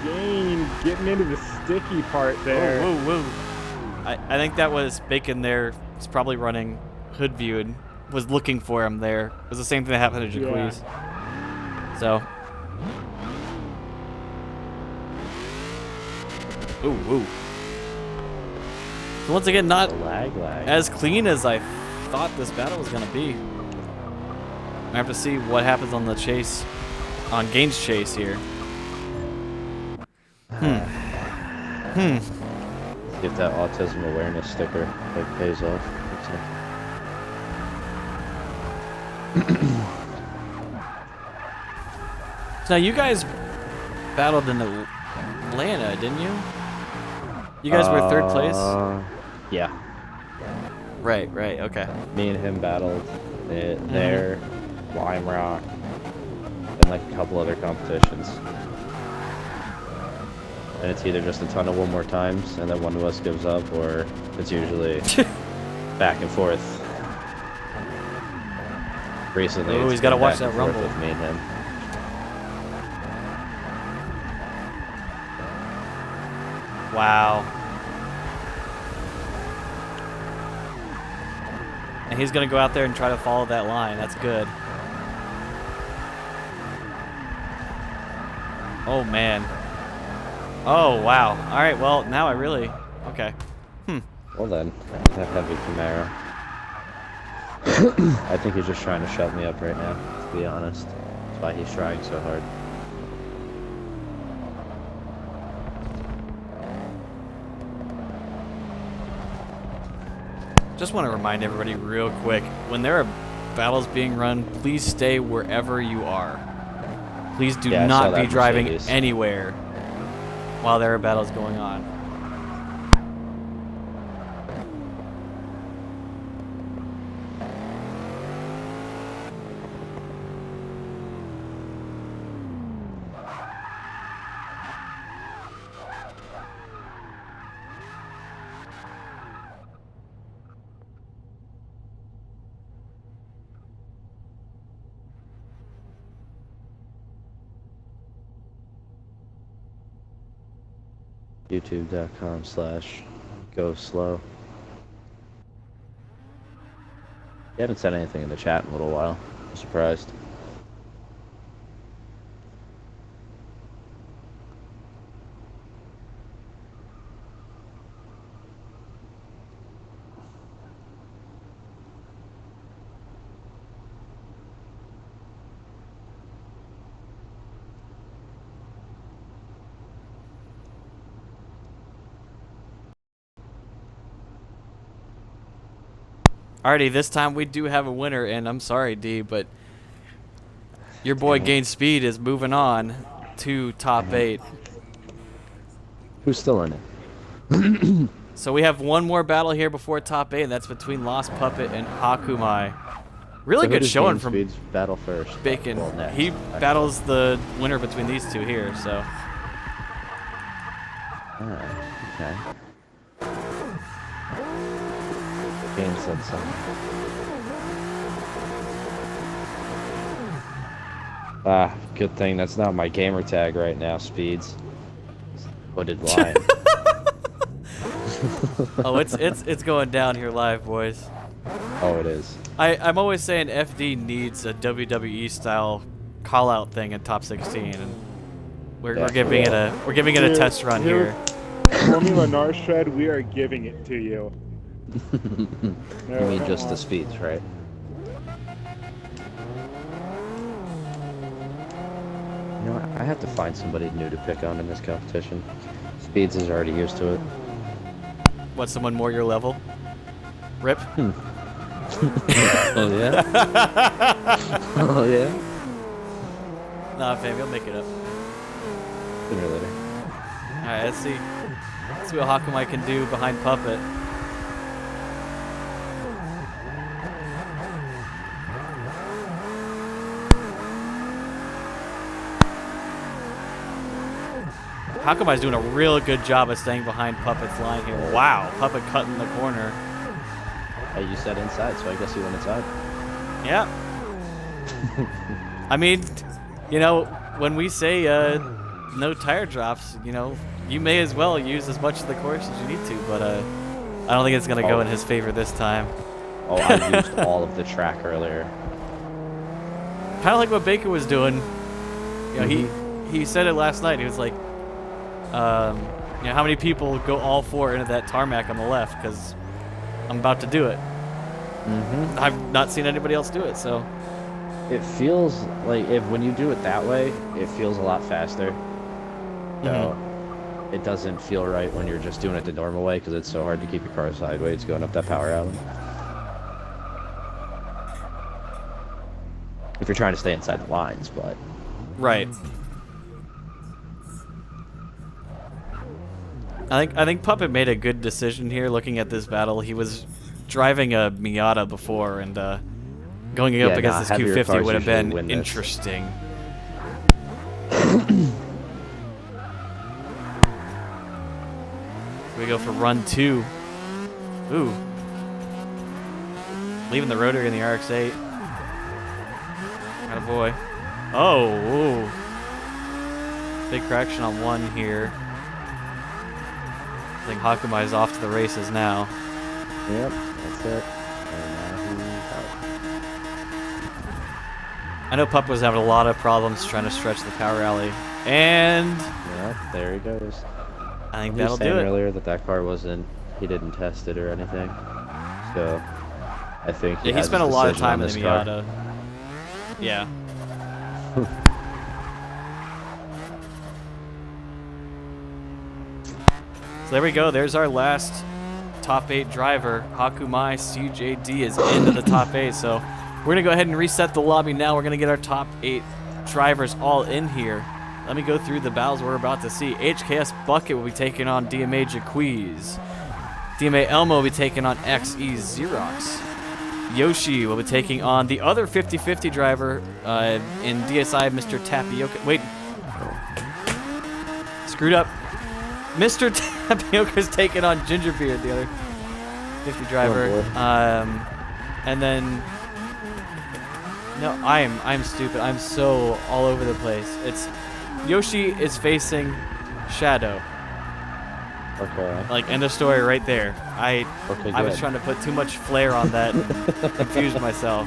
Gain getting into the sticky part there. Woo, woo, woo. I think that was Bacon there. He's probably running hood view and was looking for him there. It was the same thing that happened to Jaquez. So. Ooh, ooh. So once again, not Lag. as clean as I thought this battle was gonna be. I have to see what happens on the chase, on Gain's chase here. Get that autism awareness sticker. It pays off. So now you guys battled in Atlanta, didn't you? You guys were third place? Yeah. Right, okay. Me and him battled there, Lime Rock, and like a couple other competitions. And it's either just a ton of one more times, and then one of us gives up, or it's usually back and forth. Recently, Ooh, it's he's gotta been watch back that and forth rumble. with me and him. Wow. And he's gonna go out there and try to follow that line. That's good. Oh man. Oh wow. All right. Well, now I really. Okay. Well then, that heavy Camaro. I think he's just trying to shut me up right now, to be honest. That's why he's trying so hard. Just want to remind everybody real quick, when there are battles being run, please stay wherever you are. Please do Yeah, I saw not be that driving Mercedes. anywhere while there are battles going on. YouTube.com/go slow. You haven't said anything in the chat in a little while. I'm surprised. Alrighty, this time we do have a winner, and I'm sorry, D, but your boy Gain Speed is moving on to top 8. Who's still in it? So we have one more battle here before top 8, and that's between Lost Puppet and Hakumai. Really So who good does showing Game from Speed's battle first. Bacon. Well, next, He actually. battles the winner between these two here, so. Okay. Game said something. Ah, good thing that's not my gamer tag right now, Speeds. Hooded line. Oh, it's going down here live, boys. Oh, it is. I'm always saying FD needs a WWE style call out thing in top 16, and We're giving it a Dude, test run here. Formula Gnarshred, we are giving it to you. No, You mean come just on. the speeds, right? You know what? I have to find somebody new to pick on in this competition. Speeds is already used to it. What's someone more your level? Rip. Oh yeah? Oh yeah? Nah, fam, you'll make it up. Sooner or later. Alright, let's see. Let's see what Hakamai can do behind Puppet. Hakamai's doing a real good job of staying behind Puppet's line here. Wow, Puppet cutting the corner. Hey, you said inside, so I guess you went inside. Yeah. I mean, you know, when we say no tire drops, you know, you may as well use as much of the course as you need to, but I don't think it's going to go in his favor this time. Oh, I used all of the track earlier. Kind of like what Baker was doing. You know, he said it last night. He was like, you know, how many people go all four into that tarmac on the left? Because I'm about to do it. I've not seen anybody else do it, so. It feels like when you do it that way, it feels a lot faster. So it doesn't feel right when you're just doing it the normal way because it's so hard to keep your car sideways going up that power alley. If you're trying to stay inside the lines, but. Right. I think Puppet made a good decision here looking at this battle. He was driving a Miata before, and going up against this Q50 would have been interesting. We go for run 2. Ooh. Leaving the rotary in the RX-8. Attaboy. Oh, ooh. Big correction on 1 here. I think Hakamai's off to the races now. Yep, that's it. And now he's out. I know Pup was having a lot of problems trying to stretch the power alley. And Yep, there he goes. I think He that'll was do saying it. earlier that car wasn't, he didn't test it or anything. So, I think Yeah, he has spent a his lot of decision time on in the this car. Miata. Yeah. So there we go. There's our last top 8 driver. Hakumai CJD is into the top 8. So we're going to go ahead and reset the lobby now. We're going to get our top 8 drivers all in here. Let me go through the battles we're about to see. HKS Bucket will be taking on DMA Jaquiz. DMA Elmo will be taking on XE Xerox. Yoshi will be taking on the other 50-50 driver in DSI, Mr. Tapioca. Wait. Screwed up. Mr. Tapioca is taking on Gingerbeard, the other 50 driver. And then... No, I'm stupid. I'm so all over the place. It's... Yoshi is facing Shadow. Okay. Like, end of story right there. I was trying to put too much flair on that and confused myself.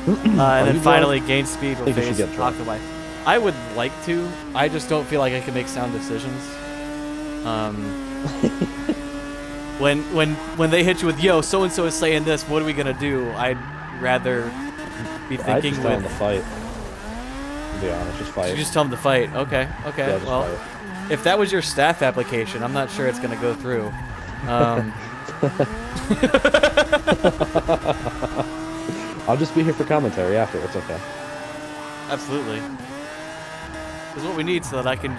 And then finally, Gain Speed will face Hakamai. I would like to. I just don't feel like I can make sound decisions. When they hit you with, yo, so-and-so is saying this, what are we going to do? I'd rather be thinking I'd just tell him with... to fight. To be honest, just fight. You just tell him to fight. Okay, okay. Yeah, just well, fight. if that was your staff application, I'm not sure it's going to go through. I'll just be here for commentary after. It's okay. Absolutely. It's what we need so that I can,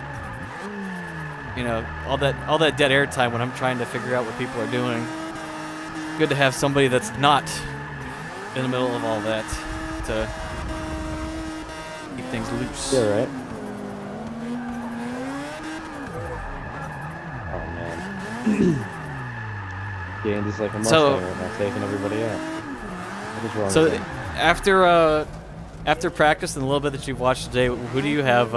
you know, all that dead air time when I'm trying to figure out what people are doing. Good to have somebody that's not in the middle of all that to keep things loose. Yeah, right. Oh man. Andy's like a Mustang right now, taking everybody out. What is wrong So with him? after practice and a little bit that you've watched today, who do you have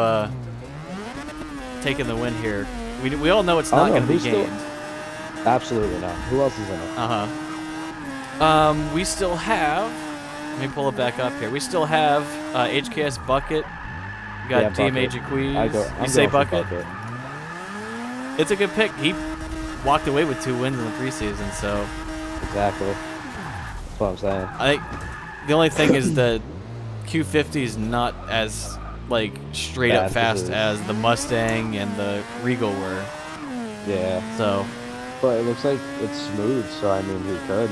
taking the win here? We all know it's not going to be gained. Absolutely not. Who else is in it? We still have. Let me pull it back up here. We still have HKS Bucket, You got Yeah, DMA Bucket. Jaquiz. I'm You say going for Bucket? It's a good pick. He walked away with 2 wins in the preseason, so Exactly. That's what I'm saying. I think the only thing is that Q50 is not as like straight up Bad fast as it is. as the Mustang and the Regal were. Yeah. So But it looks like it's smooth, so I mean, he could.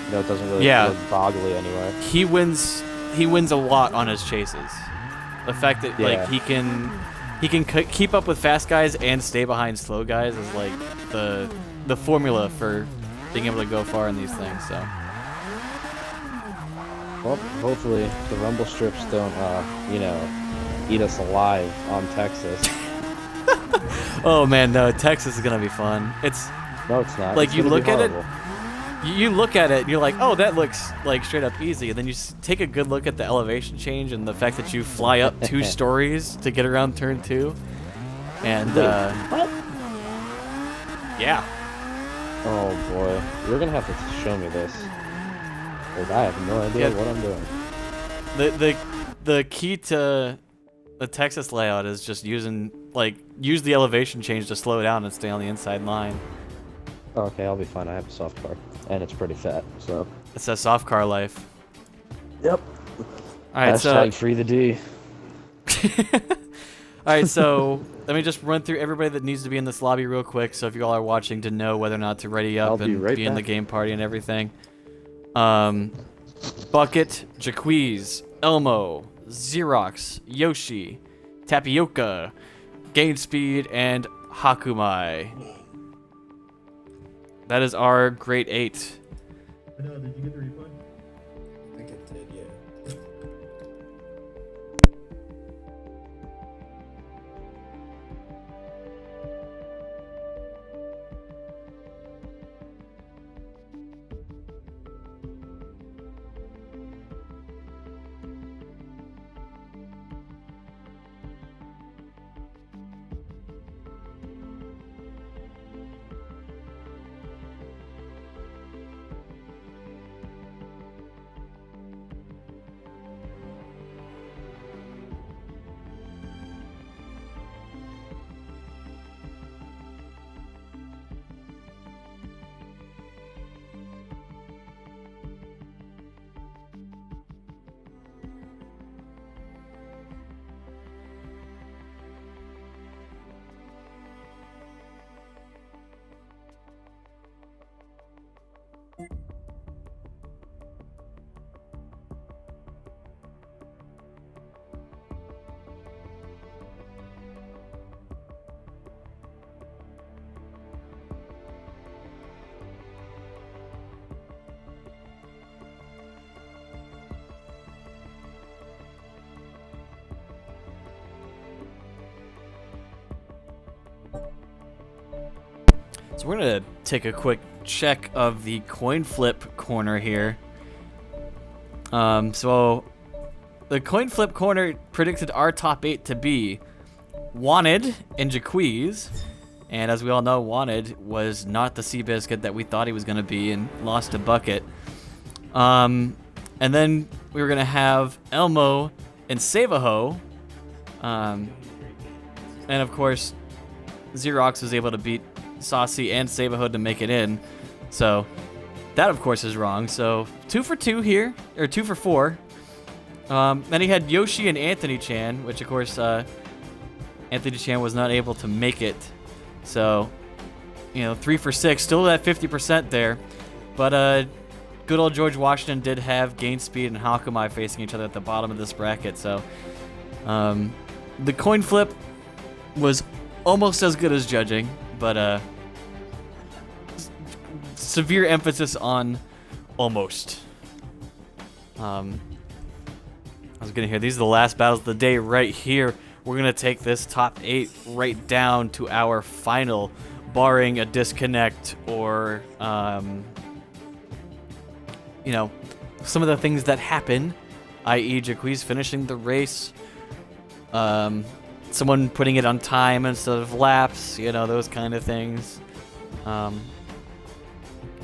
You know, it doesn't really Yeah. look boggly anyway. he wins a lot on his chases. The fact that Yeah. like he can keep up with fast guys and stay behind slow guys is like the formula for being able to go far in these things. So Well, hopefully the rumble strips don't, you know, eat us alive on Texas. oh man, no, Texas is gonna be fun. It's No, it's not. Like, It's you gonna be look at it- horrible. you look at it and you're like, oh, that looks like straight up easy, and then you take a good look at the elevation change and the fact that you fly up 2 stories to get around turn 2, and What? yeah. Oh boy, you're gonna have to show me this. Like, I have no idea Yeah. what I'm doing. The key to the Texas layout is just use the elevation change to slow down and stay on the inside line. Okay, I'll be fine. I have a soft car, and it's pretty fat, so. It's a soft car life. Yep. All right, Hashtag free the D. All right, so let me just run through everybody that needs to be in this lobby real quick. So if you all are watching, to know whether or not to ready up I'll be and right be in the back. game party and everything. Bucket, Jaquiz, Elmo, Xerox, Yoshi, Tapioca, Gain Speed, and Hakumai. That is our Great 8. But no, did you get the refund? I think it did, yeah. So we're gonna take a quick check of the coin flip corner here. So the coin flip corner predicted our top 8 to be Wanted and Jaquiz, and as we all know, Wanted was not the Seabiscuit that we thought he was gonna be and lost to Bucket. And then we were gonna have Elmo and Savaho, and of course, Xerox was able to beat Saucy and Savaho to make it in. So that, of course, is wrong. So 2 for 2 here, or 2 for 4. Then he had Yoshi and Anthony Chan, which, of course, Anthony Chan was not able to make it. So, 3 for 6, still at 50% there. But good old George Washington did have Gain Speed and Hakumai facing each other at the bottom of this bracket. So the coin flip was almost as good as judging, but severe emphasis on almost. I was gonna hear, these are the last battles of the day right here. We're gonna take this top 8 right down to our final, barring a disconnect or some of the things that happen, i.e. Jaquiz finishing the race, someone putting it on time instead of laps, those kind of things.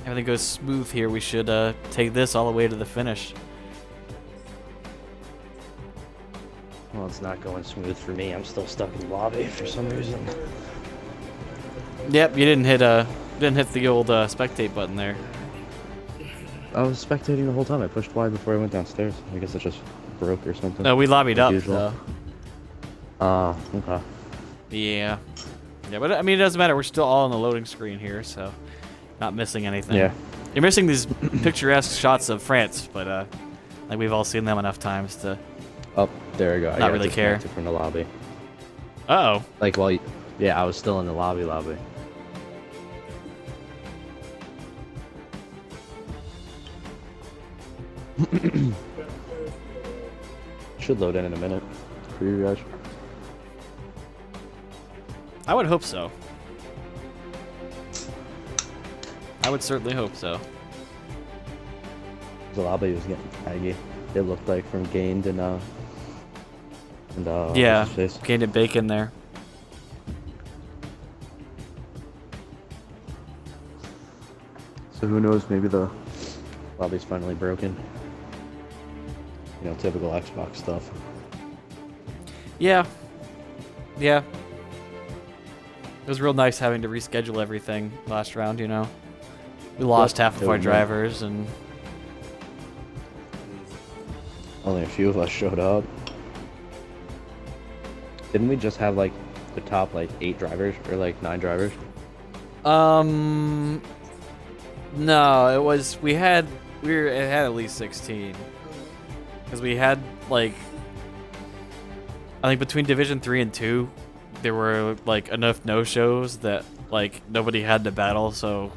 Everything goes smooth here. We should take this all the way to the finish. Well, it's not going smooth for me. I'm still stuck in lobby for some reason. Yep, you didn't hit the old spectate button there. I was spectating the whole time. I pushed Y before I went downstairs. I guess it just broke or something. No, we lobbied like up usual. though. Okay. Yeah. Yeah, but I mean, it doesn't matter. We're still all on the loading screen here, so not missing anything. Yeah. You're missing these picturesque shots of France, but like we've all seen them enough times to. Oh, there we go. I Not got really care. disconnected from the lobby. Uh-oh. Like, well, yeah, I was still in the lobby. Should load in a minute for you guys. I would hope so. I would certainly hope so. The lobby was getting taggy. It looked like from Gained and Yeah, what's his face? gained a bacon there. So who knows? Maybe the lobby's finally broken. You know, typical Xbox stuff. Yeah. Yeah. It was real nice having to reschedule everything last round, you know. We lost half of our drivers and Only a few of us showed up. Didn't we just have like the top like 8 drivers or like 9 drivers? no, it was it had at least 16. Cuz we had like I think between Division 3 and 2 there were like enough no-shows that like nobody had to battle, so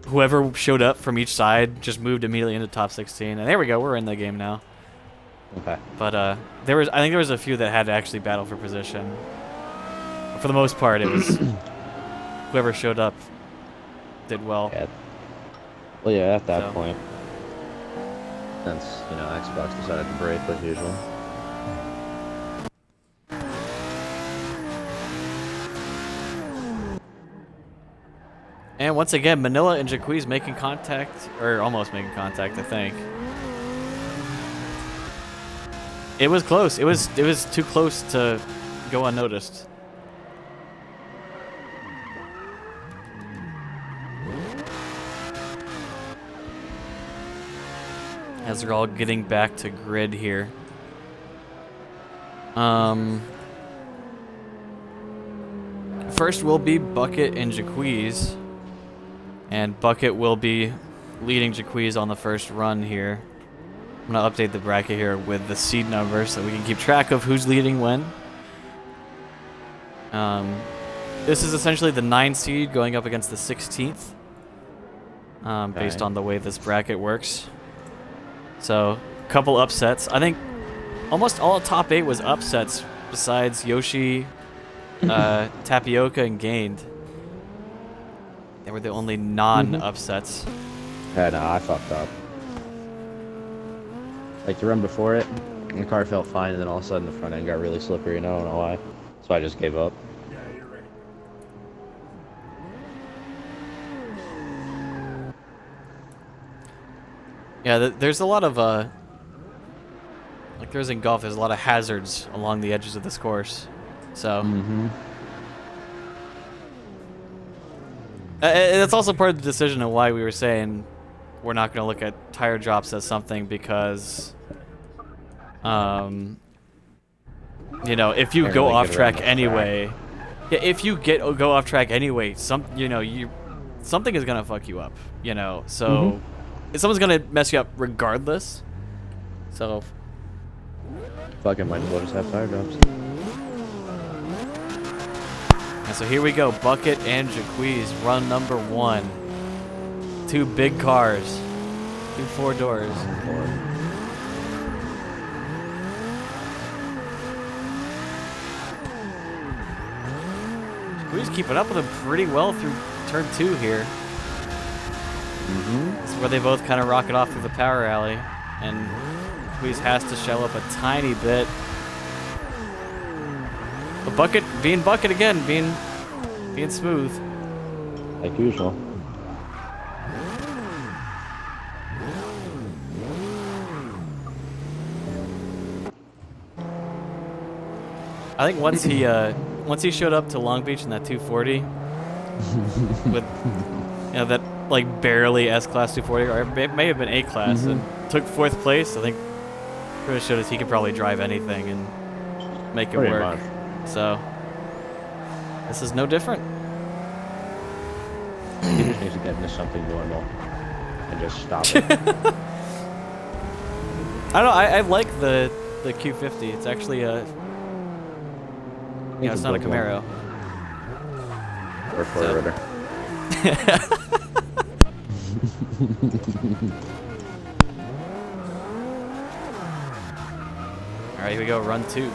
whoever showed up from each side just moved immediately into top 16. And there we go, we're in the game now. Okay. But I think there was a few that had to actually battle for position. For the most part, it was whoever showed up did well. Yeah. Well, yeah, at that So. point, since you know Xbox decided to break like usual. And once again, Manila and Jaquiz making contact, or almost making contact, I think. It was close. It was too close to go unnoticed. As they're all getting back to grid here. First will be Bucket and Jaquiz. And Bucket will be leading Jaquiz on the first run here. I'm going to update the bracket here with the seed number so we can keep track of who's leading when. This is essentially the 9 seed going up against the 16th. Based on the way this bracket works. So, a couple upsets. I think almost all top 8 was upsets besides Yoshi, Tapioca, and Gained. They were the only non-upsets. Yeah, no, I fucked up. Like the run before it, the car felt fine, and then all of a sudden the front end got really slippery, and I don't know why. So I just gave up. Yeah, there's a lot of, like there's in golf, there's a lot of hazards along the edges of this course. So, that's also part of the decision of why we were saying we're not going to look at tire drops as something because, you know, if you go off track anyway, yeah, if you go off track anyway, something is going to fuck you up, you know, so someone's going to mess you up regardless, so. Fucking might as well just have tire drops. And so here we go, Bucket and Jaquiz, run number 1. 2 big cars, 2 4 doors. Jaquiz keeping up with him pretty well through turn 2 here. This is where they both kind of rocket off through the power alley, and Jaquiz has to shell up a tiny bit. But Bucket being Bucket again, being smooth. Like usual. I think once he showed up to Long Beach in that 240 with that like barely S-Class 240, or it may have been A-Class, and took 4th place. I think really showed us he could probably drive anything and make it Pretty work. much. So this is no different. He just needs to get into something normal and just stop it. I don't know. I like the Q50. It's actually a it's not a Camaro. Or Florida. All right, here we go. Run 2.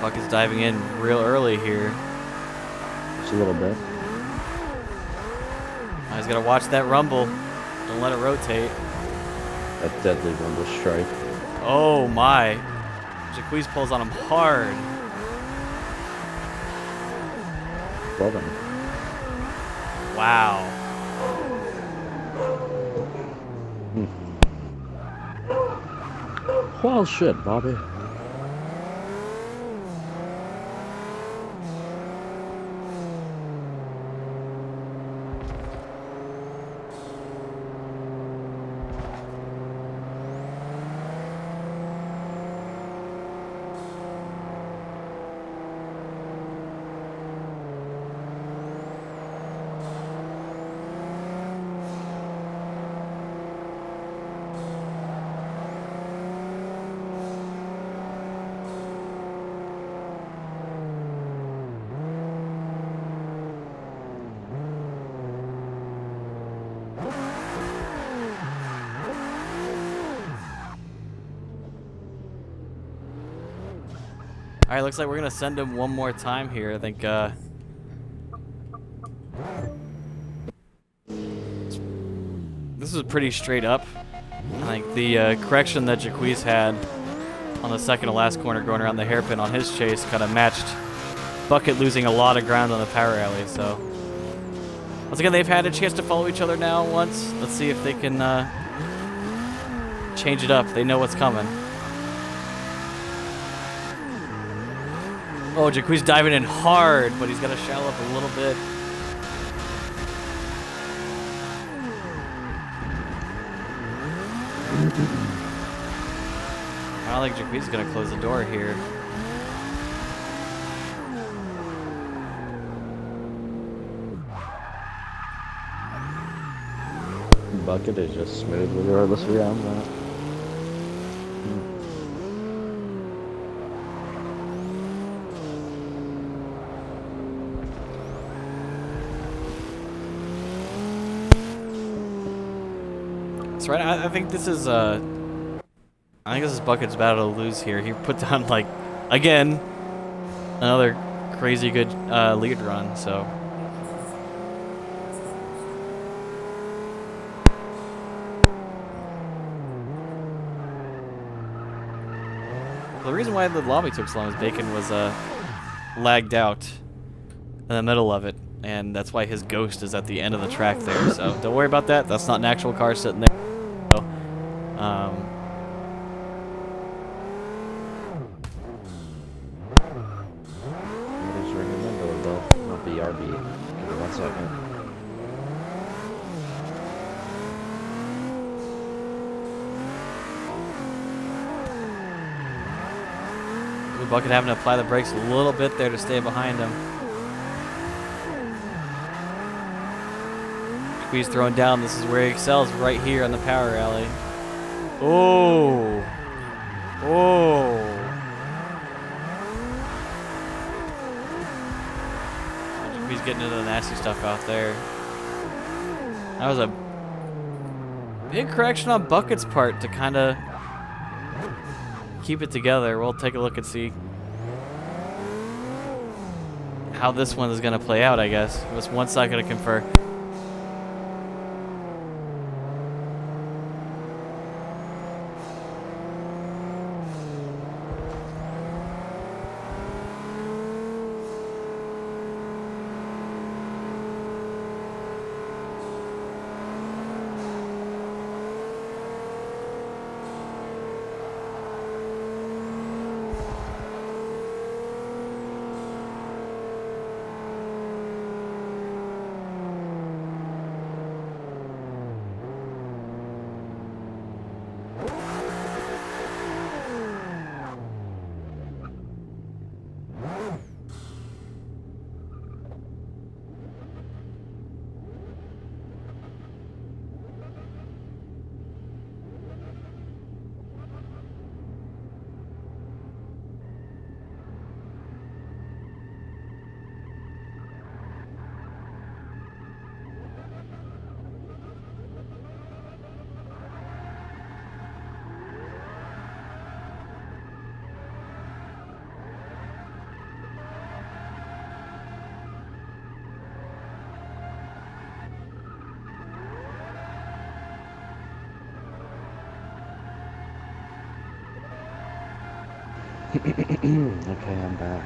Buck is diving in real early here. Just a little bit. Oh, he's got to watch that rumble. Don't let it rotate. That deadly rumble strike. Oh my. Jaquez pulls on him hard. Well done. Wow. Well, shit, Bobby. All right, looks like we're gonna send him one more time here. I think this is pretty straight up. I think the correction that Jaquez had on the second to last corner going around the hairpin on his chase kind of matched Bucket losing a lot of ground on the power alley. So once again, they've had a chance to follow each other now once. Let's see if they can change it up. They know what's coming. Oh, Jaquez diving in hard, but he's got to shallow up a little bit. I don't think Jaquez is going to close the door here. Bucket is just smooth regardless of around that. That's right. I think this is Bucket's battle to lose here. He put down like again another crazy good lead run. So the reason why the lobby took so long is Bacon was lagged out in the middle of it, and that's why his ghost is at the end of the track there. So don't worry about that. That's not an actual car sitting there. So, Somebody's ringing the doorbell. Not BRB. Give me 1 second. Bucket having to apply the brakes a little bit there to stay behind him. Squeeze throwing down. This is where he excels, right here on the power alley. Oh. Oh. He's getting into the nasty stuff out there. That was a big correction on Bucket's part to kind of keep it together. We'll take a look and see how this one is going to play out, I guess. Just 1 second to confer. Okay, I'm back.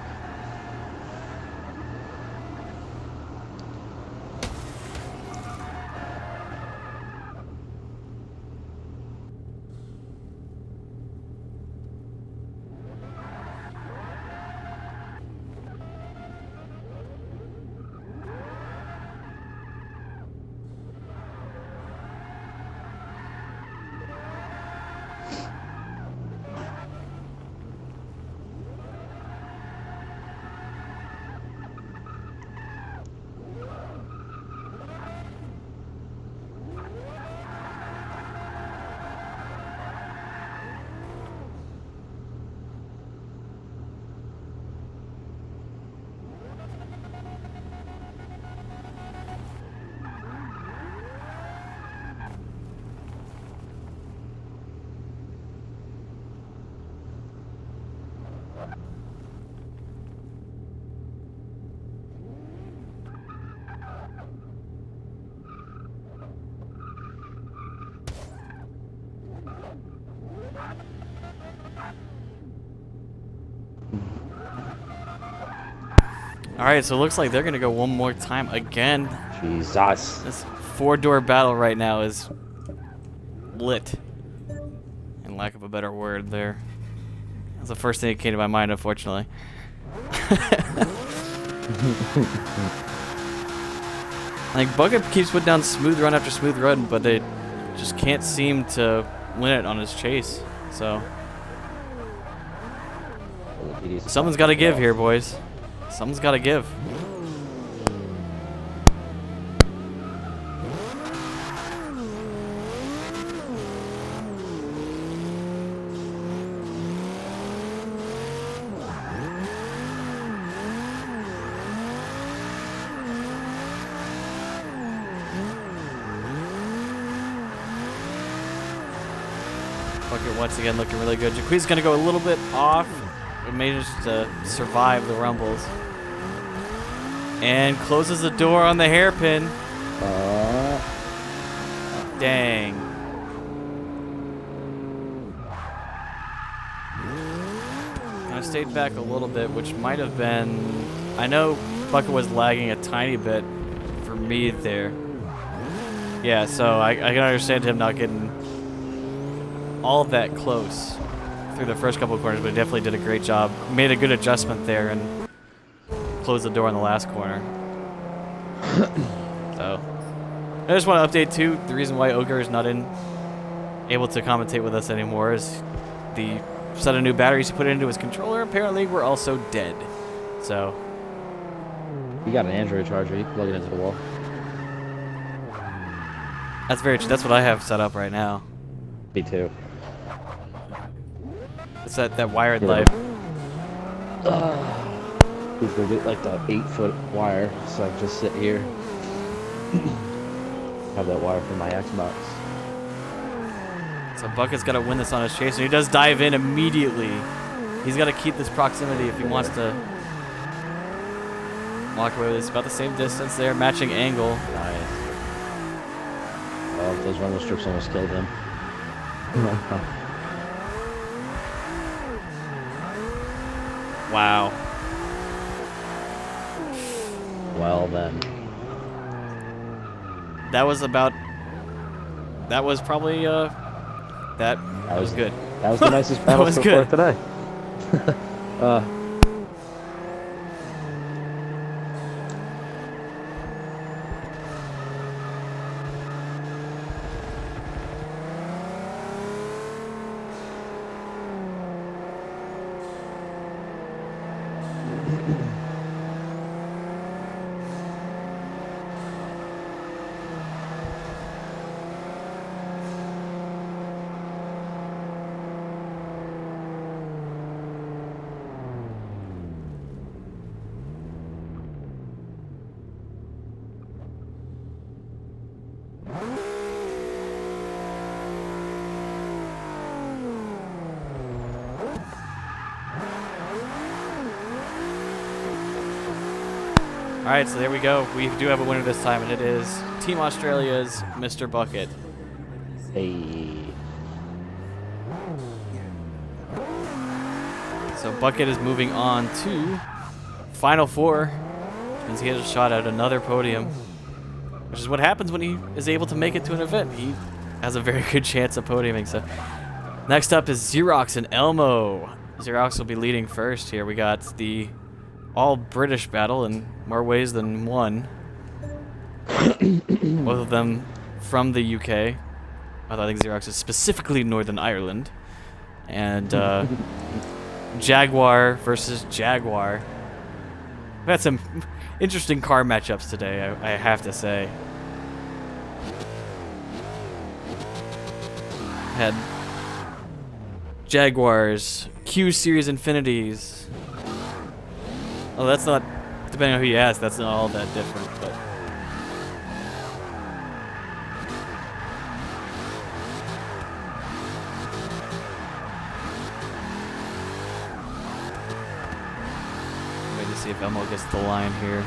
All right, so it looks like they're gonna go one more time again. Jesus. This 4-door battle right now is lit, in lack of a better word. There, that's the first thing that came to my mind, unfortunately. Like Bucket keeps putting down smooth run after smooth run, but they just can't seem to win it on his chase. So something's got to give here, boys. Something's got to give. Bucket once again looking really good. Jaqui's going to go a little bit off. It manages to survive the rumbles. And closes the door on the hairpin. Dang. Kind of stayed back a little bit, which might have been... I know Bucket was lagging a tiny bit for me there. Yeah, so I can understand him not getting all that close through the first couple of corners, but he definitely did a great job. Made a good adjustment there and closed the door on the last corner. So I just want to update too, the reason why Ogre is not able to commentate with us anymore is the set of new batteries he put into his controller apparently were also dead. So You got an Android charger, you can plug it into the wall. that's very true. That's what I have set up right now. Me too. It's that wired Yeah. life. He's gonna get like the 8-foot wire, so I can just sit here. Have that wire for my Xbox. So Bucket's got to win this on his chase, and he does dive in immediately. He's got to keep this proximity if he wants to walk away with this. About the same distance there, matching angle. Nice. Oh, those rumble strips almost killed him. Wow. Well then. That was probably, that was good. That was the nicest battle was so good. far today. All right, so there we go. We do have a winner this time, and it is Team Australia's Mr. Bucket. Hey. So Bucket is moving on to Final Four. Means he has a shot at another podium, which is what happens when he is able to make it to an event. He has a very good chance of podiuming. So next up is Xerox and Elmo. Xerox will be leading first here. We got the all-British battle in more ways than one. Both of them from the UK. Although I think Xerox is specifically Northern Ireland. And Jaguar versus Jaguar. We've had some interesting car matchups today, I have to say. Had Jaguars, Q Series Infinities. Oh, that's not, depending on who you ask, that's not all that different, but. Wait to see if Elmo gets the line here.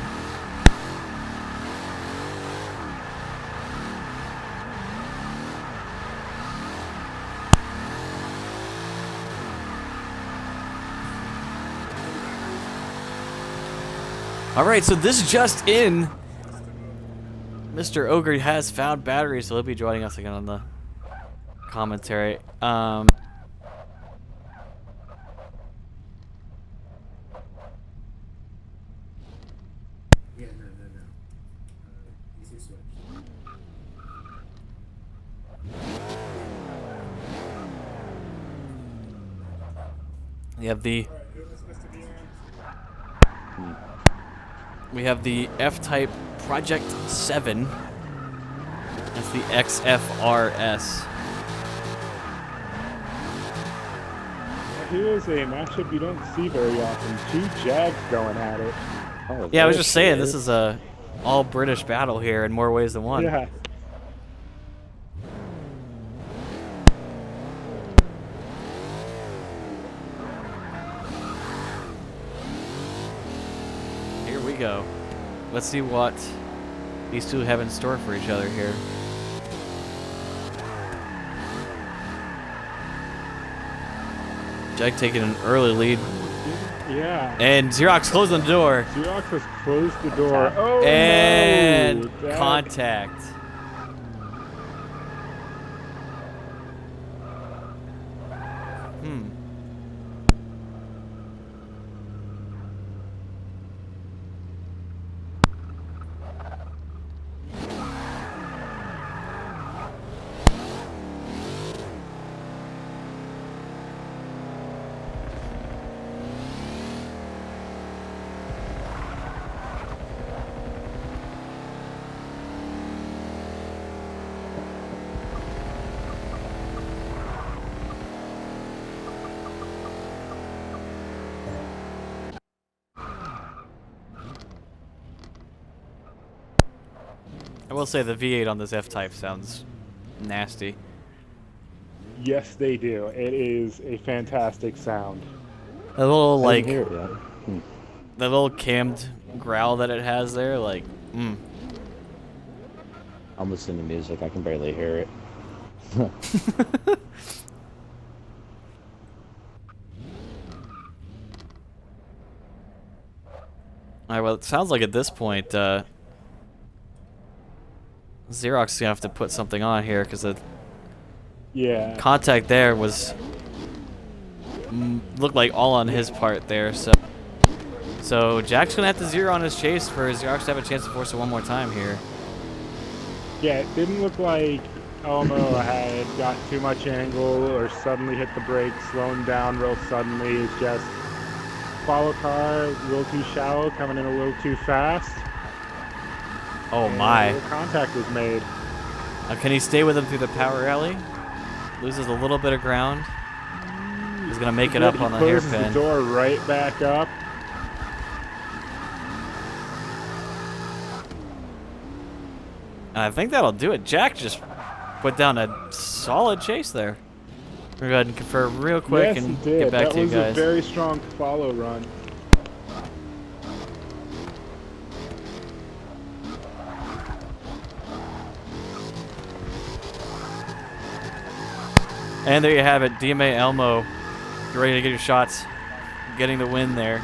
All right, so this just in. Mr. Ogre has found batteries, so he'll be joining us again on the commentary. Yeah, no. Easy switch. We have the F-Type Project 7. That's the XFRS. Here is a matchup you don't see very often. Two Jags going at it. Oh, Yeah, I was just saying, shit. this is a all-British battle here in more ways than one. Yeah. Here we go. Let's see what these two have in store for each other here. Jag taking an early lead. Yeah. And Xerox closing the door. Xerox has closed the door. Oh, And no. That- contact. I will say the V8 on this F-Type sounds nasty. Yes, they do. It is a fantastic sound. A little I like didn't hear it yet. the little cammed growl that it has there, like, I'm listening to music. I can barely hear it. Alright, well, it sounds like at this point, Xerox is gonna have to put something on here because the Yeah. contact there was looked like all on his part there. So Jack's gonna have to zero on his chase for Xerox to have a chance to force it one more time here. Yeah, it didn't look like Elmo had got too much angle or suddenly hit the brakes, slowing down real suddenly. It's just follow car a little too shallow, coming in a little too fast. Oh and my! a little contact was made. Can he stay with him through the power alley? Loses a little bit of ground. He's gonna make it up on the Closes hairpin. the door right back up. And I think that'll do it. Jack just put down a solid chase there. We're gonna go ahead and confirm real quick Yes, and he did. get back that to you was guys. a very strong follow run. And there you have it, DMA Elmo. You're ready to get your shots. getting the win there.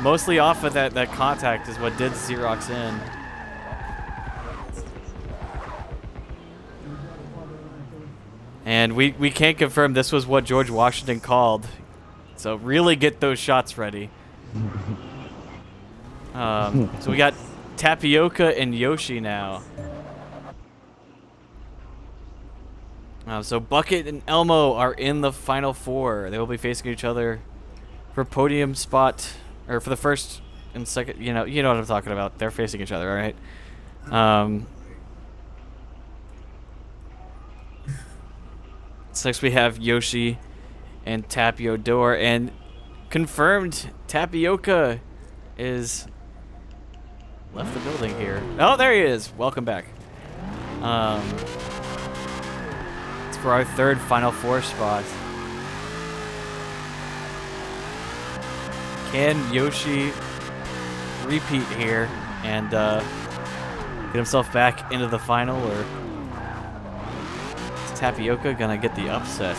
Mostly off of that contact is what did Xerox in. And we can't confirm this was what George Washington called. So really get those shots ready. So we got Tapioca and Yoshi now. So Bucket and Elmo are in the final four. They will be facing each other for podium spot, or for the first and second. You know what I'm talking about. They're facing each other, all right? So next we have Yoshi and Tapiodor, and confirmed Tapioca is left the building here. Oh, there he is. Welcome back. It's for our third Final Four spot. Can Yoshi repeat here and get himself back into the final, or is Tapioca gonna get the upset?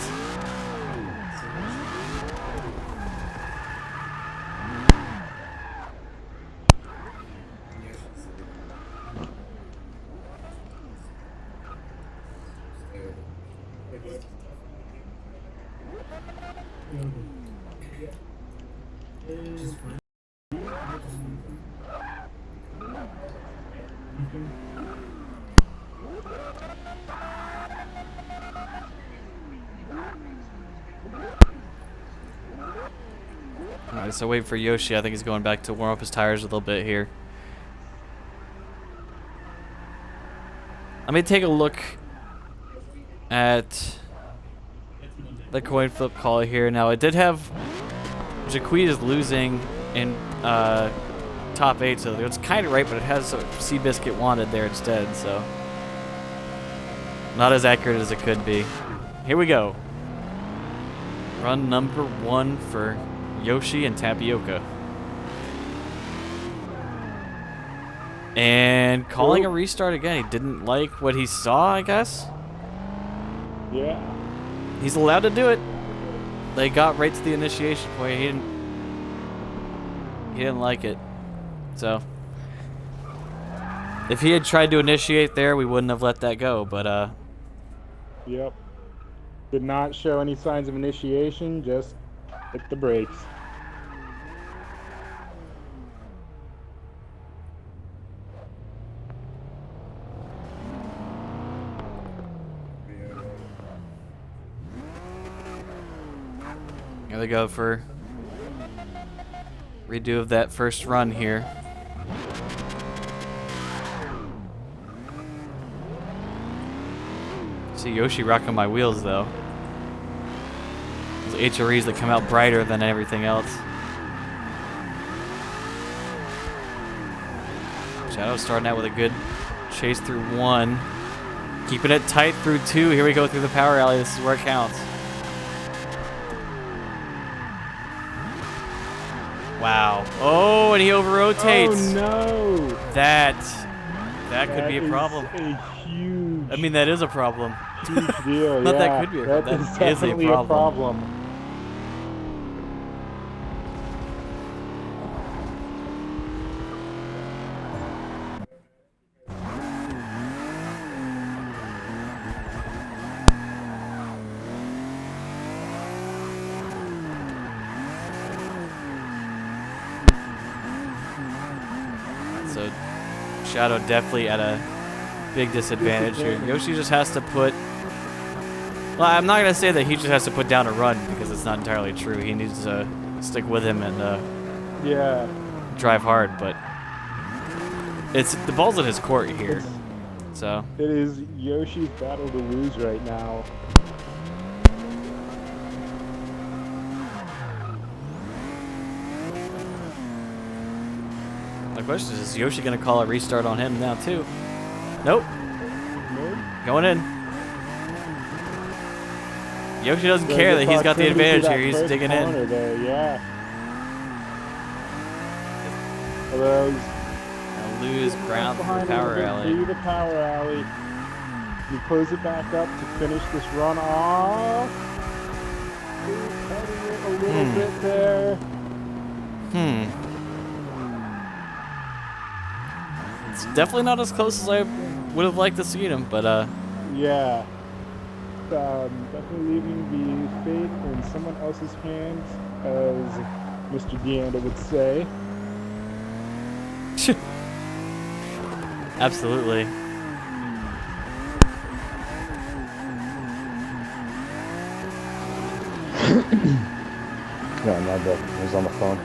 Alright, so wait for Yoshi. I think he's going back to warm up his tires a little bit here. Let me take a look at the coin flip call here. Now, it did have Jaquez losing in top 8, so it's kind of right, but it has Seabiscuit wanted there instead, so not as accurate as it could be. Here we go. Run number 1 for Yoshi and Tapioca. And calling a restart again. He didn't like what he saw, I guess. Yeah. He's allowed to do it. They got right to the initiation point. He didn't like it. So if he had tried to initiate there, we wouldn't have let that go, but Yep. Did not show any signs of initiation, just hit the brakes. Here they go for redo of that first run here. See Yoshi rocking my wheels though. Those HREs that come out brighter than everything else. Shadow starting out with a good chase through 1. Keeping it tight through 2. Here we go through the power alley. This is where it counts. Wow. Oh, and he over-rotates. Oh, no. That could be a problem. A huge, I mean, that is a problem. huge deal. Not yeah, that could be a problem. That is That is a definitely a problem. So Shadow definitely at a big disadvantage here. Yoshi just has to put... Well, I'm not going to say that he just has to put down a run because it's not entirely true. He needs to stick with him and Yeah. drive hard, but the ball's in his court here. So It is Yoshi's battle to lose right now. the question is Yoshi going to call a restart on him now too? Nope. Going in. Yoshi doesn't care that he's got the advantage here. He's digging in. There, yeah. Those Gonna lose ground through the power alley. Through the power alley. You close it back up to finish this run off. Cutting it a little bit there. It's definitely not as close as I would have liked to see him, but Yeah. Definitely leaving the fate in someone else's hands, as Mr. Deanda would say. absolutely. No, not that. He was on the phone.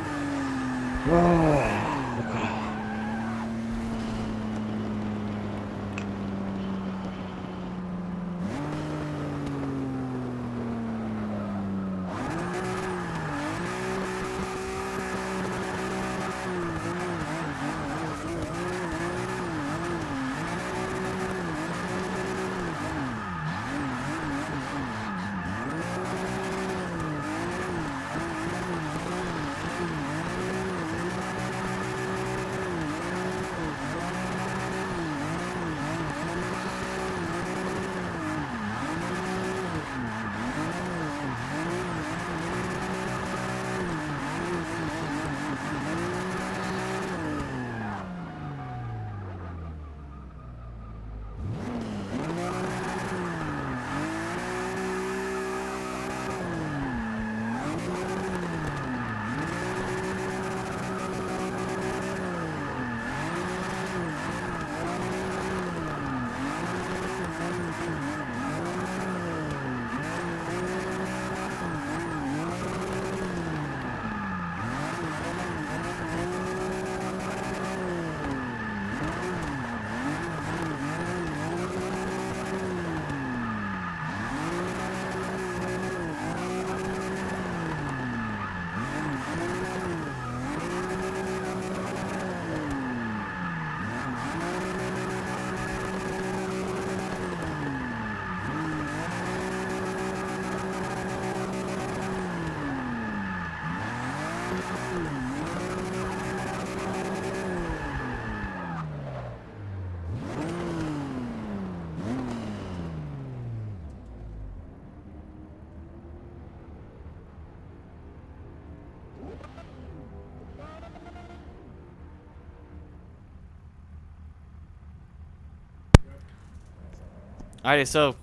Alrighty, so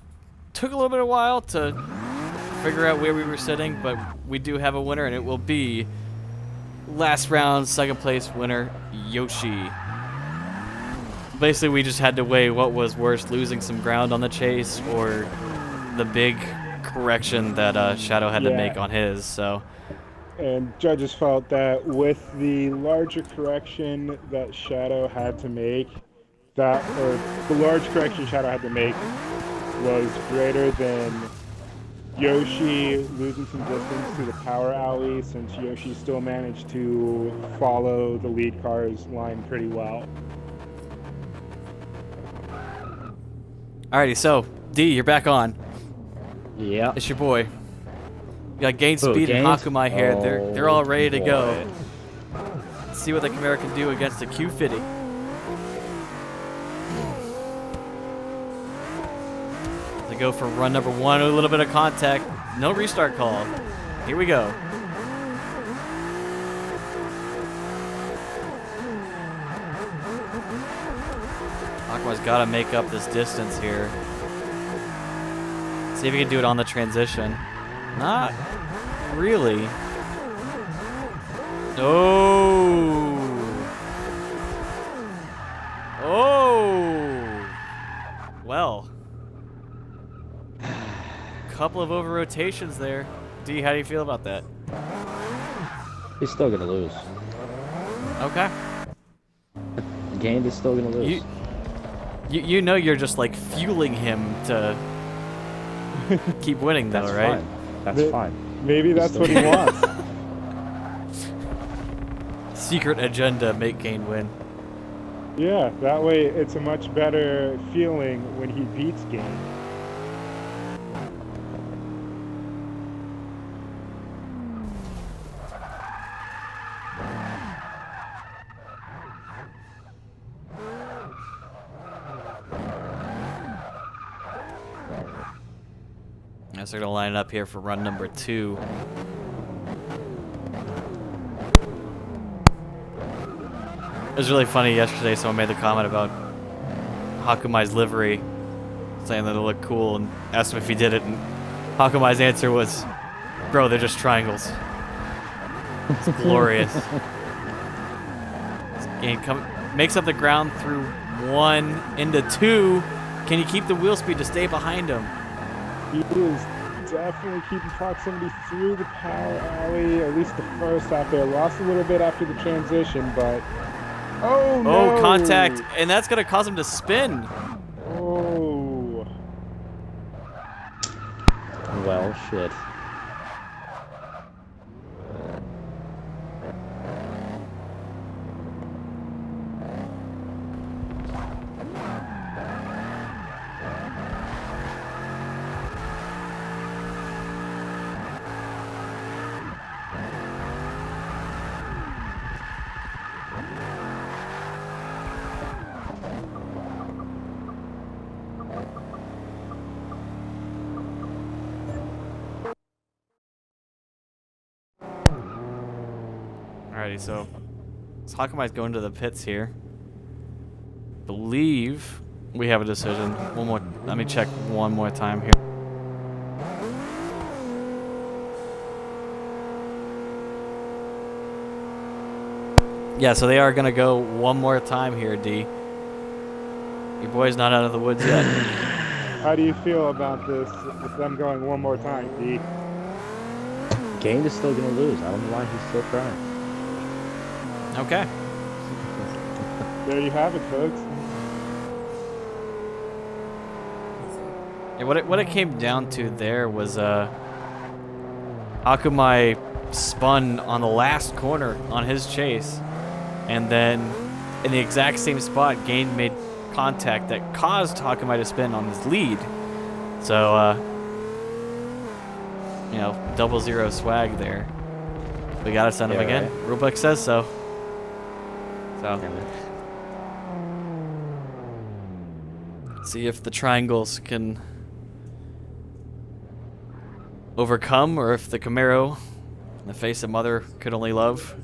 took a little bit of a while to figure out where we were sitting, but we do have a winner, and it will be last round second place winner Yoshi. Basically, we just had to weigh what was worse, losing some ground on the chase or the big correction that Shadow had to make on his. So, and judges felt that with the larger correction that Shadow had to make, the large correction Shadow had to make was greater than Yoshi losing some distance to the power alley, since Yoshi still managed to follow the lead car's line pretty well. alrighty, so D, you're back on. Yeah. It's your boy. You got Gain Who, Speed and Gaines? Hakumai here. They're all ready to go. boy. Let's see what the Camaro can do against the Q50. They go for run number one, a little bit of contact. No restart call. Here we go. Hakumai's got to make up this distance here. See if he can do it on the transition. Not really. Oh. Oh. Well. Couple of over rotations there. D, how do you feel about that? He's still gonna lose. Okay. Gained is still gonna lose. You know you're just like fueling him to keep winning though, That's right? fine. That's fine. Maybe that's what he wants. Secret agenda, make Gain win. Yeah, that way it's a much better feeling when he beats Gain. Guess they're gonna line it up here for run number 2. It was really funny yesterday. Someone made the comment about Hakumai's livery, saying that it looked cool, and asked him if he did it. And Hakumai's answer was, "Bro, they're just triangles." It's glorious. And makes up the ground through 1 into 2. Can you keep the wheel speed to stay behind him? He is definitely keeping proximity through the power alley, at least the first half there. Lost a little bit after the transition, but... Oh, no! Oh, contact, and that's going to cause him to spin. Oh. Well, shit. Alrighty, so Hakumai's going to the pits here. Believe we have a decision. One more. Let me check one more time here. Yeah, so they are gonna go one more time here, D. Your boy's not out of the woods yet. How do you feel about this, with them going one more time, D? Gained is still gonna lose. I don't know why he's still trying. Okay. There you have it, folks. Yeah, what it came down to there was Hakumai spun on the last corner on his chase, and then in the exact same spot, Gain made contact that caused Hakumai to spin on his lead. So you know, 0-0 swag there. We gotta send him again. Right. Rulebook says so. So see if the triangles can overcome, or if the Camaro, in the face of mother could only love.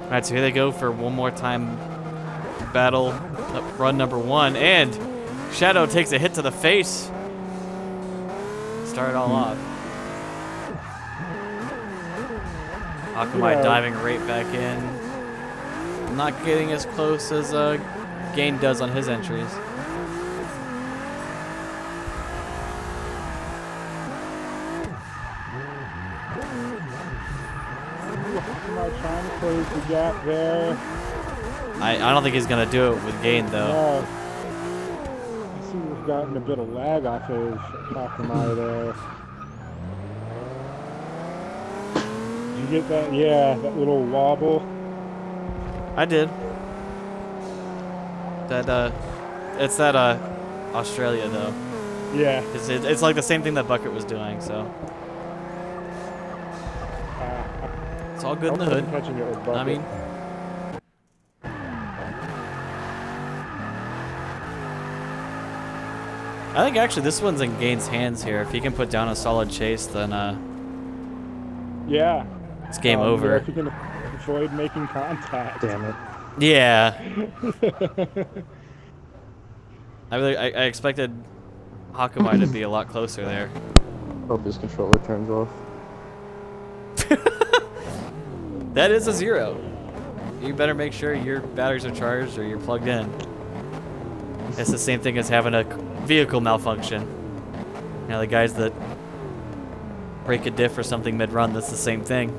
Alright, so here they go for one more time battle, run number 1, and Shadow takes a hit to the face. Start it all off. Hakumai diving right back in. Not getting as close as Gain does on his entries. Trying to close the gap there. I don't think he's gonna do it with Gain though. No. I see we've gotten a bit of lag off of Hakumai there. Did you get that? Yeah, that little wobble. I did. That it's that Australia though. Yeah. It's like the same thing that Bucket was doing, so. It's all good in the hood. Catching it with Bucket. I mean, I think actually this one's in Gain's hands here. If he can put down a solid chase, then yeah, it's game over. If he can avoid making contact. Damn it. Yeah. I expected Hakumai to be a lot closer there. Hope his controller turns off. That is a 0. You better make sure your batteries are charged or you're plugged in. It's the same thing as having a vehicle malfunction. You know, the guys that break a diff or something mid-run, that's the same thing.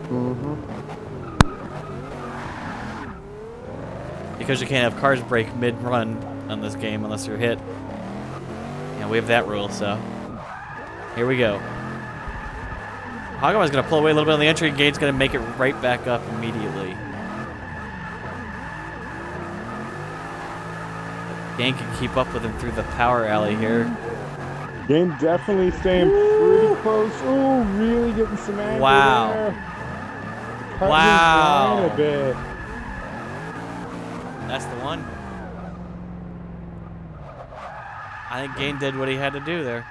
Mm-hmm. because you can't have cars brake mid-run on this game unless you're hit. Yeah, we have that rule, so here we go. Hagawa's gonna pull away a little bit on the entry. Gate's gonna make it right back up immediately. Gain can keep up with him through the power alley here. Game definitely staying pretty close. Oh, really getting some angle Wow. there. Cut Wow. his line a bit. That's the one. I think Gain did what he had to do there.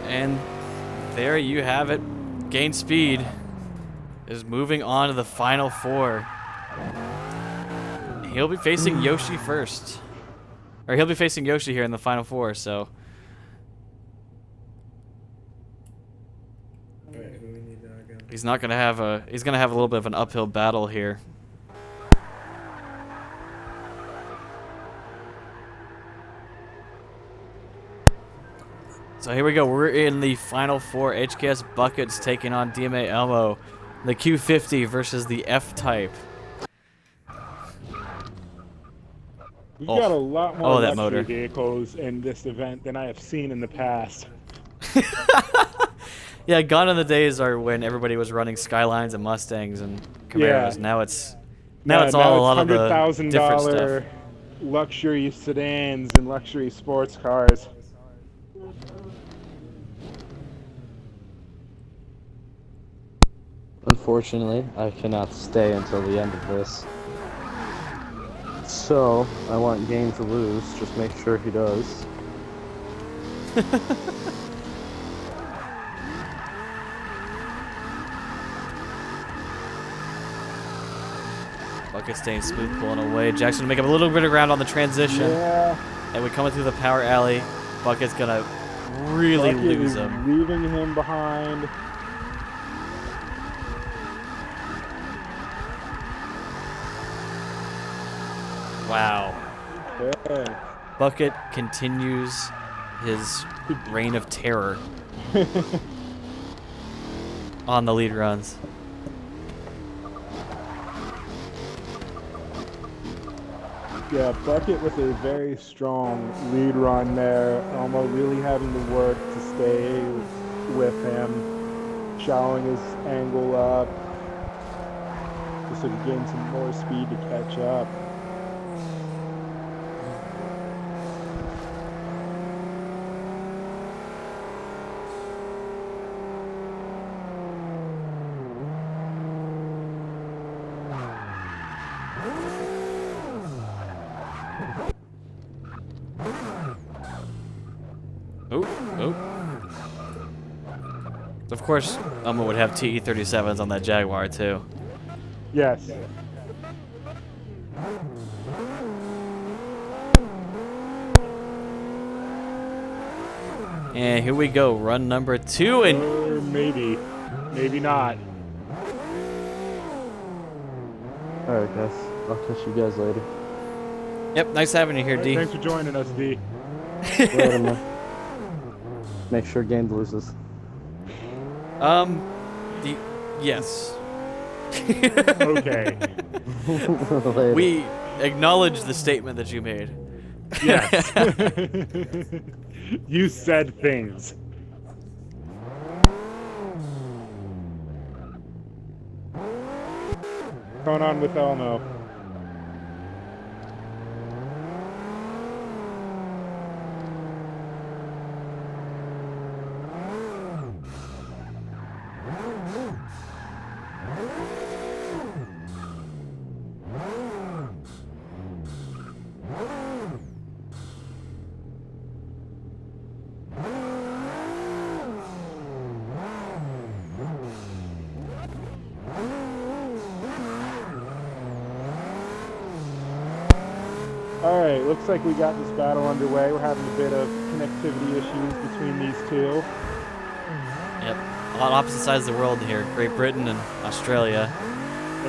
And there you have it. Gain Speed is moving on to the final four. He'll be facing Yoshi first. Or he'll be facing Yoshi here in the final four, so. Alright, who we need to go? He's not gonna have a little bit of an uphill battle here. So here we go. We're in the final four. HKS Buckets taking on DMA Elmo. The Q50 versus the F-Type. We've Oh. got a lot more Oh, that luxury motor. vehicles in this event than I have seen in the past. Yeah, gone are the days are when everybody was running Skylines and Mustangs and Camaros. Yeah. Now it's Yeah, all a lot of the $100,000 different stuff. luxury sedans and luxury sports cars. Unfortunately, I cannot stay until the end of this. So, I want Game to lose, just make sure he does. Bucket staying smooth, pulling away. Jackson to make up a little bit of ground on the transition. Yeah, And we coming through the power alley. Bucket's gonna really Bucket lose is him. leaving him behind. Wow. Okay. Bucket continues his reign of terror on the lead runs. Yeah, Bucket with a very strong lead run there. Elmo really having to work to stay with him, showing his angle up, just so to gain some more speed to catch up. Of course, Elmo would have TE-37s on that Jaguar too. Yes. And here we go, run number 2, and Or maybe. Maybe not. Alright guys, I'll catch you guys later. yep, nice having you here, D. Thanks for joining us, D. Later, man. Make sure Game loses. Yes. Okay. Later. We acknowledge the statement that you made. Yes. You said things. What's going on with Elmo? All right, looks like we got this battle underway. We're having a bit of connectivity issues between these two. Yep. On opposite sides of the world here, Great Britain and Australia.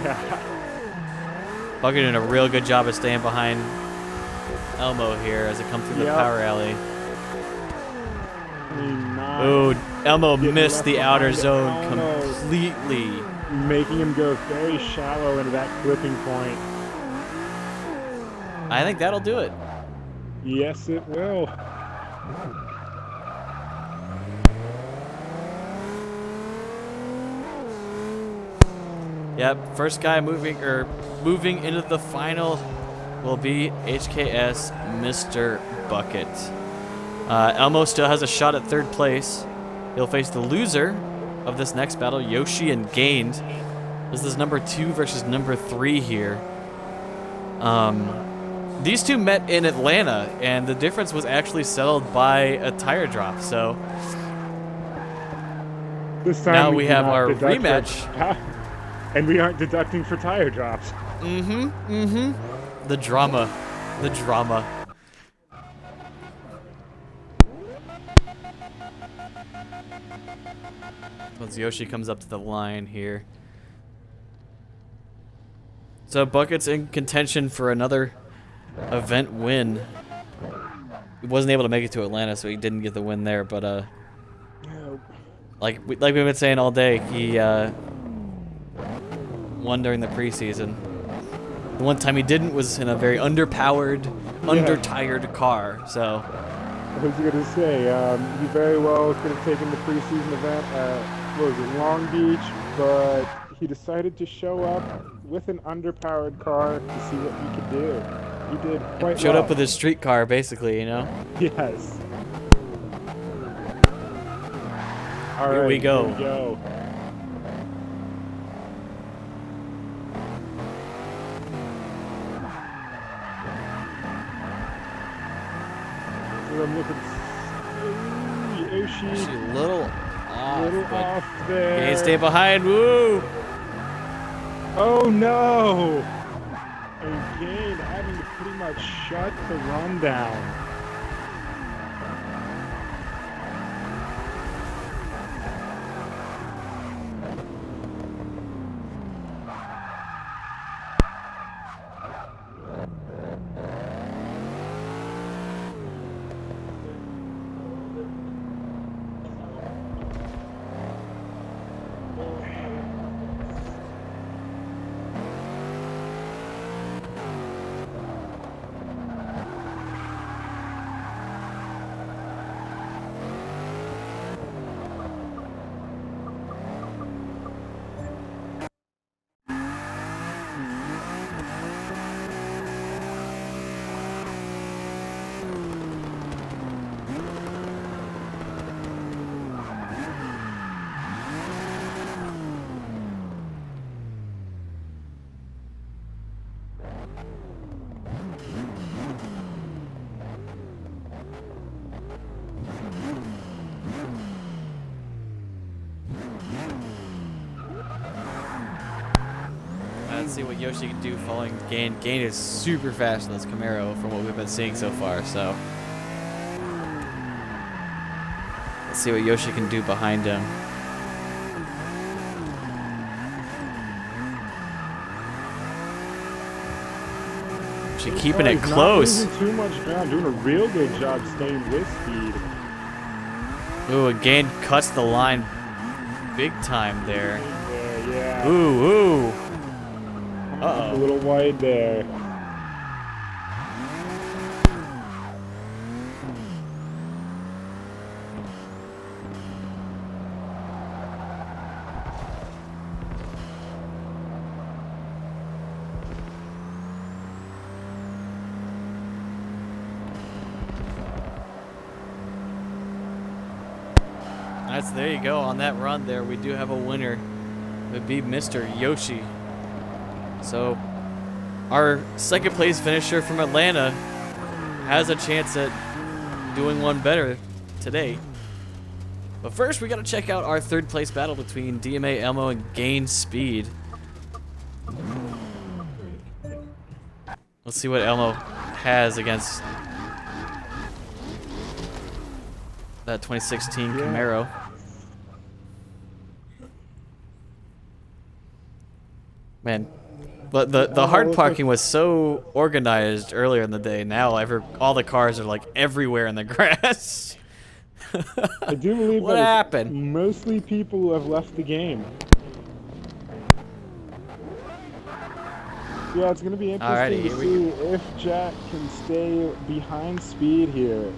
Yeah. Bucket doing a real good job of staying behind Elmo here as it comes through the power alley. Ooh, Elmo missed the outer zone completely. Making him go very shallow into that clipping point. I think that'll do it. Yes, it will. Yep, first guy moving into the final will be HKS Mr. Bucket. Elmo still has a shot at third place. He'll face the loser of this next battle, Yoshi and Gained. This is number 2 versus number 3 here. These two met in Atlanta, and the difference was actually settled by a tire drop. So this time now we have our rematch. And we aren't deducting for tire drops. The drama. The drama. Once Yoshi comes up to the line here. So Bucket's in contention for another event win. He wasn't able to make it to Atlanta, so he didn't get the win there, but like we've been saying all day, he won during the preseason. The one time he didn't was in a very underpowered, under-tired car. So I was gonna say he very well could have taken the preseason event at what was it, Long Beach, but he decided to show up with an underpowered car to see what he could do. He did quite showed well. up with his street car, basically, you know. Yes. All Here right, we go. Here we go. I'm looking. Yoshi. Actually, a little off. Little but off there. Can't stay behind. Woo! Oh no! Again, having to pretty much shut the run down. Let's see what Yoshi can do following Gain. Gain is super fast in this Camaro from what we've been seeing so far, so let's see what Yoshi can do behind him. Yoshi keeping it close. Not losing too much ground, doing a real good job staying with speed. Ooh, and Gain cuts the line big time there. Yeah. Ooh. A little wide there. There you go. On that run there, we do have a winner. It would be Mr. Yoshi. So our second place finisher from Atlanta has a chance at doing one better today. But first, we got to check out our third place battle between DMA Elmo and Gain Speed. Let's see what Elmo has against that 2016 Camaro. Man, but the hard parking was so organized earlier in the day. Now all the cars are like everywhere in the grass. I do believe What that it's happened? mostly people who have left the game. Yeah, it's going to be Alrighty, interesting to here see if Jack can stay behind speed here.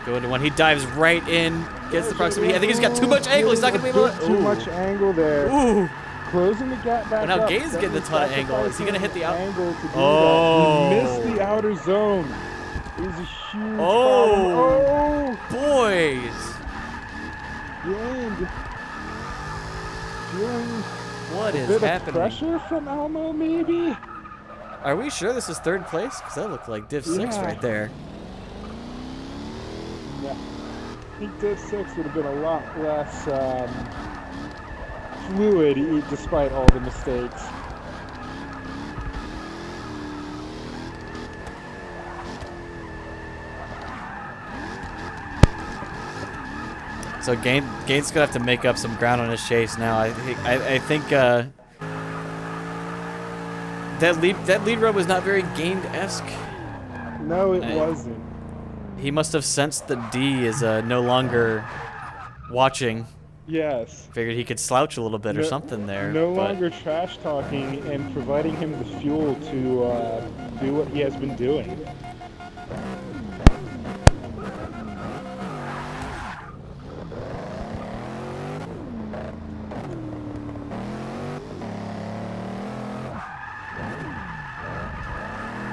Go into one. He dives right in, gets the proximity. I think he's got too much angle. He's not gonna be able to. Too much angle there. Ooh. Closing the gap back Well, now up. Gaines That getting a was ton of angle. Is he gonna hit the out? angle to do Oh. that. He missed the outer zone. It was a huge Oh. problem. Boys. Gained. Feeling What a is bit happening? of pressure from Elmo, maybe? Are we sure this is third place? Because that looked like Div 6 Yeah. right there. Yeah. I think Div 6 would have been a lot less fluid despite all the mistakes. So Gaines gonna have to make up some ground on his chase now. I think that lead row was not very Gained-esque. No, it wasn't. He must have sensed that D is no longer watching. Yes. Figured he could slouch a little bit or something there. No but longer trash talking and providing him the fuel to do what he has been doing.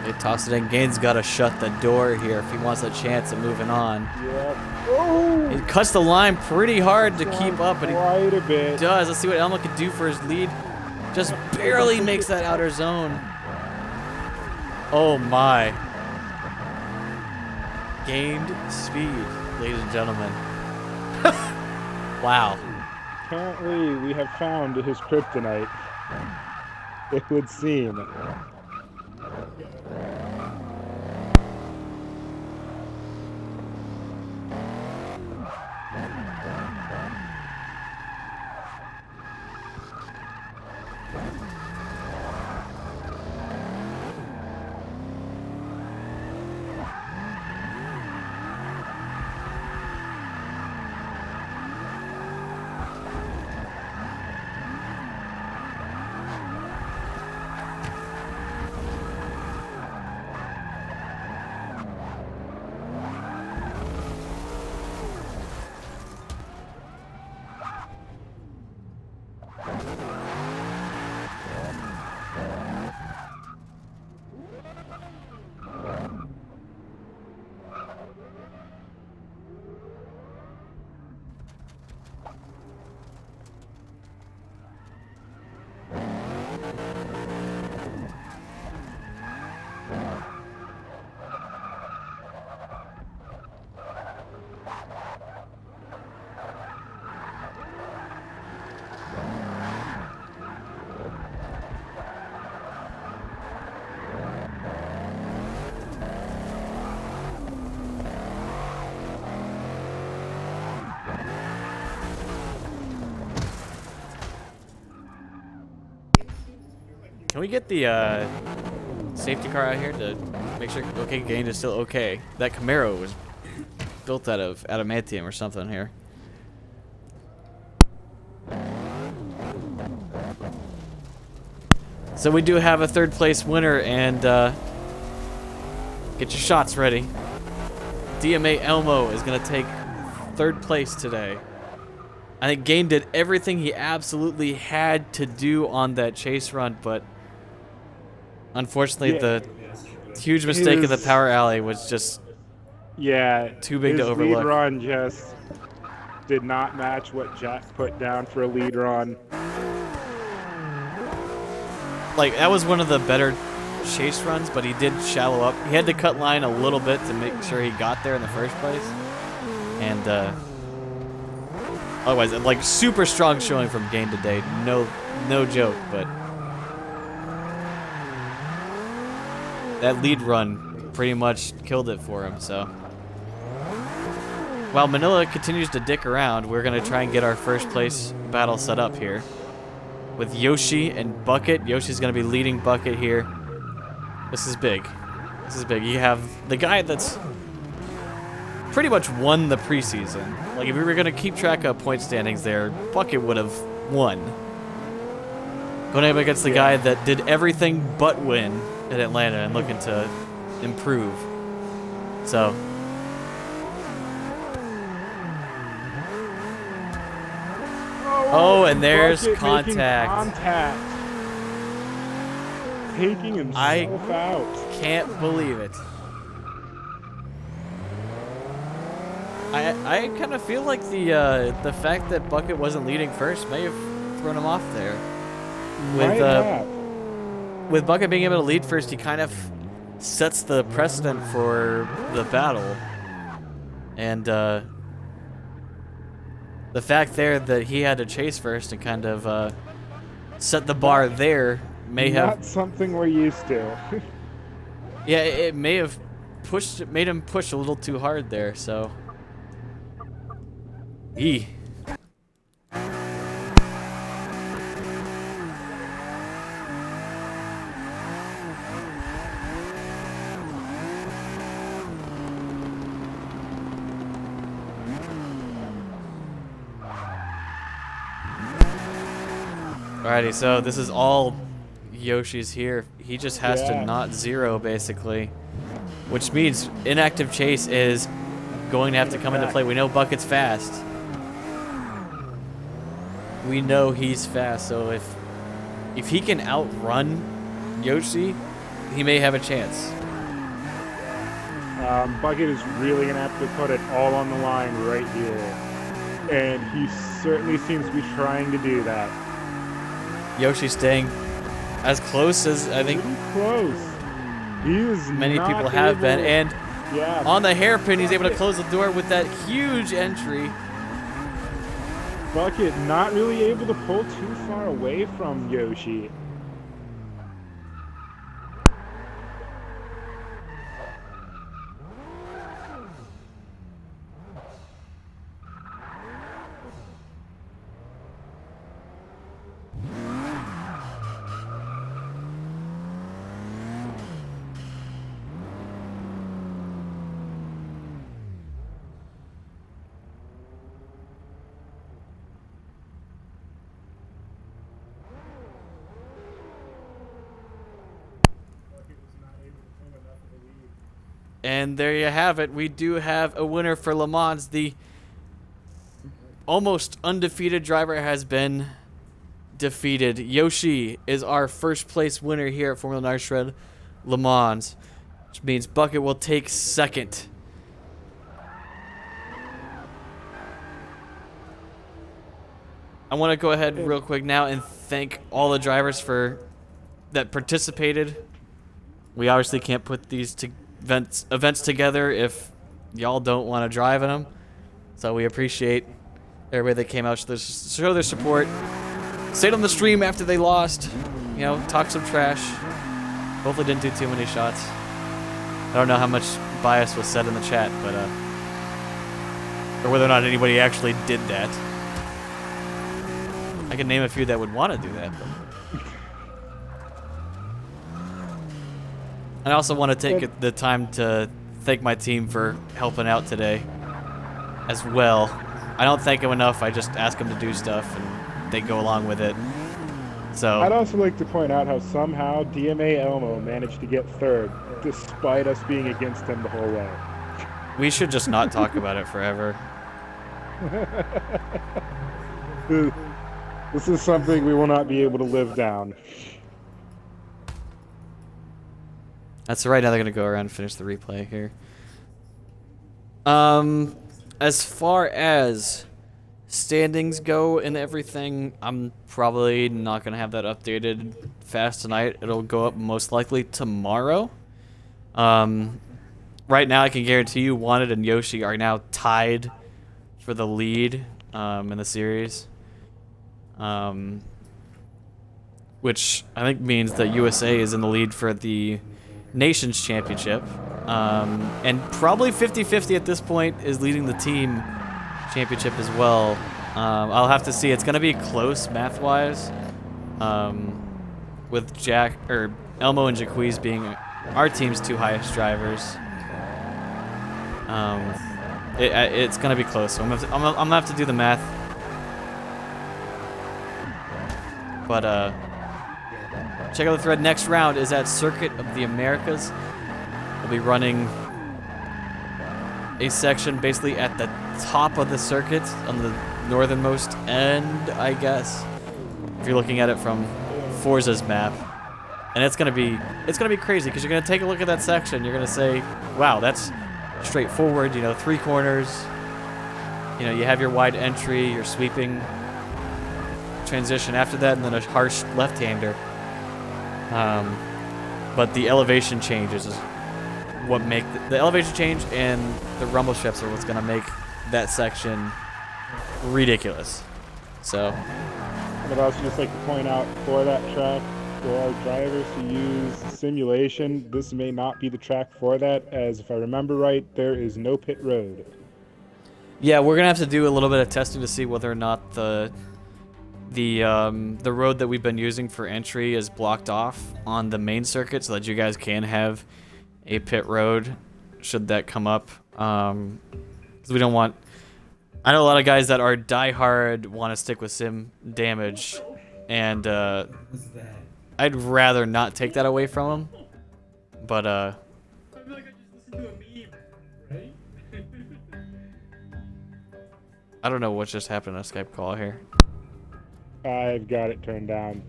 They toss it in. Gaines got to shut the door here if he wants a chance of moving on. Yep. Oh! He cuts the line pretty hard to keep up, but he Quite a bit. does. Let's see what Elmo can do for his lead. Just barely makes that outer zone. Oh my. Gained speed, ladies and gentlemen. Wow. Apparently, we have found his kryptonite. It would seem. Can we get the safety car out here to make sure OK Gained is still okay? That Camaro was built out of adamantium or something here. So we do have a third place winner, and get your shots ready. DMA Elmo is gonna take third place today. I think Gain did everything he absolutely had to do on that chase run, but unfortunately the huge mistake in the power alley was just too big to overlook. His lead run just did not match what Jack put down for a lead run. Like, that was one of the better chase runs, but he did shallow up. He had to cut line a little bit to make sure he got there in the first place. And otherwise, like, super strong showing from Gain today. No joke, but that lead run pretty much killed it for him. So while Manila continues to dick around, we're gonna try and get our first place battle set up here with Yoshi and Bucket. Yoshi's gonna be leading Bucket here. This is big. This is big. You have the guy that's pretty much won the preseason. Like, if we were gonna keep track of point standings there, Bucket would have won. Going up against the guy that did everything but win in Atlanta and looking to improve. So. Oh, and there's Bucket making contact. Contact. Taking himself out. Can't believe it. I kind of feel like the fact that Bucket wasn't leading first may have thrown him off there. With Bucket being able to lead first, he kind of sets the precedent for the battle. And the fact there that he had to chase first and kind of set the bar there may have... Not something we're used to. Yeah, it may have made him push a little too hard there, so... Eee. Alrighty, so this is all Yoshi's here. He just has to not zero, basically. Which means inactive chase is going to have to come into play. We know Bucket's fast. We know he's fast, so if he can outrun Yoshi, he may have a chance. Bucket is really going to have to put it all on the line right here. And he certainly seems to be trying to do that. Yoshi staying as close as I think close. He is many people have been, and yeah, on the hairpin he's able to close the door with that huge entry. Bucket not really able to pull too far away from Yoshi. And there you have it. We do have a winner for Le Mans. The almost undefeated driver has been defeated. Yoshi is our first place winner here at Formula Gnarshred Le Mans, which means Bucket will take second. I want to go ahead real quick now and thank all the drivers that participated. We obviously can't put these events together if y'all don't want to drive in them. So we appreciate everybody that came out to show their support. Stayed on the stream after they lost. You know, talk some trash. Hopefully didn't do too many shots. I don't know how much bias was said in the chat, but or whether or not anybody actually did that. I can name a few that would want to do that. But I also want to take the time to thank my team for helping out today as well. I don't thank them enough. I just ask them to do stuff and they go along with it. So I'd also like to point out how somehow DMA Elmo managed to get third despite us being against him the whole way. We should just not talk about it forever. This is something we will not be able to live down. That's right. Now they're gonna go around and finish the replay here. As far as standings go and everything, I'm probably not gonna have that updated fast tonight. It'll go up most likely tomorrow. Right now, I can guarantee you, Wanted and Yoshi are now tied for the lead in the series. Which I think means that USA is in the lead for the Nations Championship. And probably 50-50 at this point is leading the team championship as well. I'll have to see. It's going to be close math-wise, with Jack or Elmo and Jaquiz being our team's 2 highest drivers. It's going to be close. So I'm gonna have to do the math. But check out the thread. Next round is at Circuit of the Americas. We'll be running a section basically at the top of the circuit on the northernmost end, I guess, if you're looking at it from Forza's map. And it's gonna be crazy because you're gonna take a look at that section. You're gonna say, "Wow, that's straightforward." You know, 3 corners. You know, you have your wide entry, your sweeping transition after that, and then a harsh left-hander. But the elevation changes is what make the elevation change, and the rumble strips are what's gonna make that section ridiculous. So, And I'd also just like to point out for that track, for our drivers who use simulation, this may not be the track for that, as if I remember right, there is no pit road. yeah, we're gonna have to do a little bit of testing to see whether or not the road that we've been using for entry is blocked off on the main circuit, so that you guys can have a pit road should that come up. 'Cause we don't want. I know a lot of guys that are diehard want to stick with sim damage, and I'd rather not take that away from them. But I feel like I just listened to a meme, right? I don't know what just happened on a Skype call here. I've got it turned down.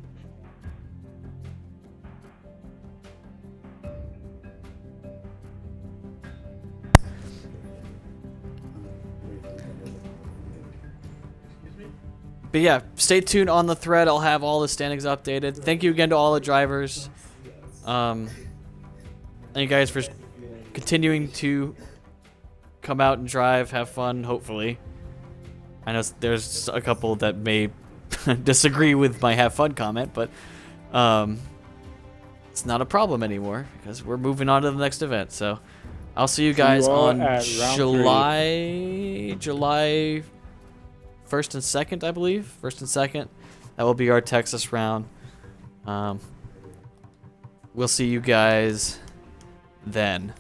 But yeah, stay tuned on the thread. I'll have all the standings updated. Thank you again to all the drivers. Thank you guys for continuing to come out and drive, have fun, hopefully. I know there's a couple that may disagree with my have fun comment, but it's not a problem anymore because we're moving on to the next event. So I'll see you guys on July 1st and 2nd, I believe. 1st and 2nd. That will be our Texas round. We'll see you guys then.